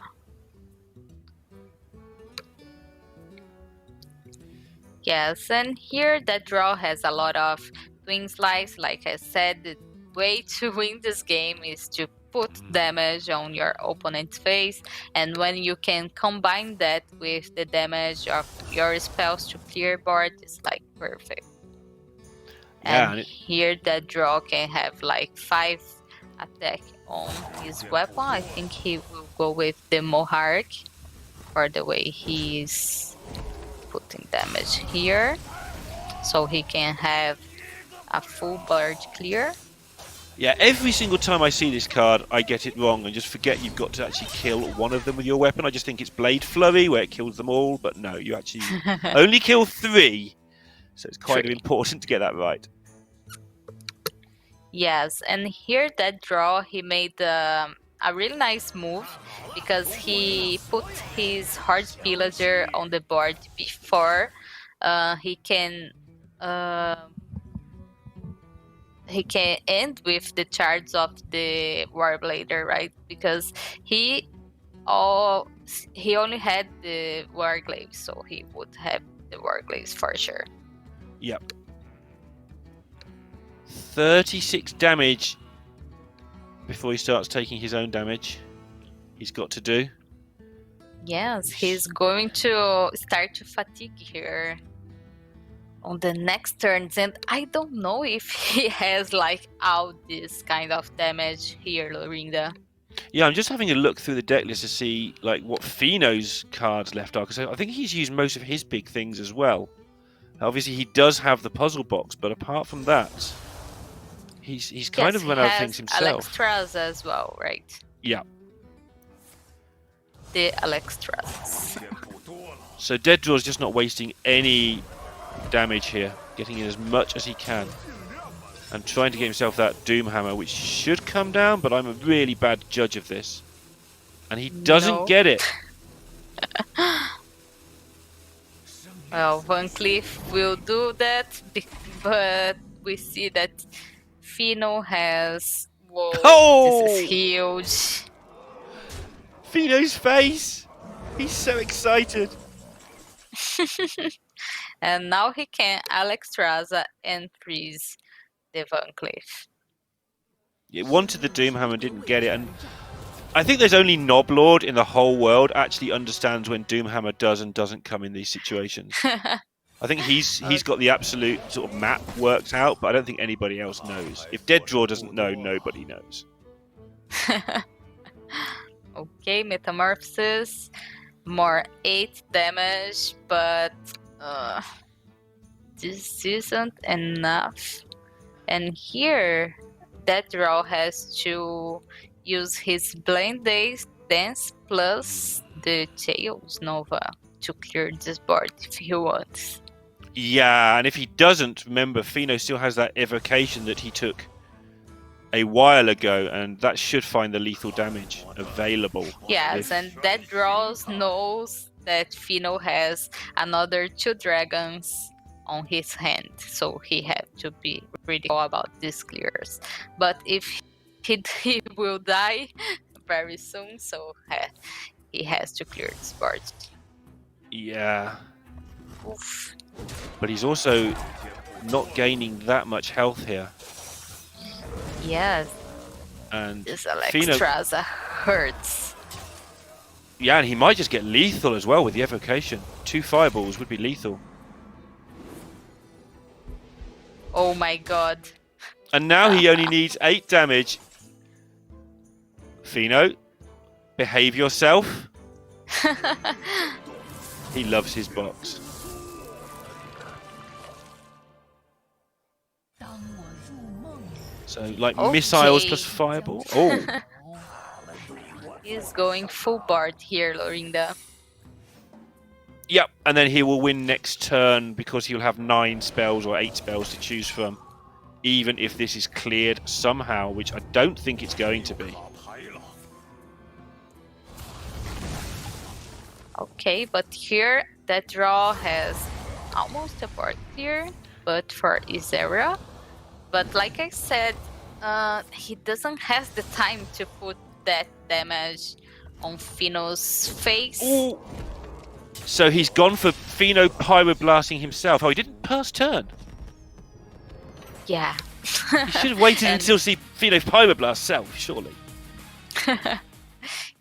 Yes, and here that draw has a lot of twin slice. Like I said, the way to win this game is to put damage on your opponent's face, and when you can combine that with the damage of your spells to clear board, it's like perfect. Yeah, and here that draw can have like 5 attack on his weapon. I think he will go with the Mohawk for the way he's putting damage here, so he can have a full board clear. Yeah, every single time I see this card, I get it wrong and just forget you've got to actually kill one of them with your weapon. I just think it's Blade Flurry where it kills them all, but no, you actually only kill 3, so it's kind of important to get that right. Yes, and here that draw, he made a really nice move because he put his Hard Pillager on the board before he can end with the charge of the Warblader, right? Because he only had the Warglaives, so he would have the Warglaives for sure. Yep. 36 damage before he starts taking his own damage. He's got to do. Yes, he's going to start to fatigue here on the next turns, and I don't know if he has like all this kind of damage here, Lorinda. Yeah, I'm just having a look through the deck list to see like what Fino's cards left are, because I think he's used most of his big things as well. Obviously, he does have the puzzle box, but apart from that, he's kind of run out of things himself. Alexstras as well, right? Yeah. The Alexstras. So Dead Draw's just not wasting any damage here, getting in as much as he can, and trying to get himself that Doomhammer, which should come down, but I'm a really bad judge of this. And he doesn't get it. Well, Van Cleef will do that, but we see that Fino has... Whoa, this is huge. Fino's face! He's so excited. And now he can Alexstrasza and freeze the Van Cleef. It wanted the Doomhammer, didn't get it, and I think there's only Noblord in the whole world actually understands when Doomhammer does and doesn't come in these situations. I think he's got the absolute sort of map worked out, but I don't think anybody else knows. If Dead Draw doesn't know, nobody knows. Okay, Metamorphosis, more 8 damage, but this isn't enough. And here, Dead Draw has to use his Blind Dance plus the Tails Nova to clear this board if he wants. Yeah, and if he doesn't, remember, Fino still has that evocation that he took a while ago, and that should find the lethal damage available. Yes, and Dead Draw knows that Fino has another 2 dragons on his hand, so he have to be really cool about these clears. But if he will die very soon, so he has to clear this board. Yeah. Oof. But he's also not gaining that much health here. Yes. And this Alexstrasza hurts. Yeah, and he might just get lethal as well with the evocation. 2 fireballs would be lethal. Oh my god. And now he only needs 8 damage. Fino, behave yourself. He loves his box. So, like missiles plus fireball. Oh. He's going full board here, Lorinda. Yep, and then he will win next turn because he'll have 9 spells or 8 spells to choose from, even if this is cleared somehow, which I don't think it's going to be. Okay, but here that draw has almost a board clear, but for Isera. But like I said, he doesn't have the time to put that damage on Fino's face. Ooh. So he's gone for Fino pyroblasting himself. Oh, he didn't pass turn. Yeah. He should have waited until see Fino pyroblast self, surely.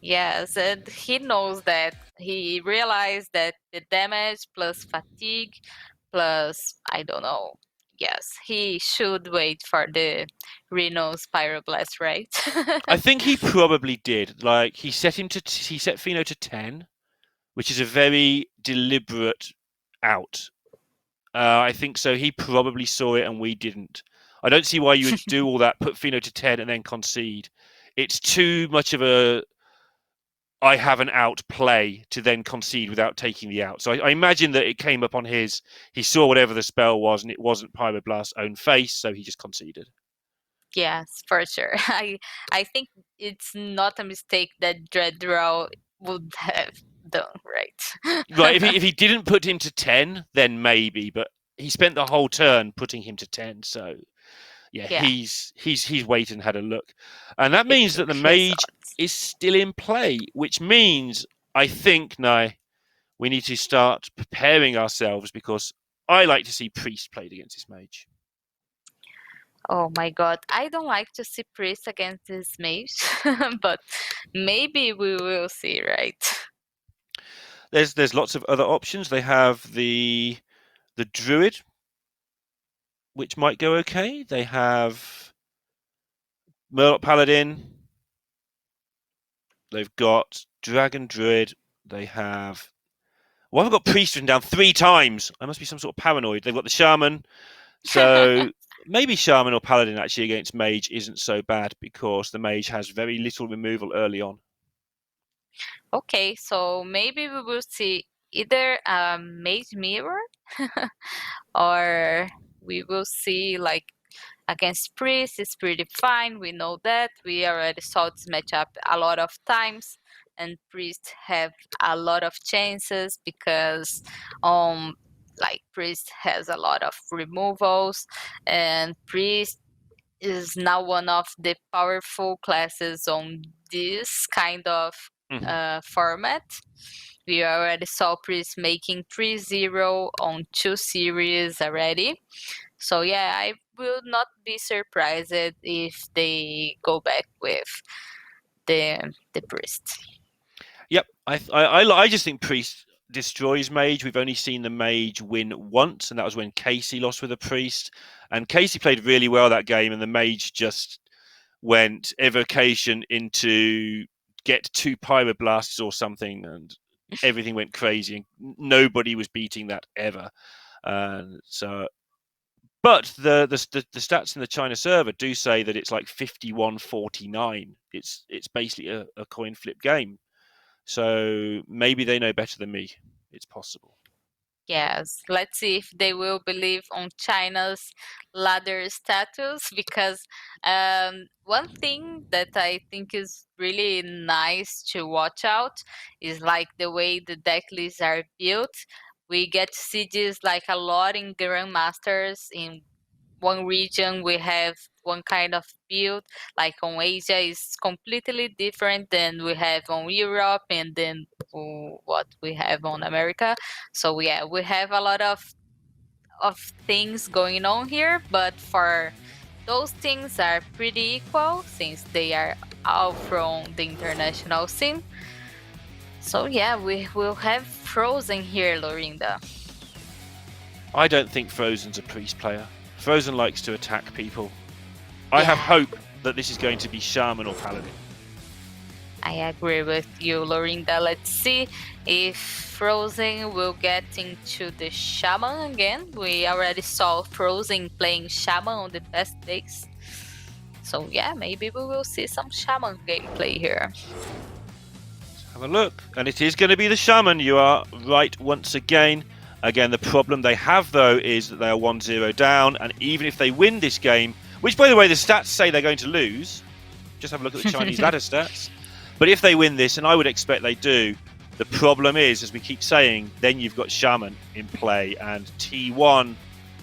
Yes, and he knows that. He realized that the damage plus fatigue plus, I don't know. Yes, he should wait for the Reno's pyroblast, right? I think he probably did. Like he set Fino to 10, which is a very deliberate out. I think so. He probably saw it and we didn't. I don't see why you would do all that, put Fino to 10 and then concede. It's too much of a I have an out play to then concede without taking the out. So I imagine that it came up on he saw whatever the spell was and it wasn't Pyroblast's own face, so he just conceded. Yes, for sure. I think it's not a mistake that Dreaddraw would have done, right? Right, if he didn't put him to 10, then maybe, but he spent the whole turn putting him to 10, so yeah. he's waited and had a look. And that means that the mage is still in play, which means I think now we need to start preparing ourselves because I like to see priest played against this mage. Oh my god, I don't like to see priest against this mage, but maybe we will see, right? There's lots of other options. They have the druid, which might go okay. They have Murloc Paladin. They've got Dragon Druid. They have... Well, I've got Priest written down 3 times. I must be some sort of paranoid. They've got the Shaman. So maybe Shaman or Paladin actually against Mage isn't so bad because the Mage has very little removal early on. Okay, so maybe we will see either a Mage Mirror or we will see like against Priest, it's pretty fine. We know that. We already saw this matchup a lot of times. And Priest have a lot of chances because like Priest has a lot of removals. And Priest is now one of the powerful classes on this kind of format. We already saw Priest making 3-0 on 2 series already. So yeah, I will not be surprised if they go back with the Priest. Yep, I just think Priest destroys Mage. We've only seen the Mage win once, and that was when Casey lost with a Priest. And Casey played really well that game, and the Mage just went evocation into get 2 Pyroblasts or something, and everything went crazy, and nobody was beating that ever. But the stats in the China server do say that it's like 51-49. It's basically a coin flip game. So maybe they know better than me. It's possible. Yes, let's see if they will believe on China's ladder status, because one thing that I think is really nice to watch out is like the way the deck lists are built. We get to see this like a lot in Grandmasters. In one region we have one kind of build, like on Asia is completely different than we have on Europe and then what we have on America. So yeah, we have a lot of things going on here, but for those things are pretty equal since they are all from the international scene. So yeah, we will have Frozen here, Lorinda. I don't think Frozen's a priest player. Frozen likes to attack people. I have hope that this is going to be Shaman or Paladin. I agree with you, Lorinda. Let's see if Frozen will get into the Shaman again. We already saw Frozen playing Shaman on the best days. So yeah, maybe we will see some Shaman gameplay here. Have a look. And it is going to be the Shaman. You are right once again. Again, the problem they have, though, is that they are 1-0 down. And even if they win this game, which, by the way, the stats say they're going to lose. Just have a look at the Chinese ladder stats. But if they win this, and I would expect they do, the problem is, as we keep saying, then you've got Shaman in play. And T1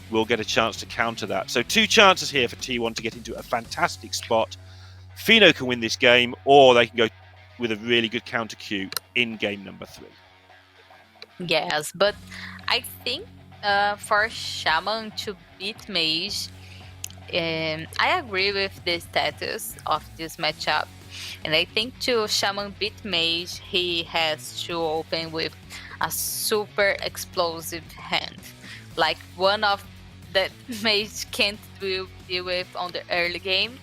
will get a chance to counter that. So 2 chances here for T1 to get into a fantastic spot. Fino can win this game, or they can go with a really good counter queue in game number 3. Yes, but I think for Shaman to beat Mage, I agree with the status of this matchup. And I think to Shaman beat Mage, he has to open with a super explosive hand. Like one of that Mage can't deal with on the early game.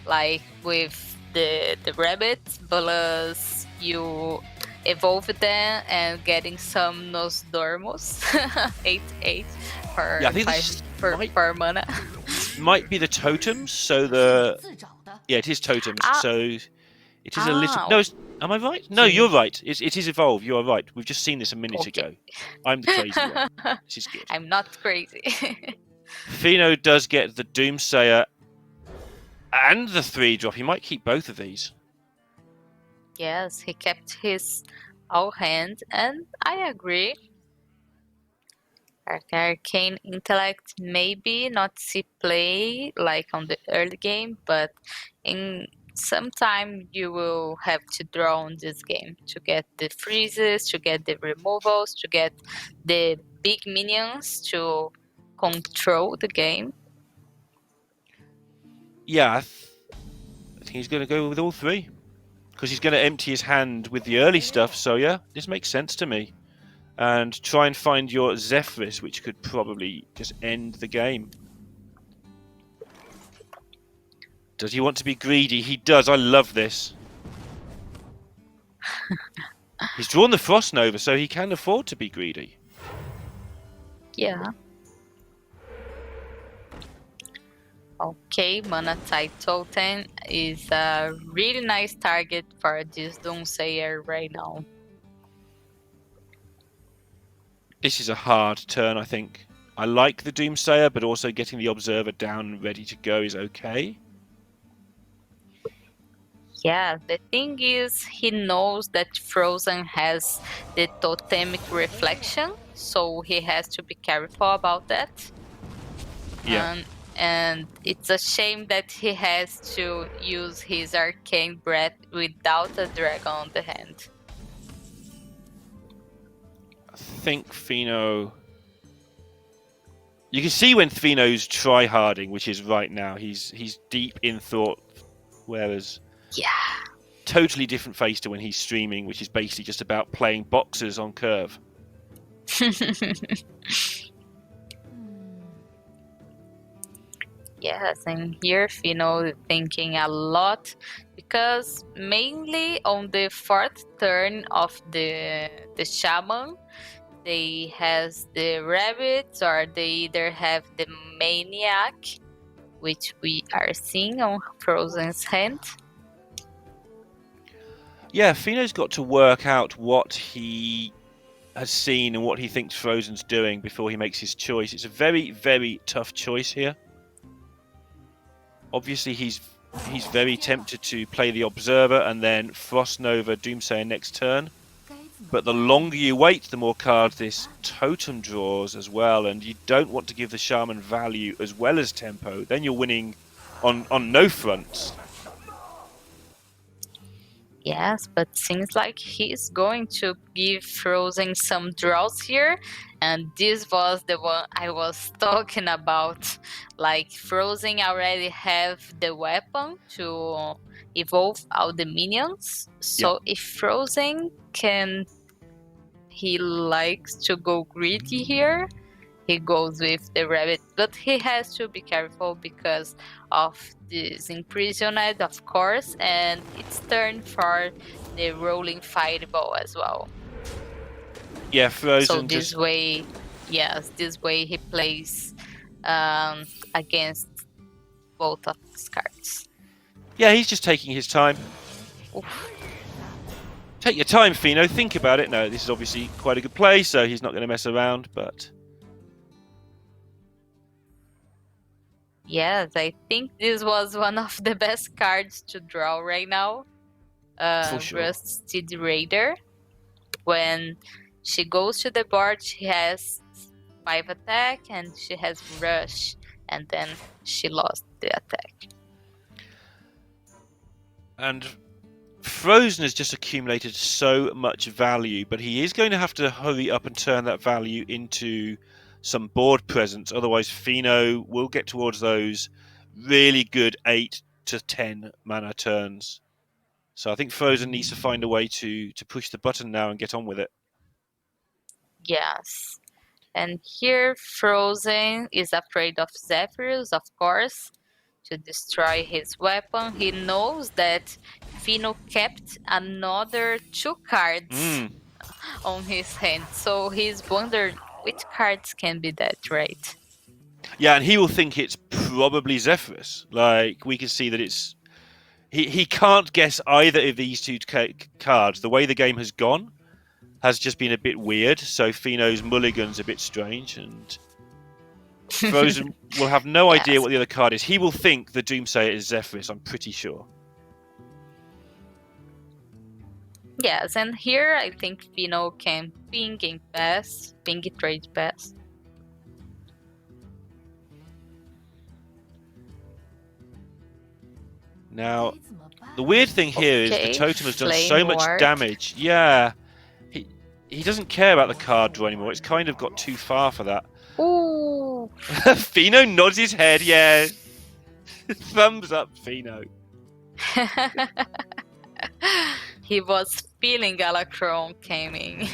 Like with the rabbits, plus you evolve them and getting some Nosdormos 8/8 for Yeah, I think 4 mana. Might be the totems. So it is totems. So it is a little. No, am I right? No, you're right. It is evolve. You are right. We've just seen this a minute ago. I'm the crazy one. This is good. I'm not crazy. Fino does get the Doomsayer and the 3-drop. He might keep both of these. Yes, he kept his all hand, and I agree. Arcane Intellect maybe not see play like on the early game, but in some time you will have to draw on this game to get the freezes, to get the removals, to get the big minions to control the game. Yeah, I think he's going to go with all 3. Because he's going to empty his hand with the early stuff, so yeah, this makes sense to me. And try and find your Zephyrs, which could probably just end the game. Does he want to be greedy? He does. I love this. He's drawn the Frost Nova, so he can afford to be greedy. Yeah. Okay, Mana Tide Totem is a really nice target for this Doomsayer right now. This is a hard turn, I think. I like the Doomsayer, but also getting the Observer down and ready to go is okay. Yeah, the thing is, he knows that Frozen has the totemic reflection, so he has to be careful about that. Yeah. And it's a shame that he has to use his Arcane Breath without a dragon on the hand. I think Fino... You can see when Fino's try-harding, which is right now. He's deep in thought, whereas... Yeah. Totally different face to when he's streaming, which is basically just about playing boxers on curve. Yes, and here Fino thinking a lot, because mainly on the 4th turn of the Shaman, they has the rabbits, or they either have the Maniac, which we are seeing on Frozen's hand. Yeah, Fino's got to work out what he has seen and what he thinks Frozen's doing before he makes his choice. It's a very, very tough choice here. Obviously, he's very tempted to play the Observer and then Frost Nova Doomsayer next turn. But the longer you wait, the more cards this Totem draws as well. And you don't want to give the Shaman value as well as tempo. Then you're winning on no fronts. Yes, but seems like he's going to give Frozen some draws here. And this was the one I was talking about. Like, Frozen already have the weapon to evolve all the minions. So if Frozen can... He likes to go greedy here. He goes with the rabbit, but he has to be careful because of this imprisoned, of course, and it's turn for the rolling fireball as well. Yeah, Frozen. So this way, yes, this way he plays against both of his cards. Yeah, he's just taking his time. Oof. Take your time, Fino. Think about it. No, this is obviously quite a good play, so he's not going to mess around, but... Yes, I think this was one of the best cards to draw right now. For sure. Rusted Raider. When she goes to the board, she has 5 attack and she has rush, and then she lost the attack. And Frozen has just accumulated so much value, but he is going to have to hurry up and turn that value into some board presence. Otherwise, Fino will get towards those really good 8 to 10 mana turns. So I think Frozen needs to find a way to push the button now and get on with it. Yes. And here Frozen is afraid of Zephyrus, of course, to destroy his weapon. He knows that Fino kept another 2 cards on his hand. So he's wondering which cards can be that, right? Yeah, and he will think it's probably Zephyrus. Like, we can see that it's... He can't guess either of these 2 cards. The way the game has gone has just been a bit weird, so Fino's mulligan's a bit strange, and Frozen will have no idea what the other card is. He will think the Doomsayer is Zephyrus, I'm pretty sure. Yes, and here I think Fino can ping trade pass. Now, the weird thing here is the totem has done so much damage. Yeah, he doesn't care about the card draw anymore. It's kind of got too far for that. Ooh. Fino nods his head, yeah. Thumbs up, Fino. He was feeling Galacron coming.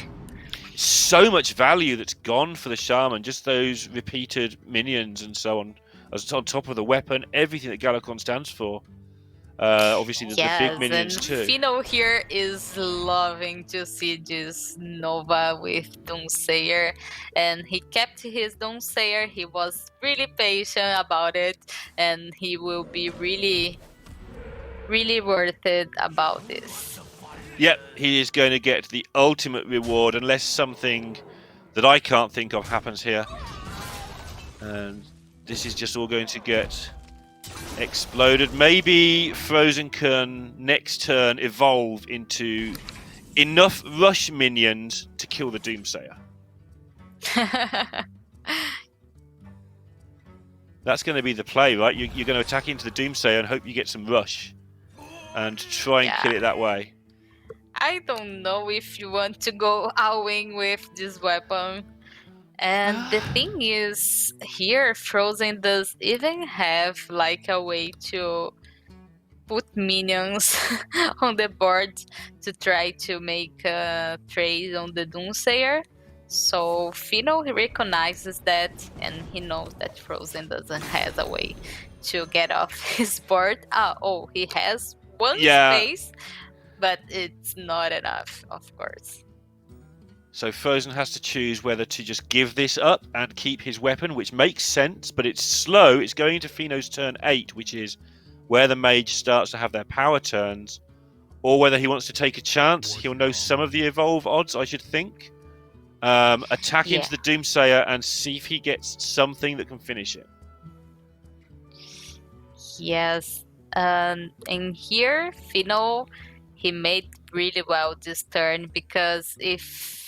So much value that's gone for the Shaman. Just those repeated minions and so on. As on top of the weapon, everything that Galacron stands for. Obviously, the big minions and too. Fino here is loving to see this Nova with Doomsayer, and he kept his Doomsayer. He was really patient about it, and he will be really, really worth it about this. Yep, he is going to get the ultimate reward unless something that I can't think of happens here. And this is just all going to get exploded. Maybe Frozen can next turn evolve into enough rush minions to kill the Doomsayer. That's going to be the play, right? You're going to attack into the Doomsayer and hope you get some rush and try and kill it that way. I don't know if you want to go all-in with this weapon. And the thing is, here Frozen does even have like a way to put minions on the board to try to make a trade on the Doomsayer. So Fino recognizes that, and he knows that Frozen doesn't have a way to get off his board. He has one space, but it's not enough, of course. So Frozen has to choose whether to just give this up and keep his weapon, which makes sense, but it's slow. It's going into Fino's turn 8, which is where the mage starts to have their power turns, or whether he wants to take a chance. He'll know some of the evolve odds, I should think. Attack into the Doomsayer and see if he gets something that can finish it. Yes, and here Fino, he made really well this turn, because if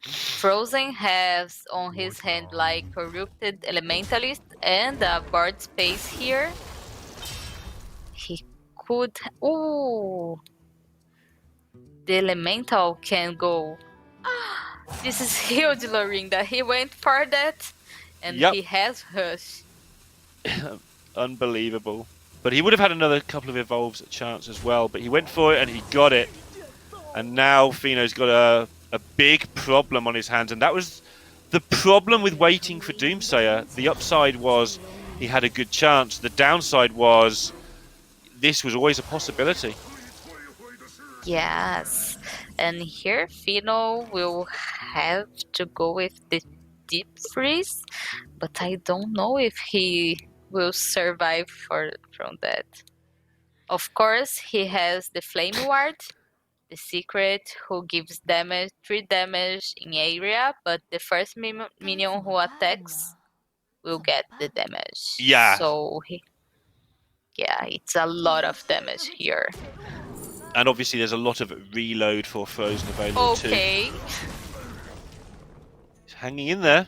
Frozen has on his hand like Corrupted Elementalist and a board space here, he could... Ooh! The Elemental can go. This is huge, Lorinda. He went for that, and he has Hush. Unbelievable. But he would have had another couple of evolves at chance as well, but he went for it and he got it. And now Fino's got a big problem on his hands, and that was the problem with waiting for Doomsayer. The upside was he had a good chance. The downside was this was always a possibility. Yes, and here Fino will have to go with the Deep Freeze, but I don't know if he will survive from that. Of course, he has the Flame Ward, the secret who gives damage, 3 damage in area, but the first minion who attacks will get the damage. Yeah. So yeah, it's a lot of damage here. And obviously there's a lot of reload for Frozen available too. Okay. He's hanging in there.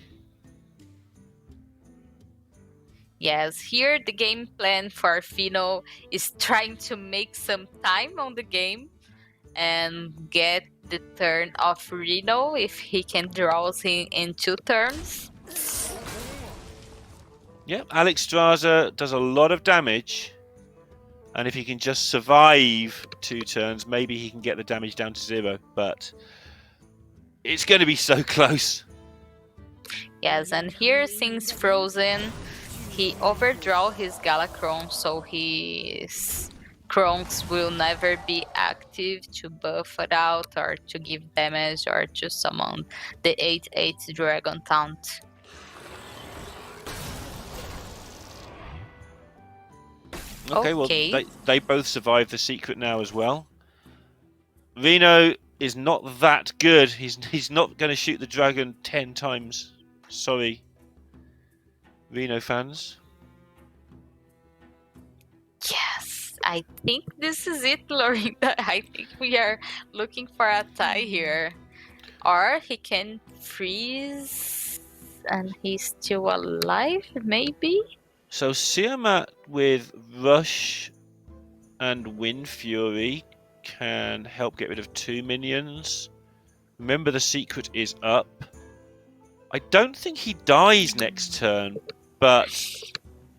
Yes, here the game plan for Fino is trying to make some time on the game and get the turn of Reno if he can draw him in 2 turns. Yep, Alex Straza does a lot of damage. And if he can just survive 2 turns, maybe he can get the damage down to 0. But it's going to be so close. Yes, and here since Frozen, he overdraw his Galacron, so his Crons will never be active to buff it out or to give damage or to summon the 8/8 Dragon Taunt. Okay, well, they both survive the secret now as well. Reno is not that good. He's not going to shoot the dragon 10 times. Sorry, Reno fans. Yes, I think this is it, Lorinda. I think we are looking for a tie here. Or he can freeze and he's still alive, maybe? So Siamat with Rush and Wind Fury can help get rid of 2 minions. Remember, the secret is up. I don't think he dies next turn, but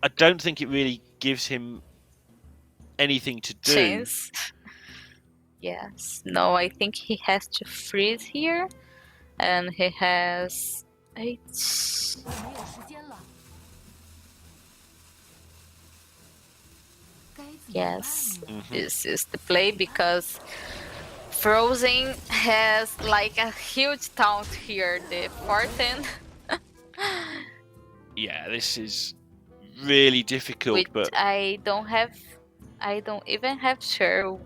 I don't think it really gives him anything to do. Chance. Yes. No, I think he has to freeze here. And he has 8. Yes, this is the play because Frozen has like a huge taunt here, the 410. Yeah, this is really difficult, but I don't even have sure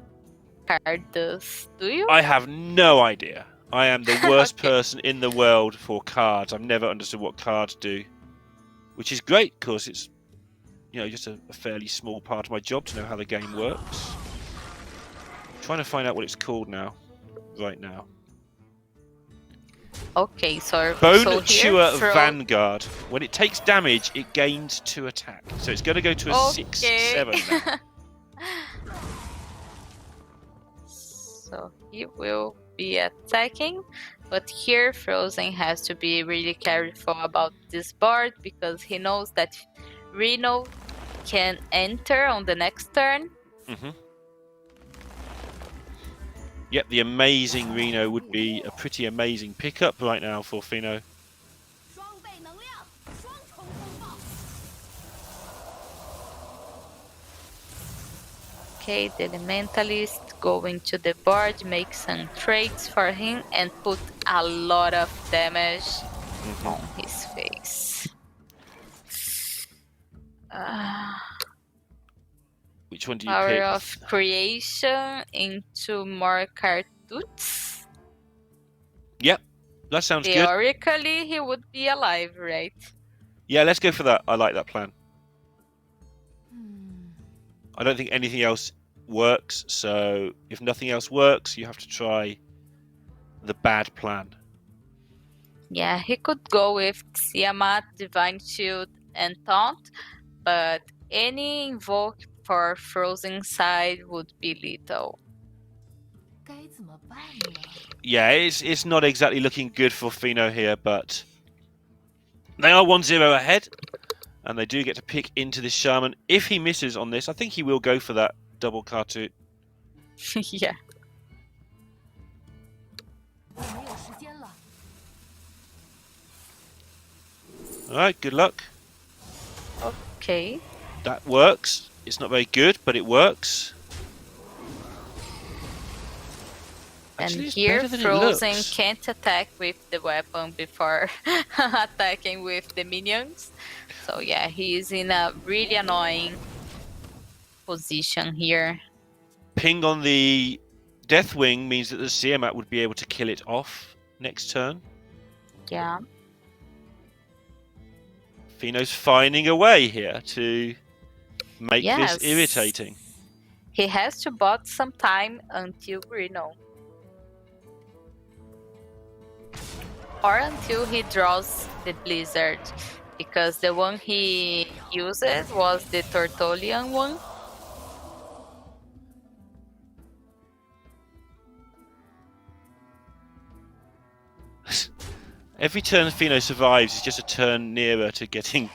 card does. Do you? I have no idea. I am the worst Okay. person in the world for cards. I've never understood what cards do, which is great because it's, you know, just a fairly small part of my job to know how the game works. I'm trying to find out what it's called now, right now. Okay, so Bone here, Chewer Vanguard. When it takes damage, it gains 2 attack. So it's going to go to a 6/7 now. So he will be attacking, but here Frozen has to be really careful about this board because he knows that Reno can enter on the next turn. Yep, the amazing Reno would be a pretty amazing pickup right now for Fino. Okay, the Elementalist going to the board, make some trades for him and put a lot of damage on his face. Which one do you Power pick? of Creation into more cartouches. Yep, that sounds good. Theoretically, he would be alive, right? Yeah, let's go for that. I like that plan. I don't think anything else works, so if nothing else works, you have to try the bad plan. Yeah, he could go with Tiamat, Divine Shield, and Taunt, but any invoke for Frozen side would be lethal. Yeah, it's not exactly looking good for Fino here, but they are 1-0 ahead, and they do get to pick into this Shaman. If he misses on this, I think he will go for that double cartoon. Yeah. Alright, good luck. Okay. That works. It's not very good, but it works. Actually, And here better than it Frozen looks. can't attack with the weapon before attacking with the minions. So yeah, he is in a really annoying position here. ping on the Deathwing means that the Siamat would be able to kill it off next turn. Yeah. Fino's finding a way here to make this irritating. He has to bot some time until Reno. Or until he draws the Blizzard. Because the one he uses was the Tortolian one. Every turn Fino survives is just a turn nearer to getting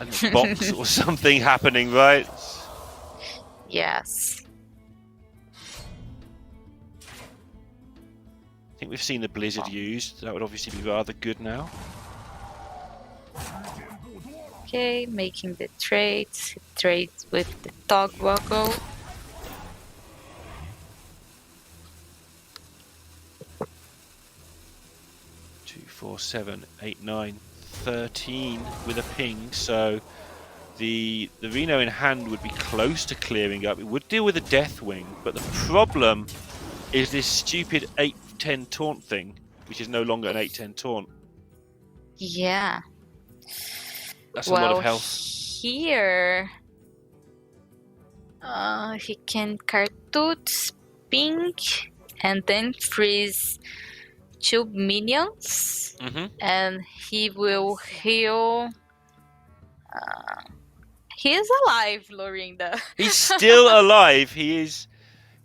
a box or something happening, right? Yes. I think we've seen the Blizzard used. That would obviously be rather good now. Okay, making the trades. He trades with the Togwaggle. Two, 4, 7, 8, 9, 13 with a ping. So the Reno in hand would be close to clearing up. It would deal with a Deathwing, but the problem is this stupid 8-10 taunt thing, which is no longer an 8-10 taunt. Yeah. That's a lot of health. Here, he can Cartouche, ping, and then freeze 2 minions, and he will heal. He is alive, Lorinda. He's still alive. He's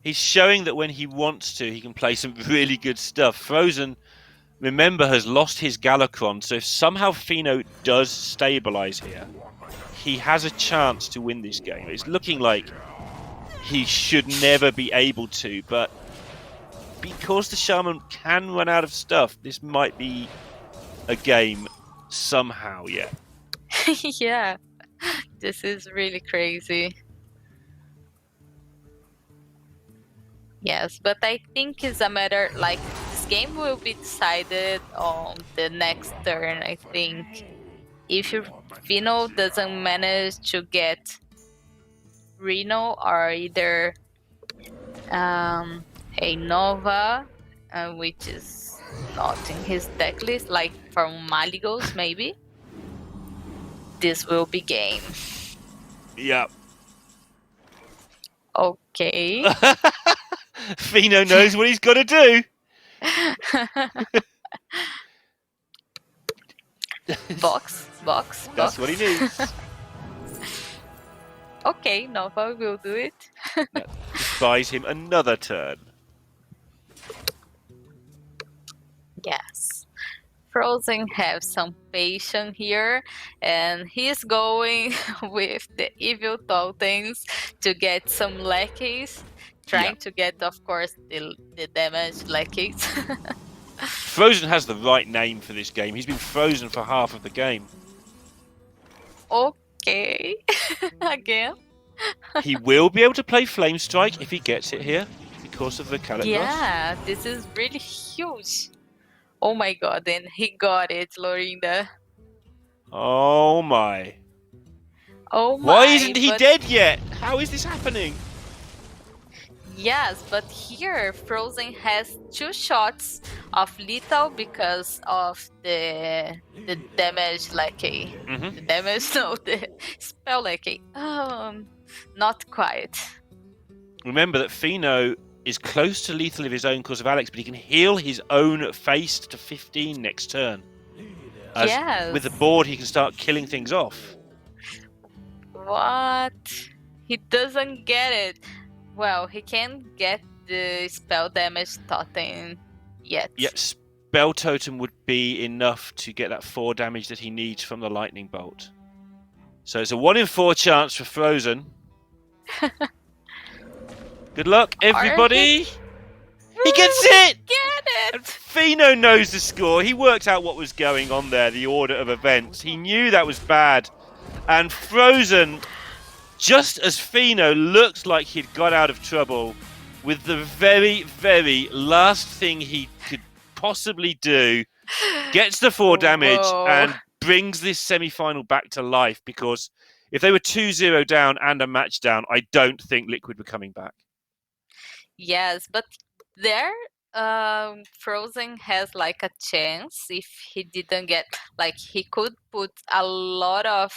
showing that when he wants to, he can play some really good stuff. Frozen, remember, has lost his Galakron, so if somehow Fino does stabilize here, he has a chance to win this game. It's looking like he should never be able to, but because the Shaman can run out of stuff, this might be a game somehow, yeah. Yeah, this is really crazy. Yes, but I think it's a matter, like, this game will be decided on the next turn, I think. If Fino doesn't manage to get Reno or either a Nova, which is not in his deck list, like from Maligos maybe, this will be game. Yeah. Okay. Fino knows what he's got to do. Box. That's what he needs. Okay, Nova will do it. Just buys him another turn. Yes. Frozen have some patience here, and he's going with the evil totems to get some lackeys, trying to get, of course, the damaged lackeys. Frozen has the right name for this game. He's been frozen for half of the game. Okay. Again. He will be able to play Flame Strike if he gets it here because of the Kalikos. Yeah, this is really huge. Oh my god, and he got it, Lorinda. Oh my. Oh my. Why isn't he dead yet? How is this happening? Yes, but here Frozen has 2 shots of lethal because of the damage lackey. The damage, no, the spell lackey. Not quite. Remember that Fino is close to lethal of his own because of Alex, but he can heal his own face to 15 next turn. Yes. With the board, he can start killing things off. What? He doesn't get it. Well, he can't get the spell damage totem yet. Yeah, spell totem would be enough to get that 4 damage that he needs from the lightning bolt. So it's a 1 in 4 chance for Frozen. Good luck, everybody. He gets it! Get it! And Fino knows the score. He worked out what was going on there, the order of events. He knew that was bad. And Frozen, just as Fino looked like he'd got out of trouble with the very, very last thing he could possibly do, gets the 4 damage and brings this semi-final back to life, because if they were 2-0 down and a match down, I don't think Liquid were coming back. Yes, but there, Frozen has like a chance if he didn't get, like, he could put a lot of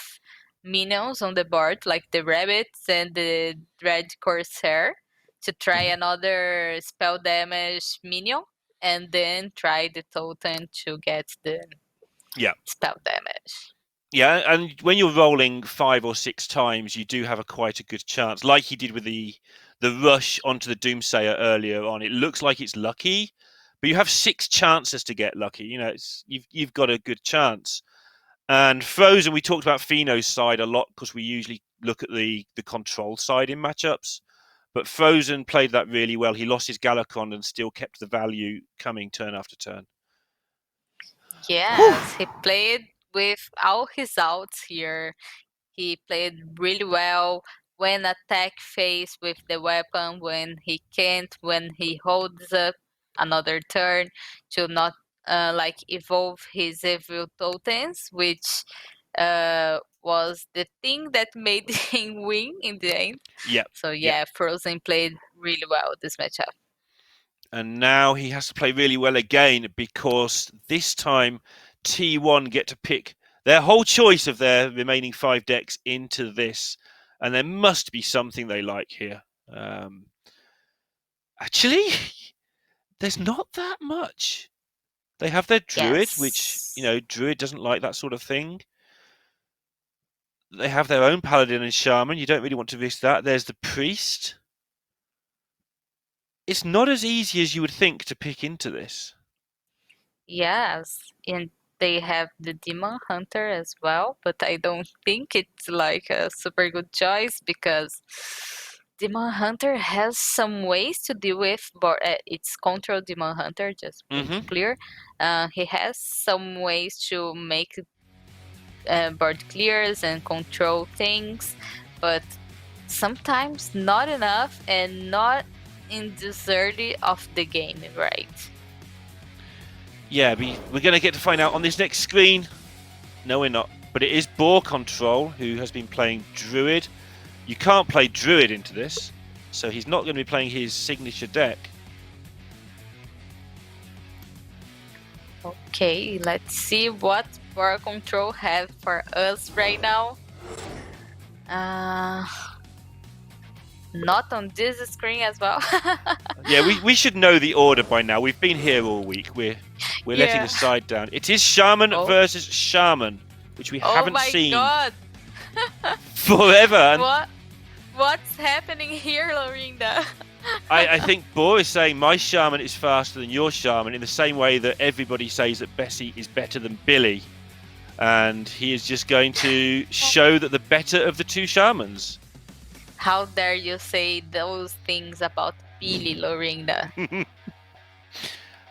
minions on the board, like the rabbits and the red corsair, to try another spell damage minion, and then try the totem to get the spell damage. Yeah, and when you're rolling 5 or 6 times, you do have quite a good chance, like he did with the rush onto the Doomsayer earlier on. It looks like it's lucky, but you have 6 chances to get lucky. You know, you've got a good chance. And Frozen, we talked about Fino's side a lot because we usually look at the control side in matchups. But Frozen played that really well. He lost his Galacon and still kept the value coming turn after turn. Yes, he played with all his outs here. He played really well when attack phase with the weapon, when he can't, when he holds up another turn to not like evolve his evil totems, which was the thing that made him win in the end. Yeah. So yeah, Frozen played really well this matchup. And now he has to play really well again because this time T1 get to pick their whole choice of their remaining 5 decks into this. And there must be something they like here. Actually, there's not that much. They have their Druid, which, you know, Druid doesn't like that sort of thing. They have their own Paladin and Shaman. You don't really want to risk that. There's the Priest. It's not as easy as you would think to pick into this. Yes, and they have the Demon Hunter as well, but I don't think it's like a super good choice because Demon Hunter has some ways to deal with its control Demon Hunter, just to be clear. He has some ways to make board clears and control things, but sometimes not enough and not in this early of the game, right? Yeah, we're going to get to find out on this next screen. No, we're not. But it is Boar Control who has been playing Druid. You can't play Druid into this, so he's not going to be playing his signature deck. Okay, let's see what Boar Control have for us right now. Not on this screen as well. Yeah, we should know the order by now. We've been here all week. We're letting the side down. It is Shaman versus Shaman, which we haven't seen forever. What's happening here, Lorinda? I think Boar is saying my Shaman is faster than your Shaman in the same way that everybody says that Bessie is better than Billy. And he is just going to show that the better of the two Shamans. How dare you say those things about Billy, Lorinda?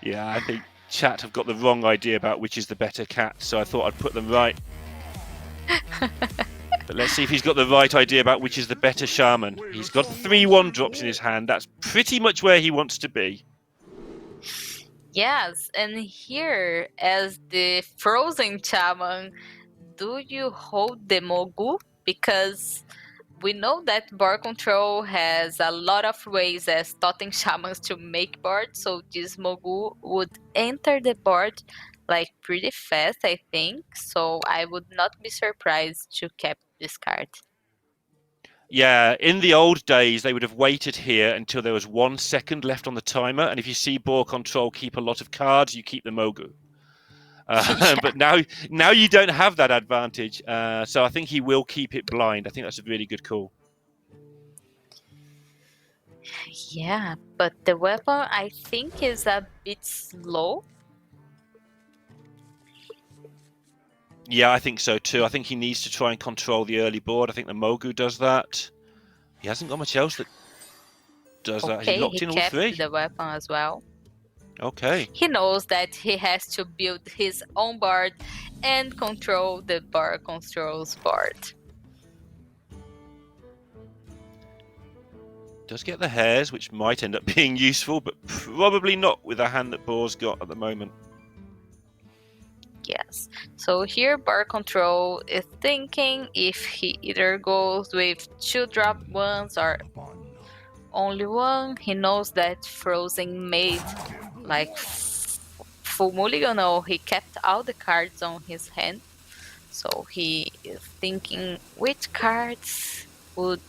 Yeah, I think chat have got the wrong idea about which is the better cat, so I thought I'd put them right. But let's see if he's got the right idea about which is the better Shaman. He's got 3 1-drops in his hand. That's pretty much where he wants to be. Yes, and here, as the Frozen Shaman, do you hold the Mogu? Because we know that board control has a lot of ways as totem shamans to make board, so this Mogu would enter the board like pretty fast, I think. So I would not be surprised to keep this card. Yeah, in the old days, they would have waited here until there was 1 second left on the timer, and if you see board control keep a lot of cards, you keep the Mogu. But now you don't have that advantage, so I think he will keep it blind. I think that's a really good call. Yeah, but the weapon I think is a bit slow. Yeah, I think so too. I think he needs to try and control the early board. I think the Mogu does that. He hasn't got much else that does that. Okay, He's locked he in all kept 3. the weapon as well. Okay. He knows that he has to build his own board and control the board controls board. Does get the hairs, which might end up being useful, but probably not with the hand that Boar's got at the moment. Yes. So here board control is thinking if he either goes with 2-drop ones or only one. He knows that Frozen made like full mulligan, or he kept all the cards on his hand. So he is thinking, which cards would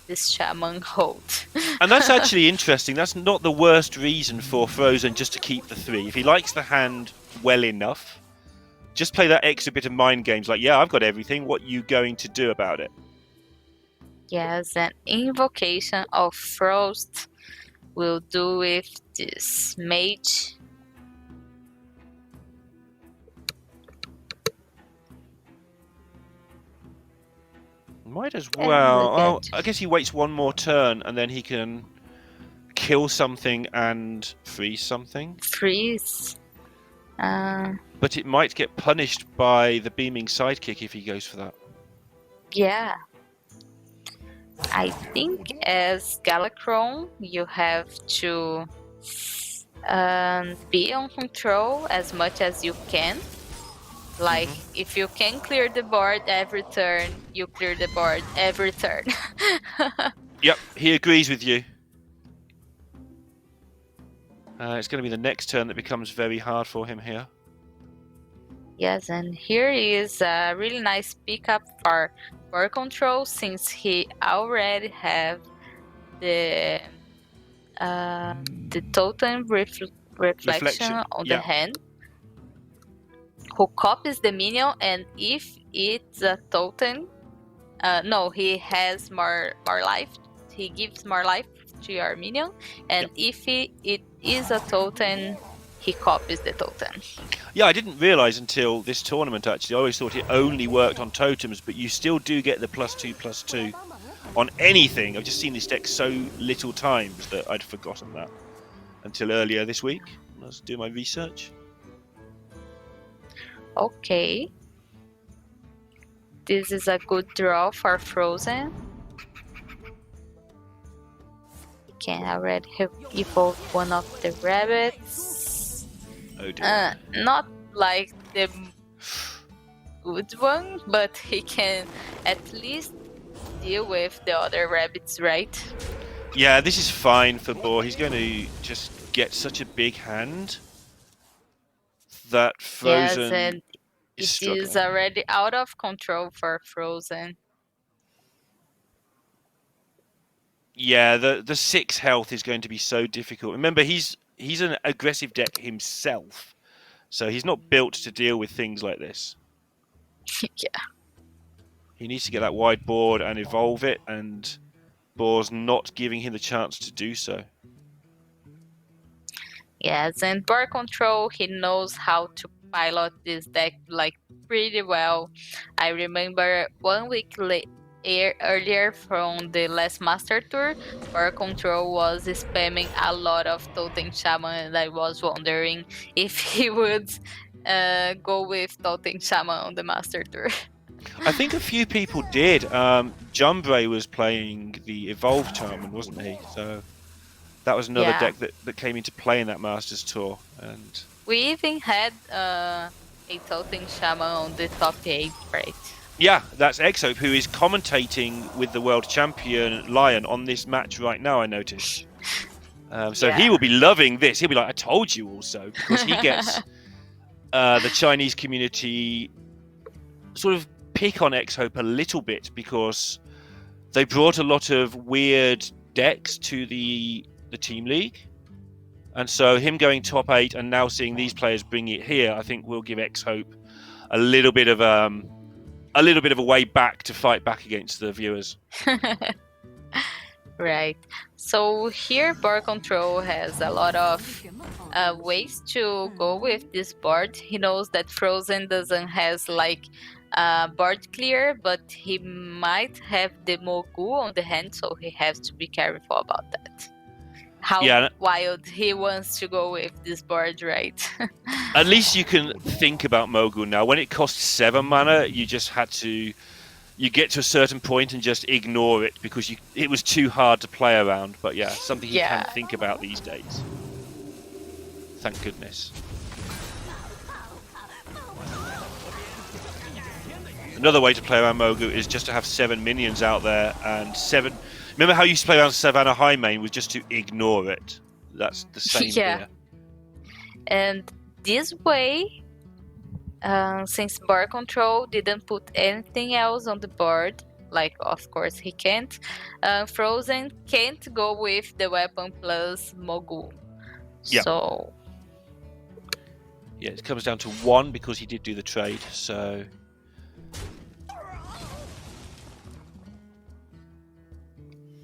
this shaman hold? And that's actually interesting. That's not the worst reason for Frozen just to keep the 3. If he likes the hand well enough, just play that extra bit of mind games like, yeah, I've got everything. What are you going to do about it? Yes, an invocation of Frost will do with this mage. Might as well. Oh, I guess he waits one more turn and then he can kill something and freeze something. Freeze. But it might get punished by the beaming sidekick if he goes for that. Yeah. I think as Galacron, you have to be on control as much as you can. Like, if you can clear the board every turn, you clear the board every turn. Yep, he agrees with you. It's going to be the next turn that becomes very hard for him here. Yes, and here is a really nice pickup for board control, since he already have the totem reflection on the hand, who copies the minion, and if it's a totem, no, he has more life. He gives more life to your minion, and if it is a totem, he copies the totem. Yeah, I didn't realise until this tournament, actually. I always thought it only worked on totems, but you still do get the +2/+2 on anything. I've just seen this deck so little times that I'd forgotten that until earlier this week. Let's do my research. Okay. This is a good draw for Frozen. You can already evolve one of the rabbits. Oh dear. Not like the good one, but he can at least deal with the other rabbits, right? Yeah, this is fine for Boar. He's going to just get such a big hand that Frozen yes, and is it is already out of control for Frozen. Yeah, the 6 health is going to be so difficult. Remember, he's an aggressive deck himself, so he's not built to deal with things like this. Yeah. He needs to get that wide board and evolve it, and Boar's not giving him the chance to do so. Yes, and board control, he knows how to pilot this deck like pretty well. I remember 1 week earlier from the last Master Tour, board control was spamming a lot of Totem Shaman, and I was wondering if he would go with Totem Shaman on the Master Tour. I think a few people did. Jumbre was playing the Evolved Charman, wasn't he? So that was another deck that came into play in that Masters Tour. And we even had a Totem Shaman on the top 8, right? yeah, that's Exope, who is commentating with the world champion Lion on this match right now, I noticed. So he will be loving this. He'll be like, I told you also, because he gets the Chinese community sort of pick on Exope a little bit because they brought a lot of weird decks to the team league. And so him going top 8 and now seeing these players bring it here, I think will give Exope a little bit of a way back to fight back against the viewers. Right. So here board control has a lot of ways to go with this board. He knows that Frozen doesn't has like board clear, but he might have the Mogu on the hand, so he has to be careful about that. How wild he wants to go with this board, right? At least you can think about Mogul now. When it costs 7 mana, you just had to... You get to a certain point and just ignore it because it was too hard to play around. But yeah, something you can think about these days. Thank goodness. Another way to play around Mogu is just to have 7 minions out there and 7... Remember how you used to play around Savannah High main was just to ignore it. That's the same here. And this way, since board control didn't put anything else on the board, like of course he can't, Frozen can't go with the weapon plus Mogul. Yeah. So yeah, it comes down to 1 because he did do the trade. So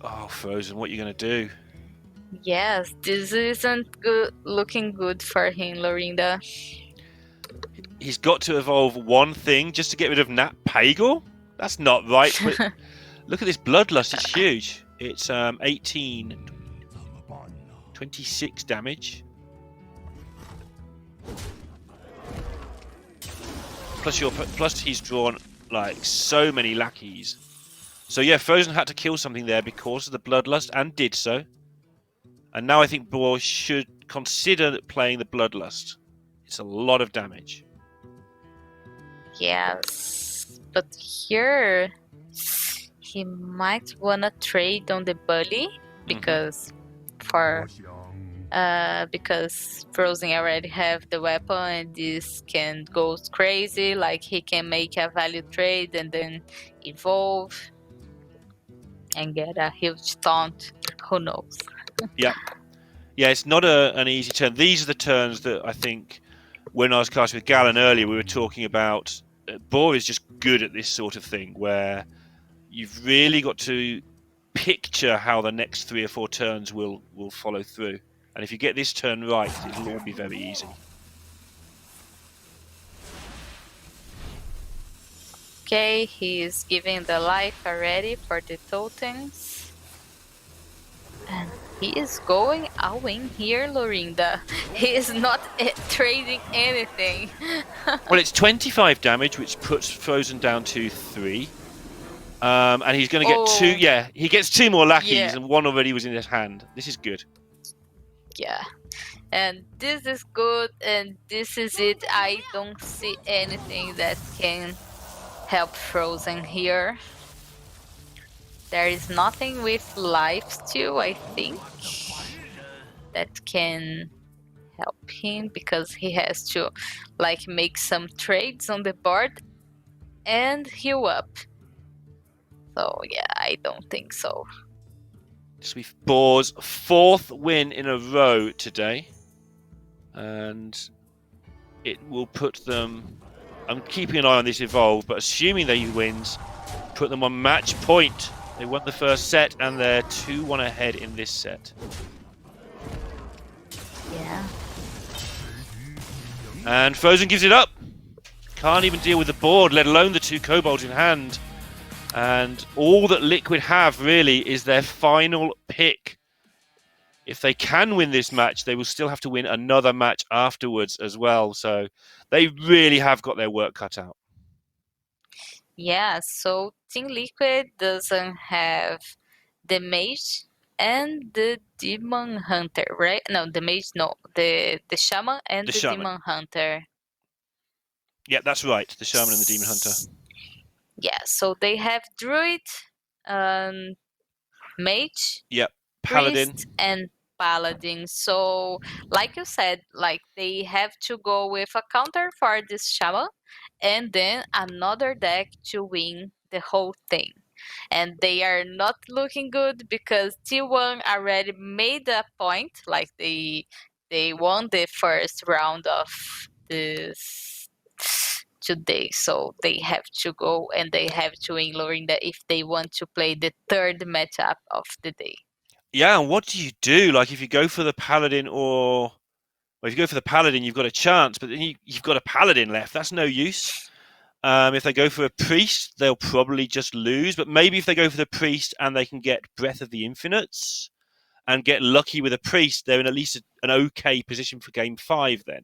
oh, Frozen, what are you going to do? yes, this isn't good, looking good for him, Lorinda. He's got to evolve one thing just to get rid of Nat Pagel? That's not right. But look at this Bloodlust, it's huge. It's 18, 26 damage. Plus he's drawn like so many lackeys. So yeah, Frozen had to kill something there because of the Bloodlust and did so. And now I think Boar should consider playing the Bloodlust. It's a lot of damage. Yes, but here he might wanna trade on the bully because because Frozen already have the weapon and this can go crazy. Like he can make a value trade and then evolve and get a huge taunt. Who knows? Yeah, it's not an easy turn. These are the turns that I think when I was casting with Galen earlier, we were talking about. Boar is just good at this sort of thing where you've really got to picture how the next 3 or 4 turns will follow through. And if you get this turn right, it'll all be very easy. Okay, he's giving the life already for the totems. And he is going all in here, Lorinda. He is not trading anything. Well, it's 25 damage, which puts Frozen down to 3. And he's going to get 2. Yeah, he gets 2 more lackeys, and 1 already was in his hand. This is good. Yeah. And this is good, and this is it. I don't see anything that can help Frozen here. There is nothing with lifesteal, I think, that can help him because he has to like make some trades on the board and heal up. So yeah, I don't think so. This will be Boar's 4th win in a row today. And it will put them... I'm keeping an eye on this evolve, but assuming that he wins, put them on match point. They won the first set, and they're 2-1 ahead in this set. Yeah. And Frozen gives it up. Can't even deal with the board, let alone the 2 kobolds in hand. And all that Liquid have, really, is their final pick. If they can win this match, they will still have to win another match afterwards as well. So they really have got their work cut out. Yeah, so Team Liquid doesn't have the Mage and the Demon Hunter, right? No, the Mage, no. The Shaman and the Demon Hunter. Yeah, that's right. The Shaman and the Demon Hunter. Yeah, so they have Druid, Mage, yep, Paladin, Priest, and Paladin. So, like you said, like they have to go with a counter for this Shaman and then another deck to win the whole thing. And they are not looking good because T1 already made a point, like they won the first round of this today, so they have to go and they have to win Lorinda if they want to play the 3rd matchup of the day. Yeah, and what do you do? Like if you go for the Paladin or if you go for the Paladin, you've got a chance, but then you've got a Paladin left. That's no use. If they go for a Priest, they'll probably just lose. But maybe if they go for the Priest and they can get Breath of the Infinites and get lucky with a Priest, they're in at least an okay position for Game 5 then.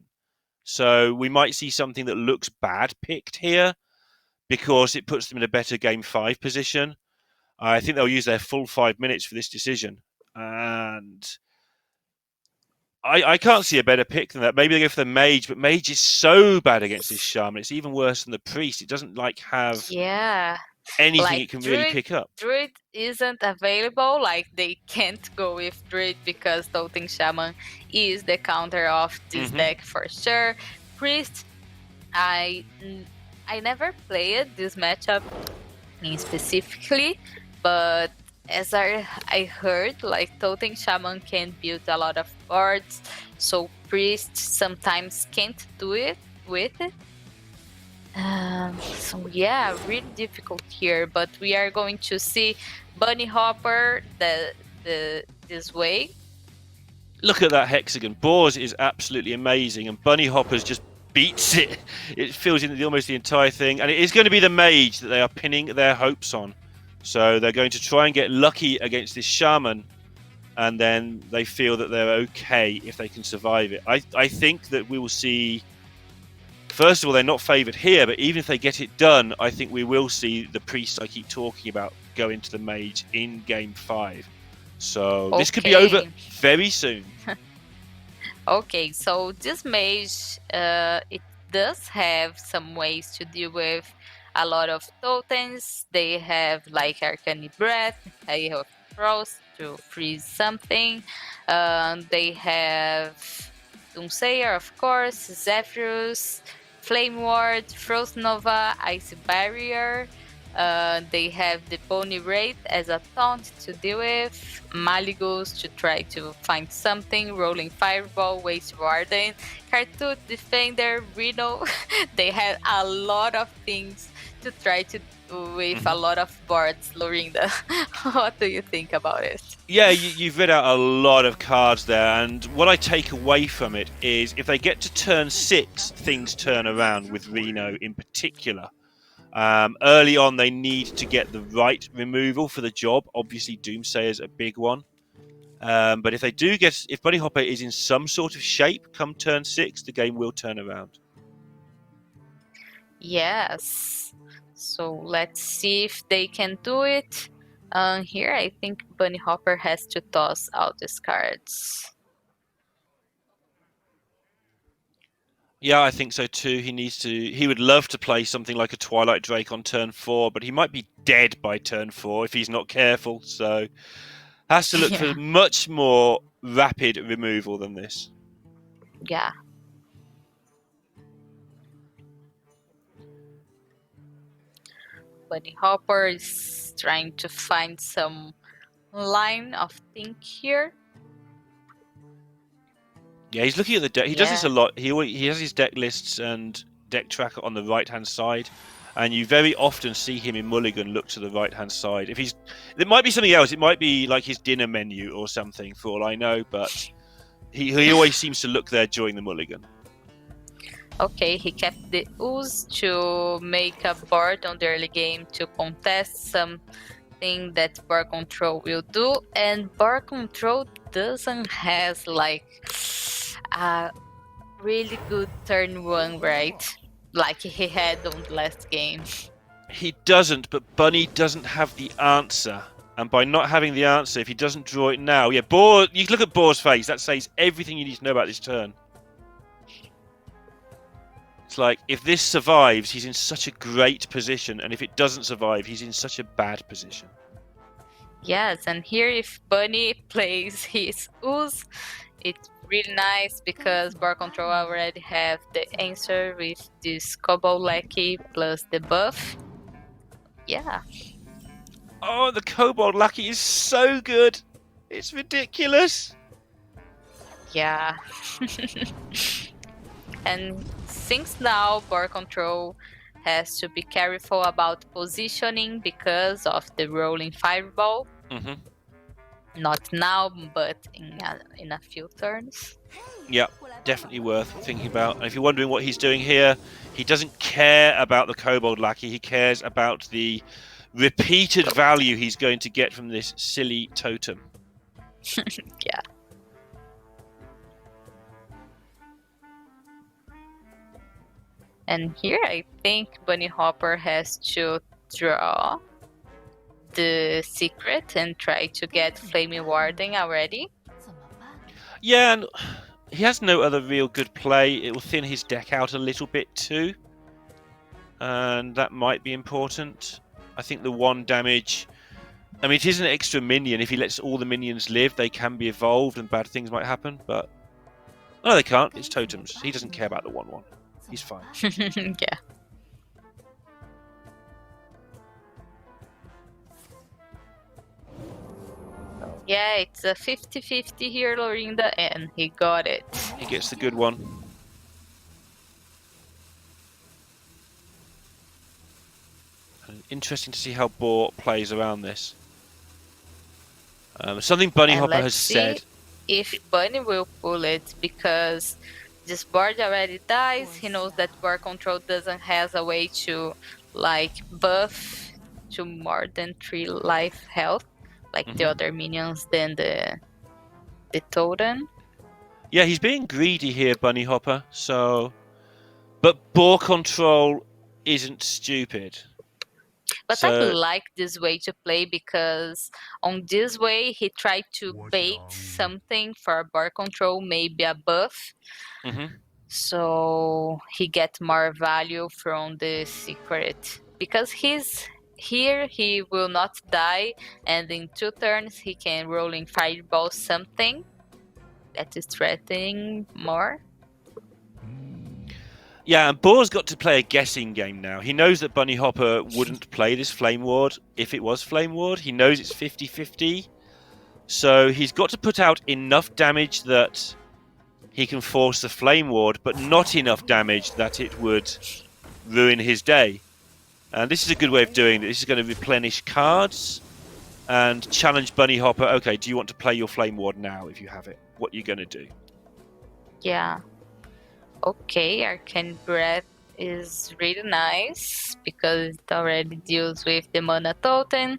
So we might see something that looks bad picked here because it puts them in a better Game 5 position. I think they'll use their full 5 minutes for this decision. And I can't see a better pick than that. Maybe they go for the Mage, but Mage is so bad against this Shaman. It's even worse than the Priest. It doesn't like have anything Like it can really pick up. Druid isn't available, like they can't go with Druid because Totem Shaman is the counter of this deck for sure. Priest, I never played this matchup in specifically, but as I heard, like Totem Shaman can build a lot of boards, so Priest sometimes can't do it with it. So yeah, really difficult here, but we are going to see Bunny Hopper this way. Look at that hexagon. Boars is absolutely amazing, and Bunny Hoppers just beats it. It fills in almost the entire thing, and it is going to be the mage that they are pinning their hopes on. So they're going to try and get lucky against this shaman, and then they feel that they're okay if they can survive it. I think that we will see. First of all, they're not favoured here, but even if they get it done, I think we will see the priest I keep talking about go into the mage in game 5. So this could be over very soon. Okay, so this mage, it does have some ways to deal with a lot of totems. They have like Arcane Breath, they have Frost to freeze something. They have Doomsayer, of course, Zephyrus, Flame Ward, Frost Nova, Ice Barrier. They have the Pony Wraith as a taunt to deal with, Malygos to try to find something, Rolling Fireball, Waste Warden, Cartoon Defender, Reno. They had a lot of things to try to do with a lot of boards, Lorinda. What do you think about it? Yeah, you've read out a lot of cards there, and what I take away from it is if they get to turn 6, things turn around with Reno in particular. Early on, they need to get the right removal for the job. Obviously, Doomsayer is a big one. But if they do get, if Bunny Hopper is in some sort of shape come turn 6, the game will turn around. Yes. So let's see if they can do it. Here, I think Bunny Hopper has to toss out these cards. Yeah, I think so too. He would love to play something like a Twilight Drake on turn 4, but he might be dead by turn 4 if he's not careful. So has to look for much more rapid removal than this. Yeah. Bunny Hopper is trying to find some line of think here. Yeah, he's looking at the deck. He does this a lot. He has his deck lists and deck tracker on the right-hand side, and you very often see him in Mulligan look to the right-hand side. There might be something else. It might be like his dinner menu or something, for all I know. But he always seems to look there during the Mulligan. Okay, he kept the Ooze to make a board on the early game to contest something that board control will do, and board control doesn't have like a really good turn 1, right? Like he had on the last game. He doesn't, but Bunny doesn't have the answer. And by not having the answer, if he doesn't draw it now, you look at Boar's face, that says everything you need to know about this turn. It's like, if this survives, he's in such a great position, and if it doesn't survive, he's in such a bad position. Yes, and here if Bunny plays his Ooze, it's really nice because board control already have the answer with this Cobalt Lackey plus the buff. Yeah. Oh, the Cobalt Lackey is so good. It's ridiculous. Yeah. And since now board control has to be careful about positioning because of the rolling fireball. Not now, but in a few turns. Yeah, definitely worth thinking about. And if you're wondering what he's doing here, he doesn't care about the Kobold Lackey. He cares about the repeated value he's going to get from this silly totem. Yeah. And here I think Bunny Hopper has to draw the secret and try to get Flaming Warden already. Yeah, and he has no other real good play. It will thin his deck out a little bit too. And that might be important. I think the 1 damage... I mean, it is an extra minion. If he lets all the minions live, they can be evolved and bad things might happen, but... No, they can't. It's totems. He doesn't care about the 1/1. He's fine. Yeah. Yeah, it's a 50-50 here, Lorinda, and he got it. He gets the good one. And interesting to see how Boar plays around this. Something Bunny And Hopper let's has see said. if Bunny will pull it, because this board already dies. He knows that board control doesn't has a way to like buff to more than 3 life health, like the other minions than the totem. Yeah, he's being greedy here, Bunny Hopper. So, but Boar control isn't stupid. But I like this way to play, because on this way he tried to bait something for board control, maybe a buff. So he gets more value from the secret. Because he's here, he will not die, and in 2 turns he can roll in fireball something that is threatening more. Yeah, and Boar's got to play a guessing game now. He knows that Bunny Hopper wouldn't play this Flame Ward if it was Flame Ward. He knows it's 50-50. So he's got to put out enough damage that he can force the Flame Ward, but not enough damage that it would ruin his day. And this is a good way of doing it. This is going to replenish cards and challenge Bunny Hopper. Okay, do you want to play your Flame Ward now if you have it? What are you going to do? Yeah. Okay, Arcane Breath is really nice because it already deals with the mana totem,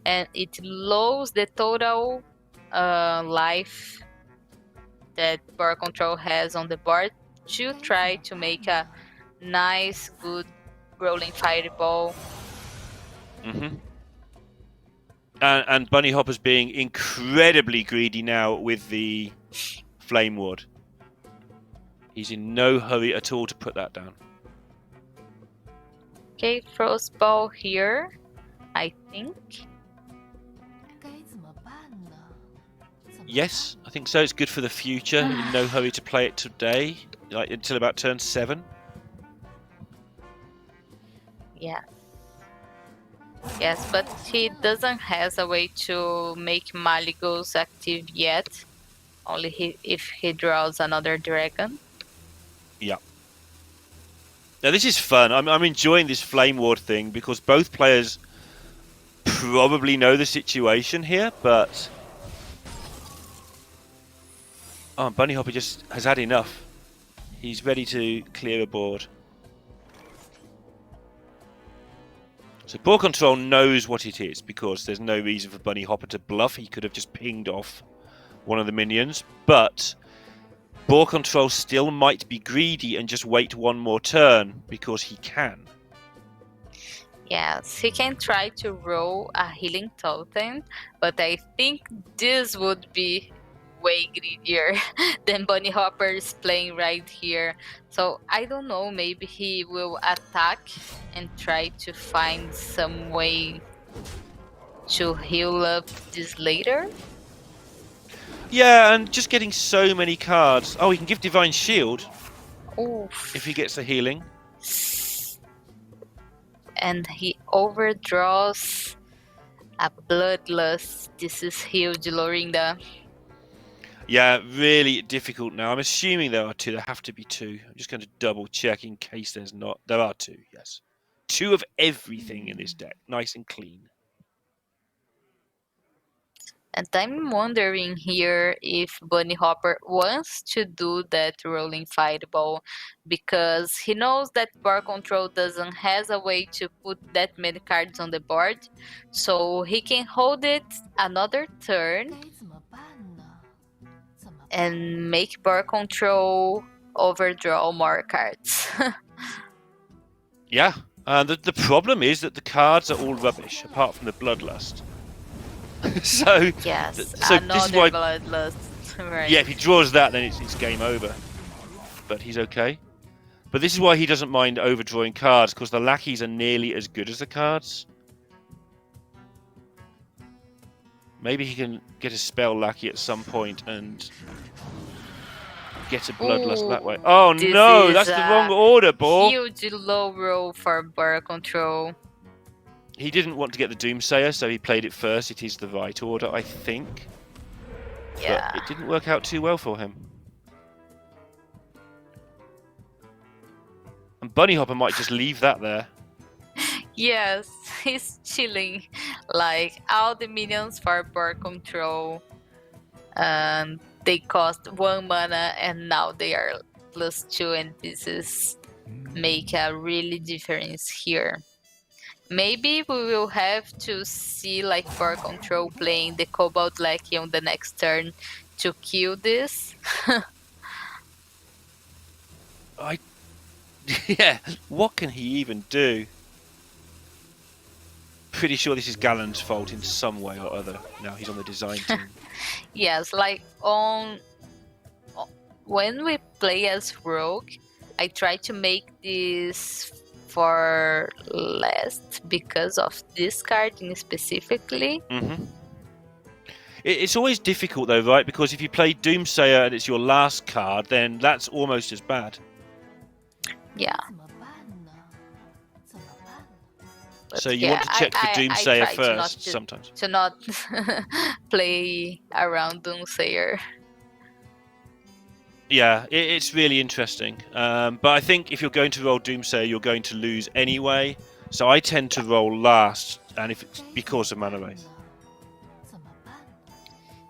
and it lowers the total life that board control has on the board to try to make a nice, good rolling fireball. And Bunny Hopper's being incredibly greedy now with the Flame Ward. He's in no hurry at all to put that down. Okay, Frostball here, I think. Yes, I think so. It's good for the future. In no hurry to play it today, like until about turn 7. Yeah. Yes, but he doesn't have a way to make Maligos active yet. Only if he draws another dragon. Yeah. Now this is fun. I'm enjoying this Flame Ward thing because both players probably know the situation here, but Bunny Hopper just has had enough. He's ready to clear a board. So Board Control knows what it is because there's no reason for Bunny Hopper to bluff. He could have just pinged off one of the minions, but Board Control still might be greedy and just wait one more turn because he can. Yes, he can try to roll a healing totem, but I think this would be way greedier than Bunny Hopper is playing right here. So I don't know, maybe he will attack and try to find some way to heal up this later. Yeah, and just getting so many cards. Oh, he can give Divine Shield. Oof. If he gets the healing. And he overdraws a Bloodlust. This is huge, Lorinda. Yeah, really difficult now. I'm assuming there are 2. There have to be 2. I'm just going to double check in case there's not. There are 2, yes. 2 of everything in this deck. Nice and clean. And I'm wondering here if Bunny Hopper wants to do that rolling fireball because he knows that board control doesn't has a way to put that many cards on the board, so he can hold it another turn and make board control overdraw more cards. Yeah, the problem is that the cards are all rubbish apart from the Bloodlust. So yes, so another this is why, Bloodlust. Right. yeah, if he draws that, then it's game over. But he's okay. But this is why he doesn't mind overdrawing cards, because the lackeys are nearly as good as the cards. Maybe he can get a spell lucky at some point and get a bloodlust that way. Oh no, that's the wrong order, ball. Huge low roll for bar control. He didn't want to get the Doomsayer, so he played it first. It is the right order, I think. Yeah. But it didn't work out too well for him. And Bunny Hopper might just leave that there. Yes, he's chilling. Like all the minions for bar control. And they cost 1 mana and now they are +2, and this is make a really difference here. Maybe we will have to see like bar control playing the Cobalt Lackey on the next turn to kill this. Yeah, what can he even do? Pretty sure this is Gallen's fault in some way or other. Now he's on the design team. Yes, like when we play as Rogue, I try to make this for last because of this card specifically. It's always difficult though, right? Because if you play Doomsayer and it's your last card, then that's almost as bad. Yeah. So you want to check for Doomsayer first sometimes. To not play around Doomsayer. Yeah, it's really interesting. But I think if you're going to roll Doomsayer, you're going to lose anyway. So I tend to roll last, and if it's because of Mana Wraith.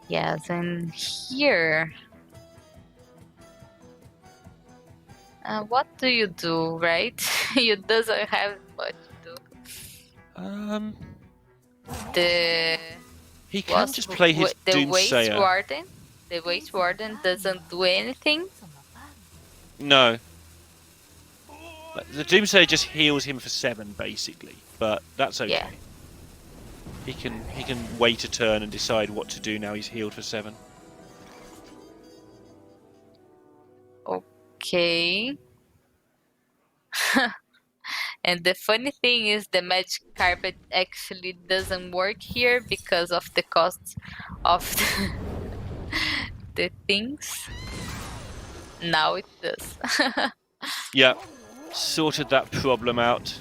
Yes, and here... what do you do, right? You doesn't have much to do. He can just play his Doomsayer. The Waste Warden doesn't do anything? No. The Doomsayer just heals him for 7, basically. But that's okay. Yeah. He can wait a turn and decide what to do now he's healed for 7. Okay. And the funny thing is the magic carpet actually doesn't work here because of the cost of the things. Now it does. Yeah, sorted that problem out.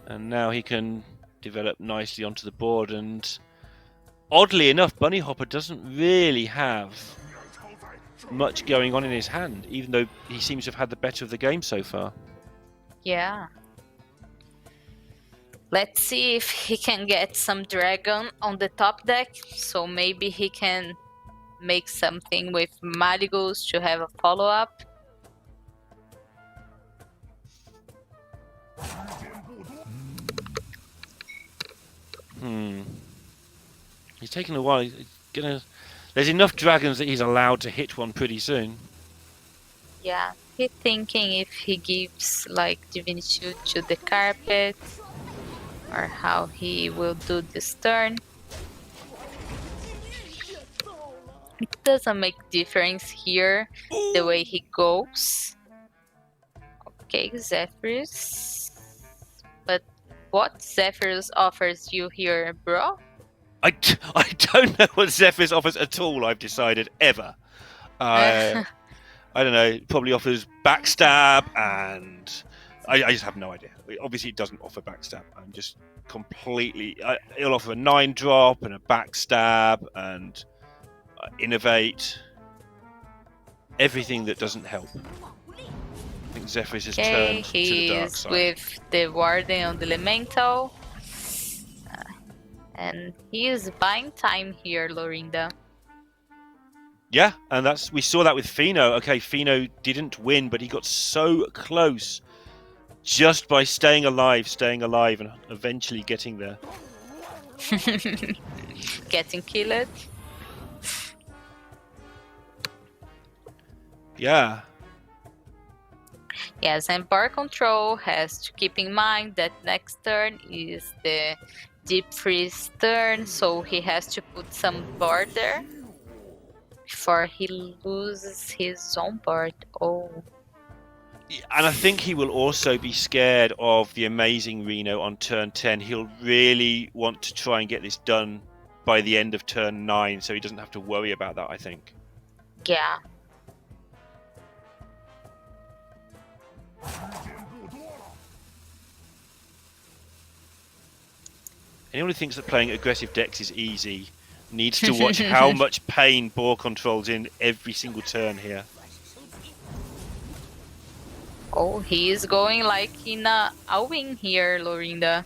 And now he can develop nicely onto the board, and oddly enough, Bunny Hopper doesn't really have much going on in his hand, even though he seems to have had the better of the game so far. Yeah. Let's see if he can get some dragon on the top deck, so maybe he can make something with Maligos to have a follow-up. He's taking a while. He's there's enough dragons that he's allowed to hit one pretty soon. Yeah, he's thinking if he gives like Divinity to the carpet, or how he will do this turn. It doesn't make difference here, the way he goes. Okay, Zephyrus. But what Zephyrus offers you here, bro? I don't know what Zephyrus offers at all, I've decided, ever. I don't know, it probably offers backstab, and I just have no idea. Obviously it doesn't offer backstab. I'm just completely... it'll offer a 9-drop and a backstab and innovate. Everything that doesn't help. I think Zephyrus has turned to the dark side. With the Warden on the Elemental. And he is buying time here, Lorinda. Yeah, and we saw that with Fino. Okay, Fino didn't win, but he got so close just by staying alive, and eventually getting there. Getting killed. Yeah. Yes, and bar control has to keep in mind that next turn is the Deep Freeze turn, so he has to put some board there before he loses his own board. Oh. And I think he will also be scared of the amazing Reno on turn 10. He'll really want to try and get this done by the end of turn 9, so he doesn't have to worry about that, I think. Yeah. Anyone who thinks that playing aggressive decks is easy needs to watch how much pain Boar controls in every single turn here. Oh, he is going like in a win here, Lorinda.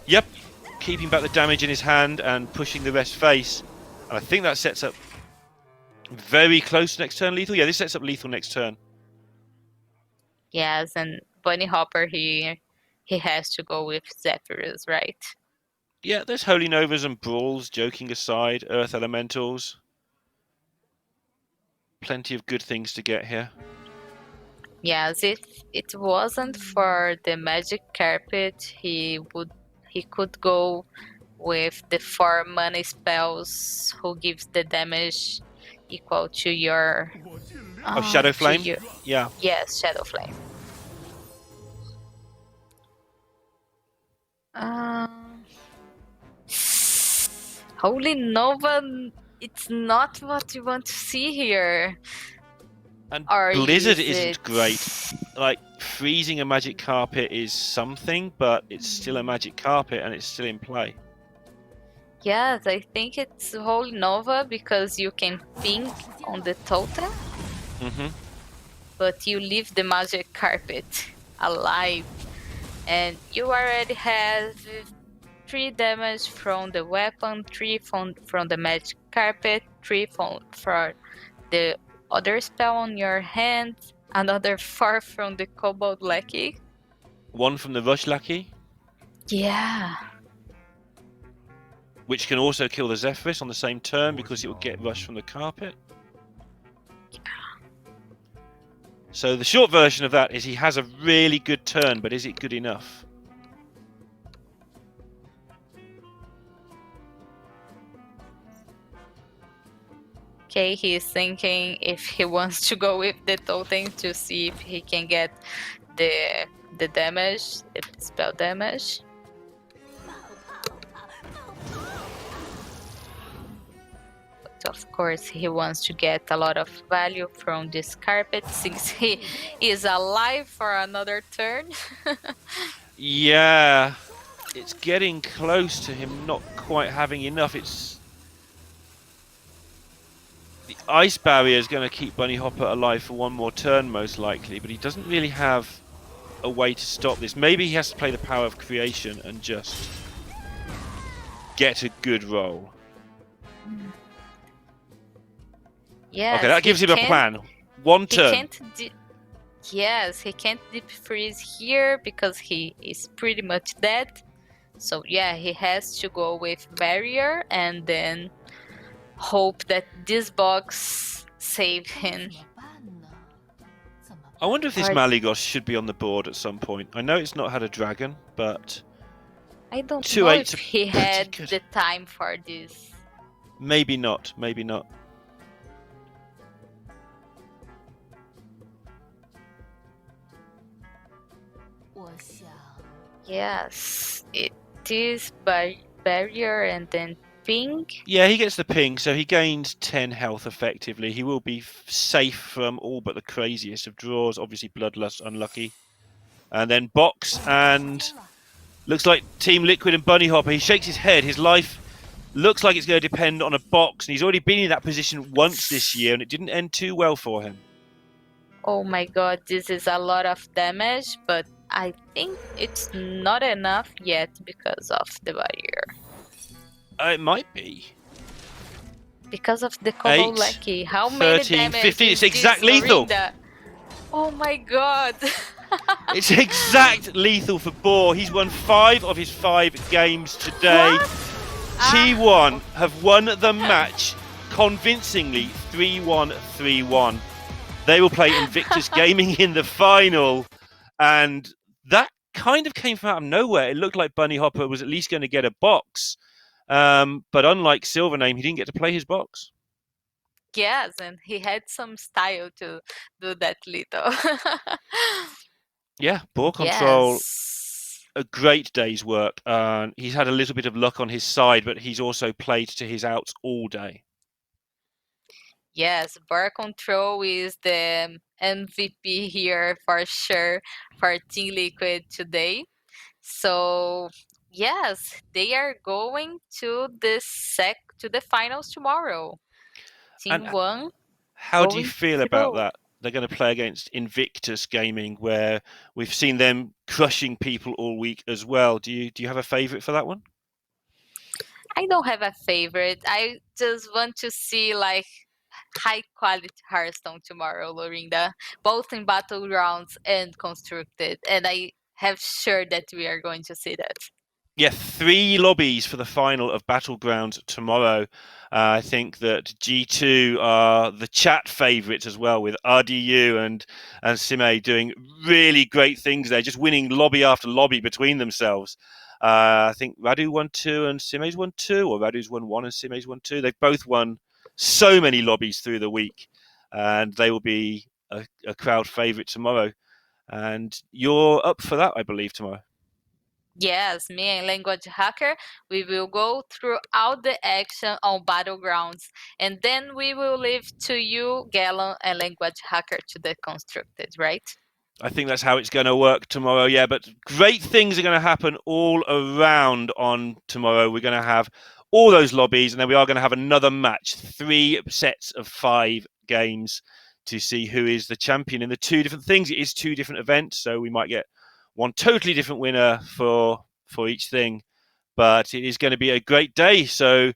Yep, keeping back the damage in his hand and pushing the rest face. And I think that sets up very close next turn lethal. Yeah, this sets up lethal next turn. Yes, and Bunny Hopper here, he has to go with Zephyrus, right? Yeah, there's Holy Novas and Brawls, joking aside, Earth Elementals. Plenty of good things to get here. Yes, if it wasn't for the magic carpet, he could go with the 4 mana spells who gives the damage equal to your Shadow Flame? Yeah. Yes, Shadow Flame. Holy Nova, it's not what you want to see here. And Or Blizzard is isn't it- great. Like, freezing a magic carpet is something, but it's still a magic carpet and it's still in play. Yes, I think it's Holy Nova because you can ping on the totem, but you leave the magic carpet alive. And you already have 3 damage from the weapon, 3 from the magic carpet, 3 for the other spell on your hand, another 4 from the Kobold Lackey. 1 from the Rush Lackey, Yeah. which can also kill the Zephyrus on the same turn because it will get rushed from the carpet. So the short version of that is he has a really good turn, but is it good enough? Okay, he's thinking if he wants to go with the totem to see if he can get the damage, the spell damage. But of course, he wants to get a lot of value from this carpet since he is alive for another turn. Yeah, it's getting close to him not quite having enough. It's the ice barrier is going to keep Bunny Hopper alive for 1 more turn most likely, but he doesn't really have a way to stop this. Maybe he has to play the power of creation and just get a good roll. Yes, okay, that gives him a plan. 1 turn. Yes, he can't deep freeze here because he is pretty much dead. So yeah, he has to go with barrier and then hope that this box save him. I wonder if this Malygos should be on the board at some point. I know it's not had a dragon, but I don't 2 know 8s if he are pretty had good. the time for this. Maybe not. Maybe not. Yes, it is barrier and then ping. Yeah, he gets the ping, so he gained 10 health effectively. He will be safe from all but the craziest of draws. Obviously, Bloodlust unlucky. And then box, and looks like Team Liquid and Bunny Hopper. He shakes his head. His life looks like it's going to depend on a box, and he's already been in that position once this year, and it didn't end too well for him. Oh my god, this is a lot of damage, but I think it's not enough yet because of the barrier. It might be. Because of the Kobold 8, Lackey. How many 13, damage 15. is It's exact this, lethal. Lorinda? Oh my god. It's exact lethal for Boar. He's won 5 of his 5 games today. T1 have won the match convincingly 3-1, 3-1. They will play Invictus Gaming in the final. And that kind of came from out of nowhere. It looked like Bunny Hopper was at least going to get a box. But unlike Silvername, he didn't get to play his box. Yes, and he had some style to do that little. Yeah, ball control. Yes. A great day's work. He's had a little bit of luck on his side, but he's also played to his outs all day. Yes, bar control is the MVP here for sure for Team Liquid today. So yes, they are going to the finals tomorrow. Team And one. how do you Going feel about through. that? They're going to play against Invictus Gaming, where we've seen them crushing people all week as well. Do you have a favourite for that one? I don't have a favorite. I just want to see like high quality Hearthstone tomorrow, Lorinda, both in Battlegrounds and Constructed. And I have sure that we are going to see that. Yeah, 3 lobbies for the final of Battlegrounds tomorrow. I think that G2 are the chat favourites as well, with RDU and Sime doing really great things there, just winning lobby after lobby between themselves. I think Radu won 2 and Sime's won 2, or Radu's won 1 and Sime's won 2. They've both won so many lobbies through the week, and they will be a crowd favourite tomorrow. And you're up for that, I believe, tomorrow. Yes, me and Language Hacker, we will go through all the action on Battlegrounds, and then we will leave to you, Gallon and Language Hacker, to the Constructed, right? I think that's how it's going to work tomorrow, yeah. But great things are going to happen all around on tomorrow. We're going to have all those lobbies, and then we are going to have another match, 3 sets of 5 games to see who is the champion in the 2 different things. It is 2 different events, so we might get one totally different winner for each thing. But it is going to be a great day. So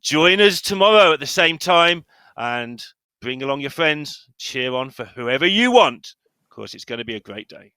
join us tomorrow at the same time and bring along your friends. Cheer on for whoever you want. Of course, it's going to be a great day.